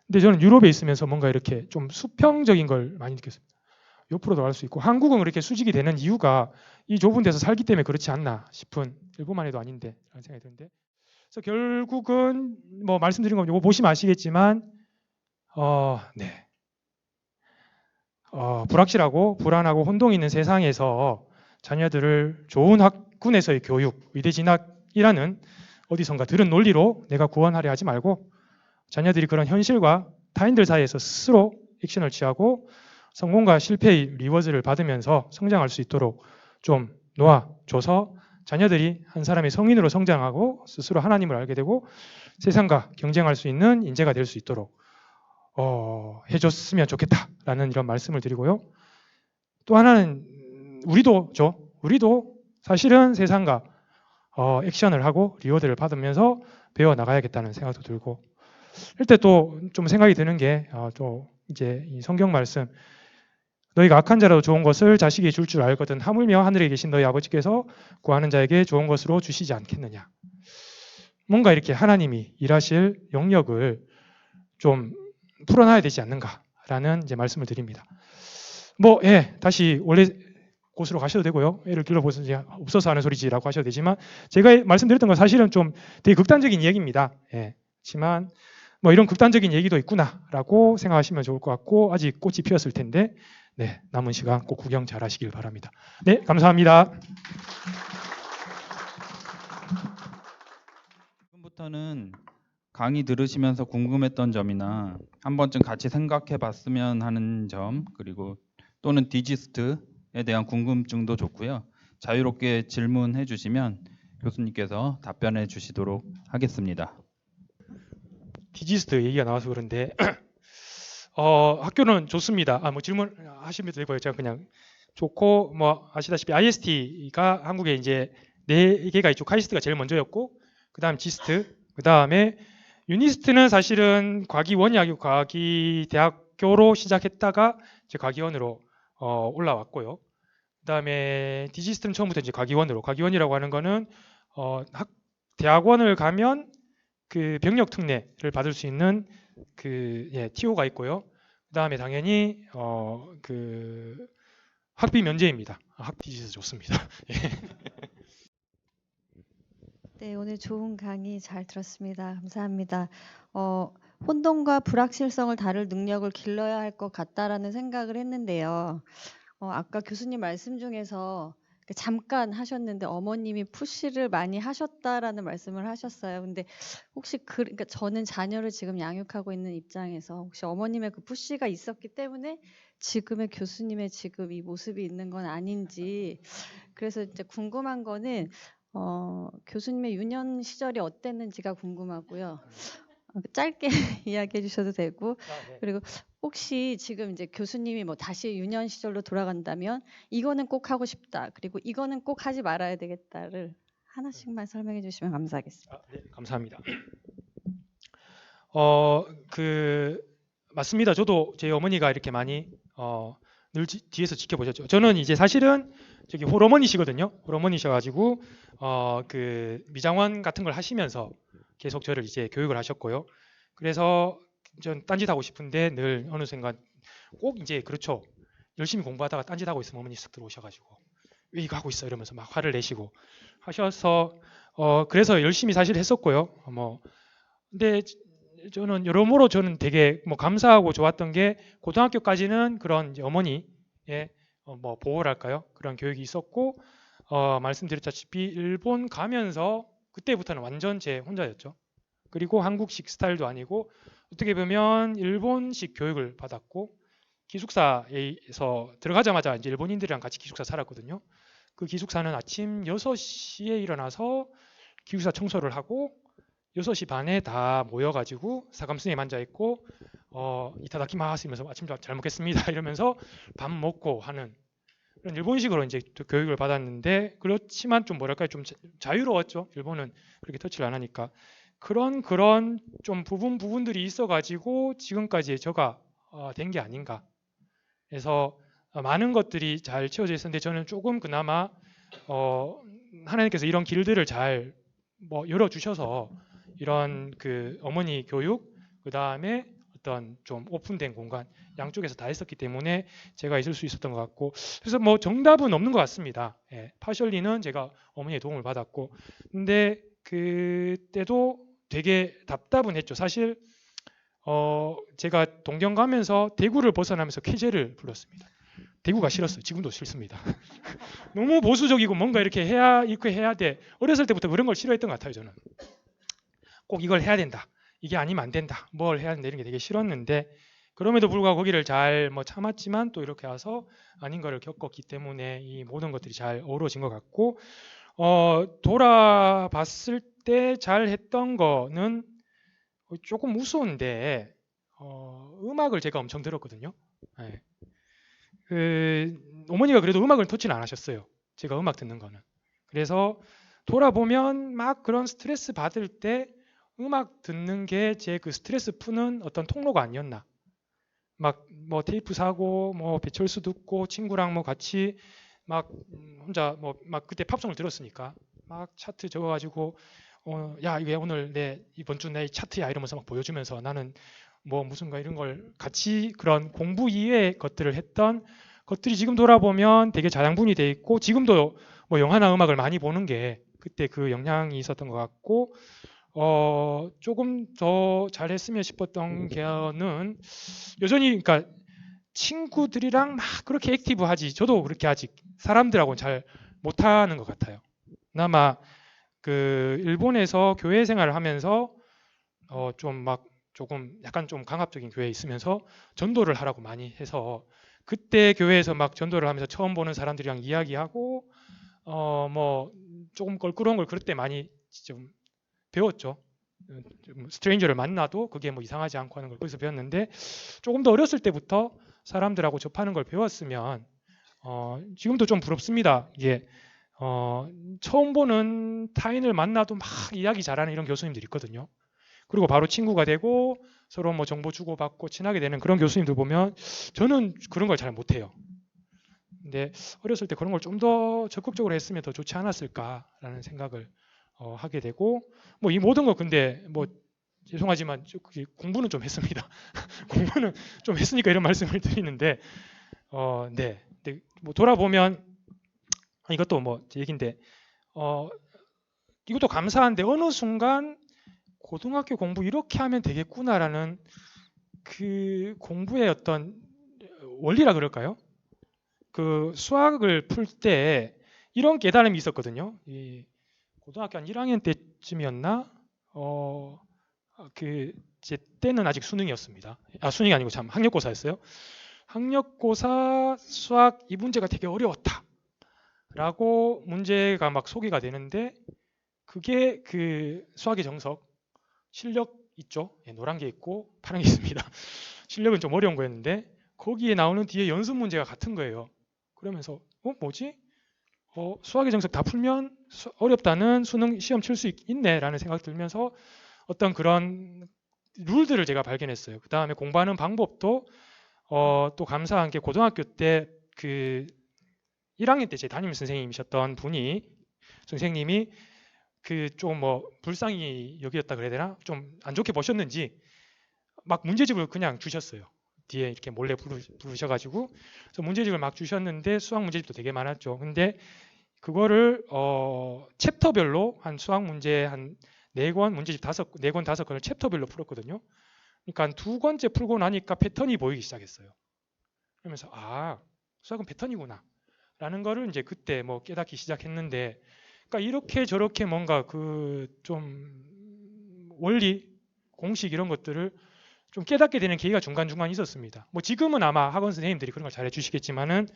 근데 저는 유럽에 있으면서 뭔가 이렇게 좀 수평적인 걸 많이 느꼈습니다. 옆으로도 갈 수 있고 한국은 그렇게 수직이 되는 이유가 이 좁은 데서 살기 때문에 그렇지 않나 싶은 일본만 해도 아닌데 라는 생각이 드는데 그래서 결국은 뭐 말씀드린 거 이거 보시면 아시겠지만 불확실하고 불안하고 혼동이 있는 세상에서 자녀들을 좋은 학군에서의 교육, 의대 진학이라는 어디선가 들은 논리로 내가 구원하려 하지 말고 자녀들이 그런 현실과 타인들 사이에서 스스로 액션을 취하고 성공과 실패의 리워즈를 받으면서 성장할 수 있도록 좀 놓아줘서 자녀들이 한 사람의 성인으로 성장하고 스스로 하나님을 알게 되고 세상과 경쟁할 수 있는 인재가 될 수 있도록 해줬으면 좋겠다라는 이런 말씀을 드리고요. 또 하나는 우리도 사실은 세상과 액션을 하고 리워드를 받으면서 배워 나가야겠다는 생각도 들고 이때 또 좀 생각이 드는 게 또 이제 이 성경 말씀 너희가 악한 자라도 좋은 것을 자식이 줄 줄 알거든 하물며 하늘에 계신 너희 아버지께서 구하는 자에게 좋은 것으로 주시지 않겠느냐. 뭔가 이렇게 하나님이 일하실 영역을 좀 풀어놔야 되지 않는가라는 이제 말씀을 드립니다. 다시 원래 곳으로 가셔도 되고요. 애를 길러보셔서 이제 없어서 하는 소리지라고 하셔도 되지만 제가 말씀드렸던 건 사실은 좀 되게 극단적인 얘기입니다. 그렇지만 뭐 이런 극단적인 얘기도 있구나라고 생각하시면 좋을 것 같고 아직 꽃이 피었을 텐데 남은 시간 꼭 구경 잘 하시길 바랍니다. 네, 감사합니다. 지금부터는 강의 들으시면서 궁금했던 점이나 한 번쯤 같이 생각해 봤으면 하는 점 그리고 또는 디지스트에 대한 궁금증도 좋고요. 자유롭게 질문해 주시면 교수님께서 답변해 주시도록 하겠습니다. 디지스트 얘기가 나와서 그런데 학교는 좋습니다. 뭐 질문하시면 되고요. 제가 그냥 좋고 뭐 아시다시피 IST가 한국에 이제 4개가 있죠. 카이스트가 제일 먼저였고 그다음 지스트, 그다음에 유니스트는 사실은 과기원이 아니고 과기대학교로 시작했다가 이제 과기원으로 올라왔고요. 그다음에 디지스트는 처음부터 이제 과기원이라고 하는 거는 대학원을 가면 그 병력 특례를 받을 수 있는 TO가 있고요. 그다음에 당연히 그 학비 면제입니다. 학디지스 좋습니다. 네, 오늘 좋은 강의 잘 들었습니다. 감사합니다. 혼돈과 불확실성을 다룰 능력을 길러야 할 것 같다라는 생각을 했는데요. 아까 교수님 말씀 중에서 잠깐 하셨는데 어머님이 푸시를 많이 하셨다라는 말씀을 하셨어요. 근데 혹시 그러니까 저는 자녀를 지금 양육하고 있는 입장에서 혹시 어머님의 그 푸시가 있었기 때문에 지금의 교수님의 지금 이 모습이 있는 건 아닌지 그래서 이제 궁금한 거는 교수님의 유년 시절이 어땠는지가 궁금하고요. 짧게 이야기해 주셔도 되고 그리고 혹시 지금 이제 교수님이 뭐 다시 유년 시절로 돌아간다면 이거는 꼭 하고 싶다. 그리고 이거는 꼭 하지 말아야 되겠다를 하나씩만 설명해 주시면 감사하겠습니다. 네, 감사합니다. 맞습니다. 저도 제 어머니가 이렇게 많이 늘 뒤에서 지켜보셨죠. 저는 이제 사실은 저기 홀어머니시거든요. 홀어머니셔가지고 그 미장원 같은 걸 하시면서 계속 저를 이제 교육을 하셨고요. 그래서 전 딴짓하고 싶은데 늘 어느 순간 꼭 이제 그렇죠. 열심히 공부하다가 딴짓하고 있으면 어머니 쓱 들어오셔가지고 왜 이거 하고 있어 이러면서 막 화를 내시고 하셔서 그래서 열심히 사실 했었고요. 근데 저는 여러모로 저는 되게 감사하고 좋았던 게 고등학교까지는 그런 이제 어머니의 보호랄까요? 그런 교육이 있었고 말씀드렸다시피 일본 가면서 그때부터는 완전 제 혼자였죠. 그리고 한국식 스타일도 아니고 어떻게 보면 일본식 교육을 받았고 기숙사에서 들어가자마자 이제 일본인들이랑 같이 기숙사 살았거든요. 그 기숙사는 아침 6시에 일어나서 기숙사 청소를 하고 6시 반에 다 모여가지고 사감스에 앉아있고 이타다키마스 이러면서 아침 잘 먹겠습니다 이러면서 밥 먹고 하는 그런 일본식으로 이제 교육을 받았는데 그렇지만 좀 뭐랄까요 좀 자유로웠죠. 일본은 그렇게 터치를 안 하니까 그런 좀 부분들이 있어가지고 지금까지 저가 된 게 아닌가. 그래서 많은 것들이 잘 채워져 있었는데 저는 조금 그나마 하나님께서 이런 길들을 잘 열어주셔서 이런 그 어머니 교육 그 다음에 어떤 좀 오픈된 공간 양쪽에서 다 했었기 때문에 제가 있을 수 있었던 것 같고 그래서 정답은 없는 것 같습니다. 예, 파셜리는 제가 어머니의 도움을 받았고 근데 그때도 되게 답답은 했죠. 사실 제가 동경 가면서 대구를 벗어나면서 쾌제를 불렀습니다. 대구가 싫었어요. 지금도 싫습니다. 너무 보수적이고 뭔가 이렇게 해야 돼. 어렸을 때부터 그런 걸 싫어했던 것 같아요. 저는 꼭 이걸 해야 된다. 이게 아니면 안 된다. 뭘 해야 된다. 이런 게 되게 싫었는데 그럼에도 불구하고 거기를 잘 참았지만 또 이렇게 와서 아닌 거를 겪었기 때문에 이 모든 것들이 잘 어우러진 것 같고 돌아봤을 때 잘했던 거는 조금 우스운데 음악을 제가 엄청 들었거든요. 네. 어머니가 그래도 음악을 터치는 안 하셨어요. 제가 음악 듣는 거는. 그래서 돌아보면 막 그런 스트레스 받을 때 음악 듣는 게 제 그 스트레스 푸는 어떤 통로가 아니었나. 막 테이프 사고 배철수 듣고 친구랑 같이 막 혼자 막 그때 팝송을 들었으니까 막 차트 적어가지고 야 이게 오늘 이번 주 내 차트야 이러면서 막 보여주면서 나는 무슨가 이런 걸 같이 그런 공부 이외의 것들을 했던 것들이 지금 돌아보면 되게 자양분이 돼 있고 지금도 영화나 음악을 많이 보는 게 그때 그 영향이 있었던 것 같고 조금 더 잘했으면 싶었던 게는 여전히 그러니까 친구들이랑 막 그렇게 액티브하지 저도 그렇게 아직 사람들하고는 잘 못하는 것 같아요. 그나마 그 일본에서 교회 생활을 하면서 조금 약간 좀 강압적인 교회에 있으면서 전도를 하라고 많이 해서 그때 교회에서 막 전도를 하면서 처음 보는 사람들이랑 이야기하고 조금 껄끄러운 걸 그럴 때 많이 좀 배웠죠. 스트레인저를 만나도 그게 이상하지 않고 하는 걸 거기서 배웠는데 조금 더 어렸을 때부터 사람들하고 접하는 걸 배웠으면 지금도 좀 부럽습니다. 이게 처음 보는 타인을 만나도 막 이야기 잘하는 이런 교수님들이 있거든요. 그리고 바로 친구가 되고 서로 정보 주고받고 친하게 되는 그런 교수님들 보면 저는 그런 걸 잘 못해요. 근데 어렸을 때 그런 걸 좀 더 적극적으로 했으면 더 좋지 않았을까라는 생각을 하게 되고 이 모든 거 근데 죄송하지만 공부는 좀 했습니다. 공부는 좀 했으니까 이런 말씀을 드리는데 네. 근데 돌아보면 이것도 제 얘기인데 이것도 감사한데 어느 순간 고등학교 공부 이렇게 하면 되겠구나라는 그 공부의 어떤 원리라 그럴까요? 그 수학을 풀 때 이런 깨달음이 있었거든요. 이 고등학교 한 1학년 때쯤이었나? 제 때는 아직 수능이었습니다. 수능이 아니고 참 학력고사였어요. 학력고사 수학 이 문제가 되게 어려웠다라고 문제가 막 소개가 되는데 그게 그 수학의 정석 실력 있죠. 예, 노란 게 있고 파란 게 있습니다. 실력은 좀 어려운 거였는데 거기에 나오는 뒤에 연습 문제가 같은 거예요. 그러면서 뭐지? 수학의 정석 다 풀면 어렵다는 수능 시험 칠 수 있네라는 생각 들면서 어떤 그런 룰들을 제가 발견했어요. 그 다음에 공부하는 방법도 또 감사한 게 고등학교 때 그 1학년 때 제 담임 선생님이셨던 선생님이 그 좀 뭐 불쌍히 여겼다 그래야 되나? 좀 안 좋게 보셨는지 막 문제집을 그냥 주셨어요. 뒤에 이렇게 몰래 부르셔가지고 그래서 문제집을 막 주셨는데 수학 문제집도 되게 많았죠. 근데 그거를 챕터별로 한 수학 문제 한 4권 문제집 4권 5권을 챕터별로 풀었거든요. 그러니까 한 2권째 풀고 나니까 패턴이 보이기 시작했어요. 그러면서 수학은 패턴이구나 라는 거를 이제 그때 뭐 깨닫기 시작했는데 그러니까 이렇게 저렇게 뭔가 그 좀 원리 공식 이런 것들을 좀 깨닫게 되는 계기가 중간중간 있었습니다. 뭐 지금은 아마 학원 선생님들이 그런 걸 잘해 주시겠지만은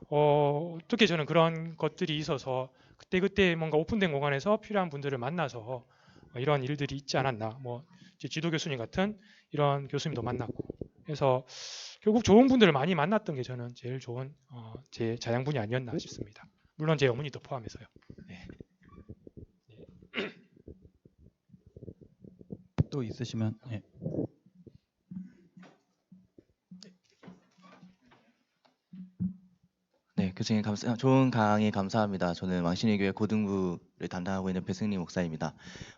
어떻게 저는 그런 것들이 있어서 그때 뭔가 오픈된 공간에서 필요한 분들을 만나서 이런 일들이 있지 않았나. 뭐 지도 교수님 같은 이런 교수님도 만났고. 그래서 결국 좋은 분들을 많이 만났던 게 저는 제일 좋은 제 자양분이 아니었나 싶습니다. 물론 제 어머니도 포함해서요. 네. 또 있으시면 예. 네, 교수님 좋은 강의 감사합니다. 저는 왕신일교회 고등부를 담당하고 있는 배승리 목사입니다.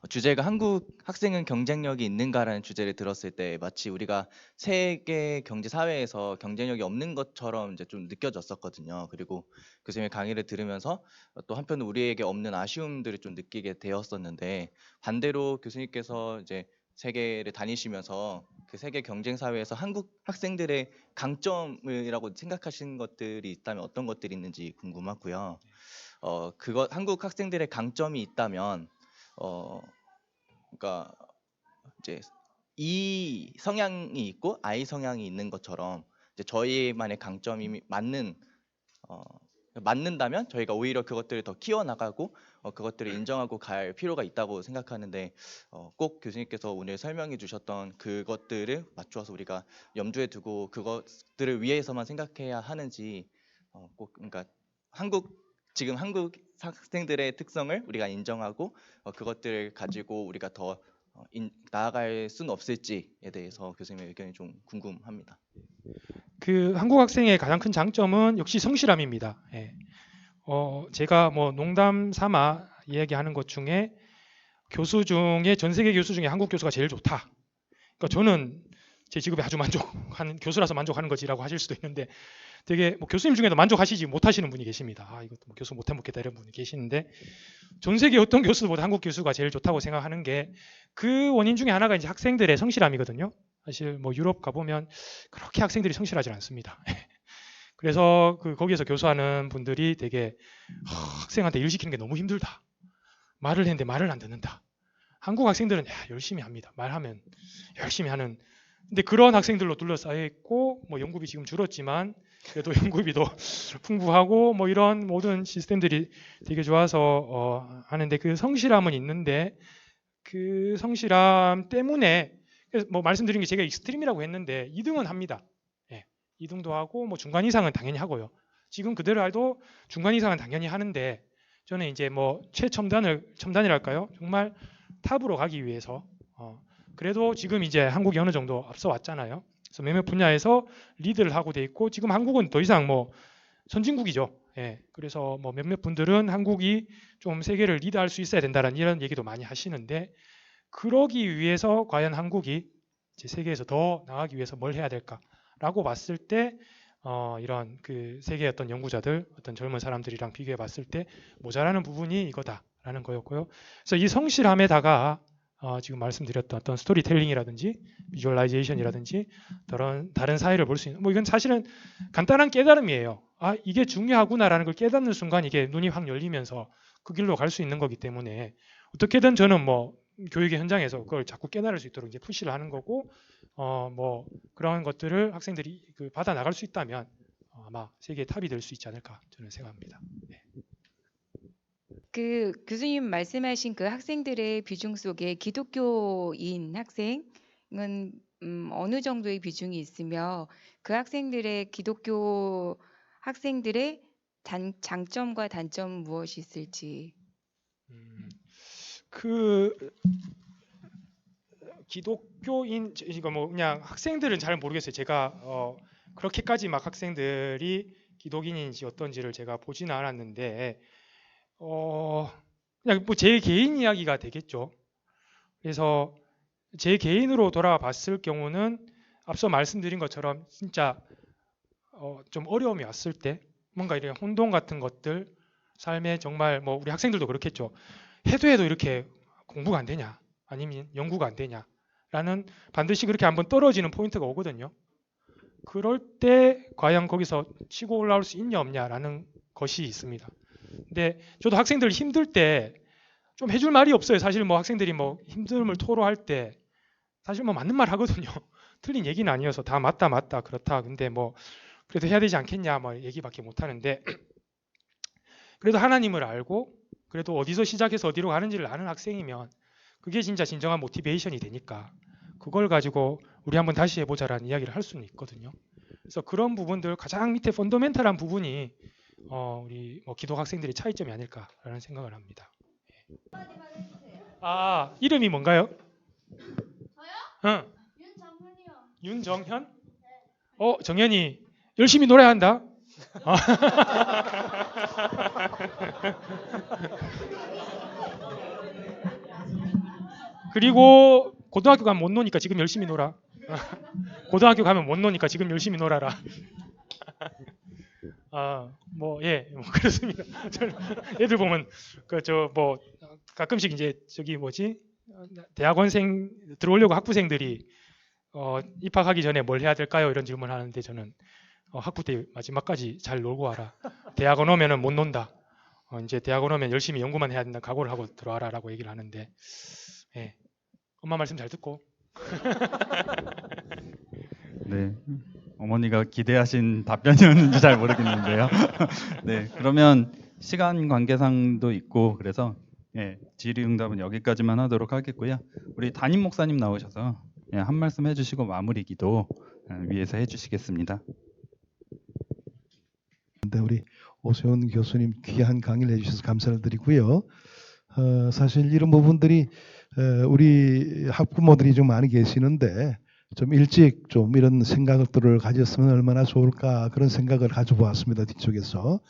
주제가 한국 학생은 경쟁력이 있는가라는 주제를 들었을 때 마치 우리가 세계 경제 사회에서 경쟁력이 없는 것처럼 이제 좀 느껴졌었거든요. 그리고 교수님의 강의를 들으면서 또 한편 우리에게 없는 아쉬움들을 좀 느끼게 되었었는데 반대로 교수님께서 이제 세계를 다니시면서 그 세계 경쟁 사회에서 한국 학생들의 강점이라고 생각하시는 것들이 있다면 어떤 것들이 있는지 궁금하고요. 한국 학생들의 강점이 있다면 그러니까 이제 E 성향이 있고 I 성향이 있는 것처럼 이제 저희만의 강점이 맞는다면 저희가 오히려 그것들을 더 키워나가고 그것들을 인정하고 갈 필요가 있다고 생각하는데 꼭 교수님께서 오늘 설명해 주셨던 그것들을 맞추어서 우리가 염두에 두고 그것들을 위해서만 생각해야 하는지 꼭 그러니까 지금 한국 학생들의 특성을 우리가 인정하고 그것들을 가지고 우리가 더 나아갈 수는 없을지에 대해서 교수님의 의견이 좀 궁금합니다. 그 한국 학생의 가장 큰 장점은 역시 성실함입니다. 예. 제가 뭐 농담 삼아 이야기하는 것 중에 전 세계 교수 중에 한국 교수가 제일 좋다. 그러니까 저는 제 직업에 아주 만족하는 교수라서 만족하는 거지라고 하실 수도 있는데 되게 뭐 교수님 중에도 만족하시지 못하시는 분이 계십니다. 이것도 뭐 교수 못해 먹겠다 이런 분이 계시는데 전 세계 어떤 교수보다 한국 교수가 제일 좋다고 생각하는 게 그 원인 중에 하나가 이제 학생들의 성실함이거든요. 사실 뭐 유럽 가보면 그렇게 학생들이 성실하지 않습니다. 그래서 거기에서 교수하는 분들이 되게 학생한테 일 시키는 게 너무 힘들다. 말을 했는데 말을 안 듣는다. 한국 학생들은 열심히 합니다. 말하면 열심히 하는. 근데 그런 학생들로 둘러싸여 있고 뭐 연구비 지금 줄었지만 그래도 연구비도 풍부하고 뭐 이런 모든 시스템들이 되게 좋아서 하는데 그 성실함은 있는데 그 성실함 때문에 그래서 뭐 말씀드린 게 제가 익스트림이라고 했는데 2등은 합니다. 2등도 하고 뭐 중간 이상은 당연히 하고요. 지금 그대로 해도 중간 이상은 당연히 하는데 저는 이제 뭐 첨단이랄까요? 정말 탑으로 가기 위해서 그래도 지금 이제 한국이 어느 정도 앞서 왔잖아요. 그래서 몇몇 분야에서 리드를 하고 돼 있고 지금 한국은 더 이상 뭐 선진국이죠. 그래서 뭐 몇몇 분들은 한국이 좀 세계를 리드할 수 있어야 된다는 이런 얘기도 많이 하시는데 그러기 위해서 과연 한국이 이제 세계에서 더 나아가기 위해서 뭘 해야 될까라고 봤을 때 이런 그 세계의 어떤 연구자들, 어떤 젊은 사람들이랑 비교해 봤을 때 모자라는 부분이 이거다라는 거였고요. 그래서 이 성실함에다가 지금 말씀드렸던 어떤 스토리텔링이라든지 비주얼라이제이션이라든지 다른 사회를 볼 수 있는 뭐 이건 사실은 간단한 깨달음이에요. 아, 이게 중요하구나라는 걸 깨닫는 순간 이게 눈이 확 열리면서 그 길로 갈 수 있는 거기 때문에 어떻게든 저는 뭐 교육의 현장에서 그걸 자꾸 깨달을 수 있도록 이제 푸시를 하는 거고, 뭐 그런 것들을 학생들이 그 받아 나갈 수 있다면 아마 세계의 탑이 될 수 있지 않을까 저는 생각합니다. 네. 그 교수님 말씀하신 그 학생들의 비중 속에 기독교인 학생은 어느 정도의 비중이 있으며 그 학생들의 기독교 학생들의 장점과 단점 무엇이 있을지. 그 기독교인 이거 뭐 그냥 학생들은 잘 모르겠어요. 제가 그렇게까지 막 학생들이 기독인인지 어떤지를 제가 보지는 않았는데 그냥 뭐 제 개인 이야기가 되겠죠. 그래서 제 개인으로 돌아봤을 경우는 앞서 말씀드린 것처럼 진짜 좀 어려움이 왔을 때 뭔가 이런 혼동 같은 것들 삶에 정말 뭐 우리 학생들도 그렇겠죠. 해도 이렇게 공부가 안 되냐 아니면 연구가 안 되냐 라는 반드시 그렇게 한번 떨어지는 포인트가 오거든요. 그럴 때 과연 거기서 치고 올라올 수 있냐 없냐라는 것이 있습니다. 근데 저도 학생들 힘들 때 좀 해줄 말이 없어요. 사실 뭐 학생들이 뭐 힘듦을 토로할 때 사실 뭐 맞는 말 하거든요. 틀린 얘기는 아니어서 다 맞다 그렇다. 근데 뭐 그래도 해야 되지 않겠냐 뭐 얘기밖에 못 하는데 그래도 하나님을 알고 그래도 어디서 시작해서 어디로 가는지를 아는 학생이면 그게 진짜 진정한 모티베이션이 되니까 그걸 가지고 우리 한번 다시 해보자라는 이야기를 할 수는 있거든요. 그래서 그런 부분들 가장 밑에 펀더멘탈한 부분이 우리 뭐 기독 학생들의 차이점이 아닐까라는 생각을 합니다. 아, 이름이 뭔가요? 저요? 응. 윤정현이요. 윤정현? 정현이 열심히 노래한다. 그리고 고등학교 가면 못 노니까 지금 열심히 놀아. 고등학교 가면 못 노니까 지금 열심히 놀아라. 뭐 그렇습니다. 애들 보면 뭐 가끔씩 이제 저기 뭐지 대학원생 들어오려고 학부생들이 입학하기 전에 뭘 해야 될까요? 이런 질문하는데 저는 학부 때 마지막까지 잘 놀고 와라. 대학원 오면은 못 논다. 이제 대학원 오면 열심히 연구만 해야 된다. 각오를 하고 들어와라라고 얘기를 하는데, 예. 엄마 말씀 잘 듣고. 네. 어머니가 기대하신 답변이었는지 잘 모르겠는데요. 네. 그러면 시간 관계상도 있고 그래서 질의응답은 여기까지만 하도록 하겠고요. 우리 담임 목사님 나오셔서 한 말씀 해주시고 마무리 기도 위에서 해주시겠습니다. 네, 우리 오세훈 교수님 귀한 강의를 해주셔서 감사를 드리고요. 사실 이런 부분들이 우리 학부모들이 좀 많이 계시는데 좀 일찍 좀 이런 생각들을 가졌으면 얼마나 좋을까 그런 생각을 가져보았습니다. 뒤쪽에서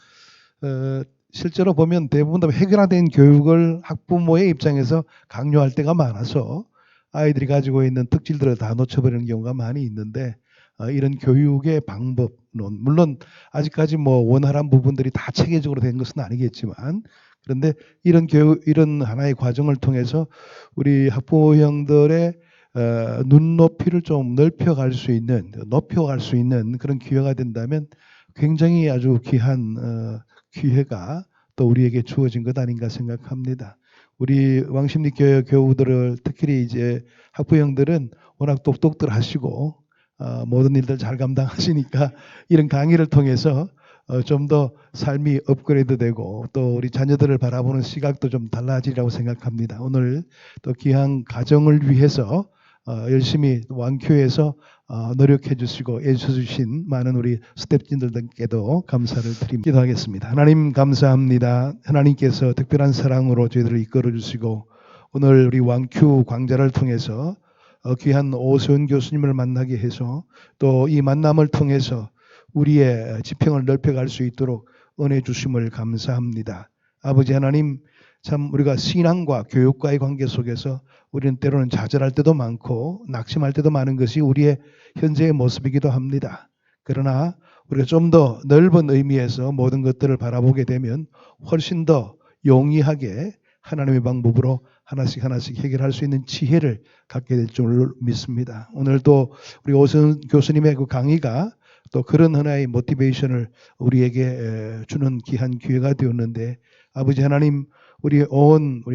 실제로 보면 대부분 다 획일화된 교육을 학부모의 입장에서 강요할 때가 많아서 아이들이 가지고 있는 특질들을 다 놓쳐버리는 경우가 많이 있는데 이런 교육의 방법론 물론 아직까지 뭐 원활한 부분들이 다 체계적으로 된 것은 아니겠지만 그런데 이런 교육 이런 하나의 과정을 통해서 우리 학부모형들의 눈높이를 좀 높여갈 수 있는 그런 기회가 된다면 굉장히 아주 귀한 기회가 또 우리에게 주어진 것 아닌가 생각합니다. 우리 왕십리 교우들을 특히 이제 학부형들은 워낙 똑똑들 하시고 모든 일들 잘 감당하시니까 이런 강의를 통해서 좀 더 삶이 업그레이드되고 또 우리 자녀들을 바라보는 시각도 좀 달라지리라고 생각합니다. 오늘 또 귀한 가정을 위해서 열심히 왕교에서 노력해 주시고 애써 주신 많은 우리 스태프진들께도 감사를 드립니다. 기도하겠습니다. 하나님 감사합니다. 하나님께서 특별한 사랑으로 저희들을 이끌어 주시고 오늘 우리 왕큐 광자를 통해서 귀한 오세훈 교수님을 만나게 해서 또 이 만남을 통해서 우리의 지평을 넓혀갈 수 있도록 은혜 주심을 감사합니다. 아버지 하나님 참 우리가 신앙과 교육과의 관계 속에서 우리는 때로는 좌절할 때도 많고 낙심할 때도 많은 것이 우리의 현재의 모습이기도 합니다. 그러나 우리가 좀 더 넓은 의미에서 모든 것들을 바라보게 되면 훨씬 더 용이하게 하나님의 방법으로 하나씩 해결할 수 있는 지혜를 갖게 될 줄 믿습니다. 오늘도 우리 오세훈 교수님의 그 강의가 또 그런 하나의 모티베이션을 우리에게 주는 귀한 기회가 되었는데 아버지 하나님 우리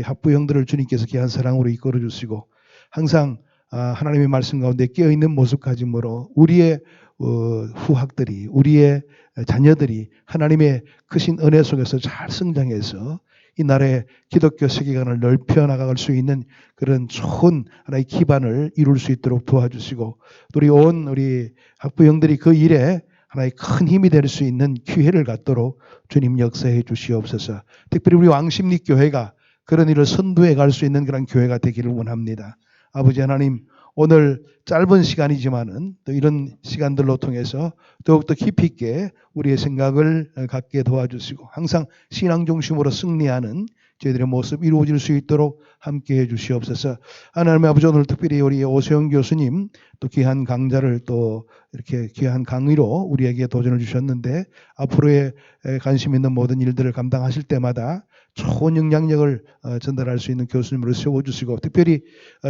학부형들을 주님께서 귀한 사랑으로 이끌어 주시고 항상 하나님의 말씀 가운데 깨어 있는 모습 가짐으로 우리의 후학들이 우리의 자녀들이 하나님의 크신 은혜 속에서 잘 성장해서 이 나라의 기독교 세계관을 넓혀 나갈 수 있는 그런 좋은 하나의 기반을 이룰 수 있도록 도와주시고 우리 학부형들이 그 일에 하나의 큰 힘이 될 수 있는 기회를 갖도록 주님 역사해 주시옵소서. 특별히 우리 왕십리교회가 그런 일을 선도해 갈 수 있는 그런 교회가 되기를 원합니다. 아버지 하나님 오늘 짧은 시간이지만은 또 이런 시간들로 통해서 더욱더 깊이 있게 우리의 생각을 갖게 도와주시고 항상 신앙 중심으로 승리하는 저희들의 모습 이루어질 수 있도록 함께해 주시옵소서. 하나님의 아버지 오늘 특별히 우리 오세영 교수님 또 귀한 강좌를 또 이렇게 귀한 강의로 우리에게 도전을 주셨는데 앞으로의 관심 있는 모든 일들을 감당하실 때마다 좋은 영향력을 전달할 수 있는 교수님으로 세워주시고 특별히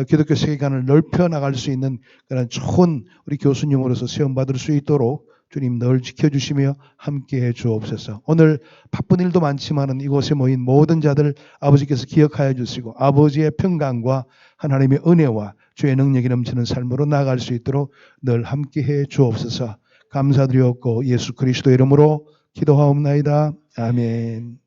기독교 세계관을 넓혀 나갈 수 있는 그런 좋은 우리 교수님으로서 시험받을 수 있도록 주님 늘 지켜주시며 함께해 주옵소서. 오늘 바쁜 일도 많지만은 이곳에 모인 모든 자들 아버지께서 기억하여 주시고 아버지의 평강과 하나님의 은혜와 주의 능력이 넘치는 삶으로 나아갈 수 있도록 늘 함께해 주옵소서. 감사드리옵고 예수 그리스도 이름으로 기도하옵나이다. 아멘.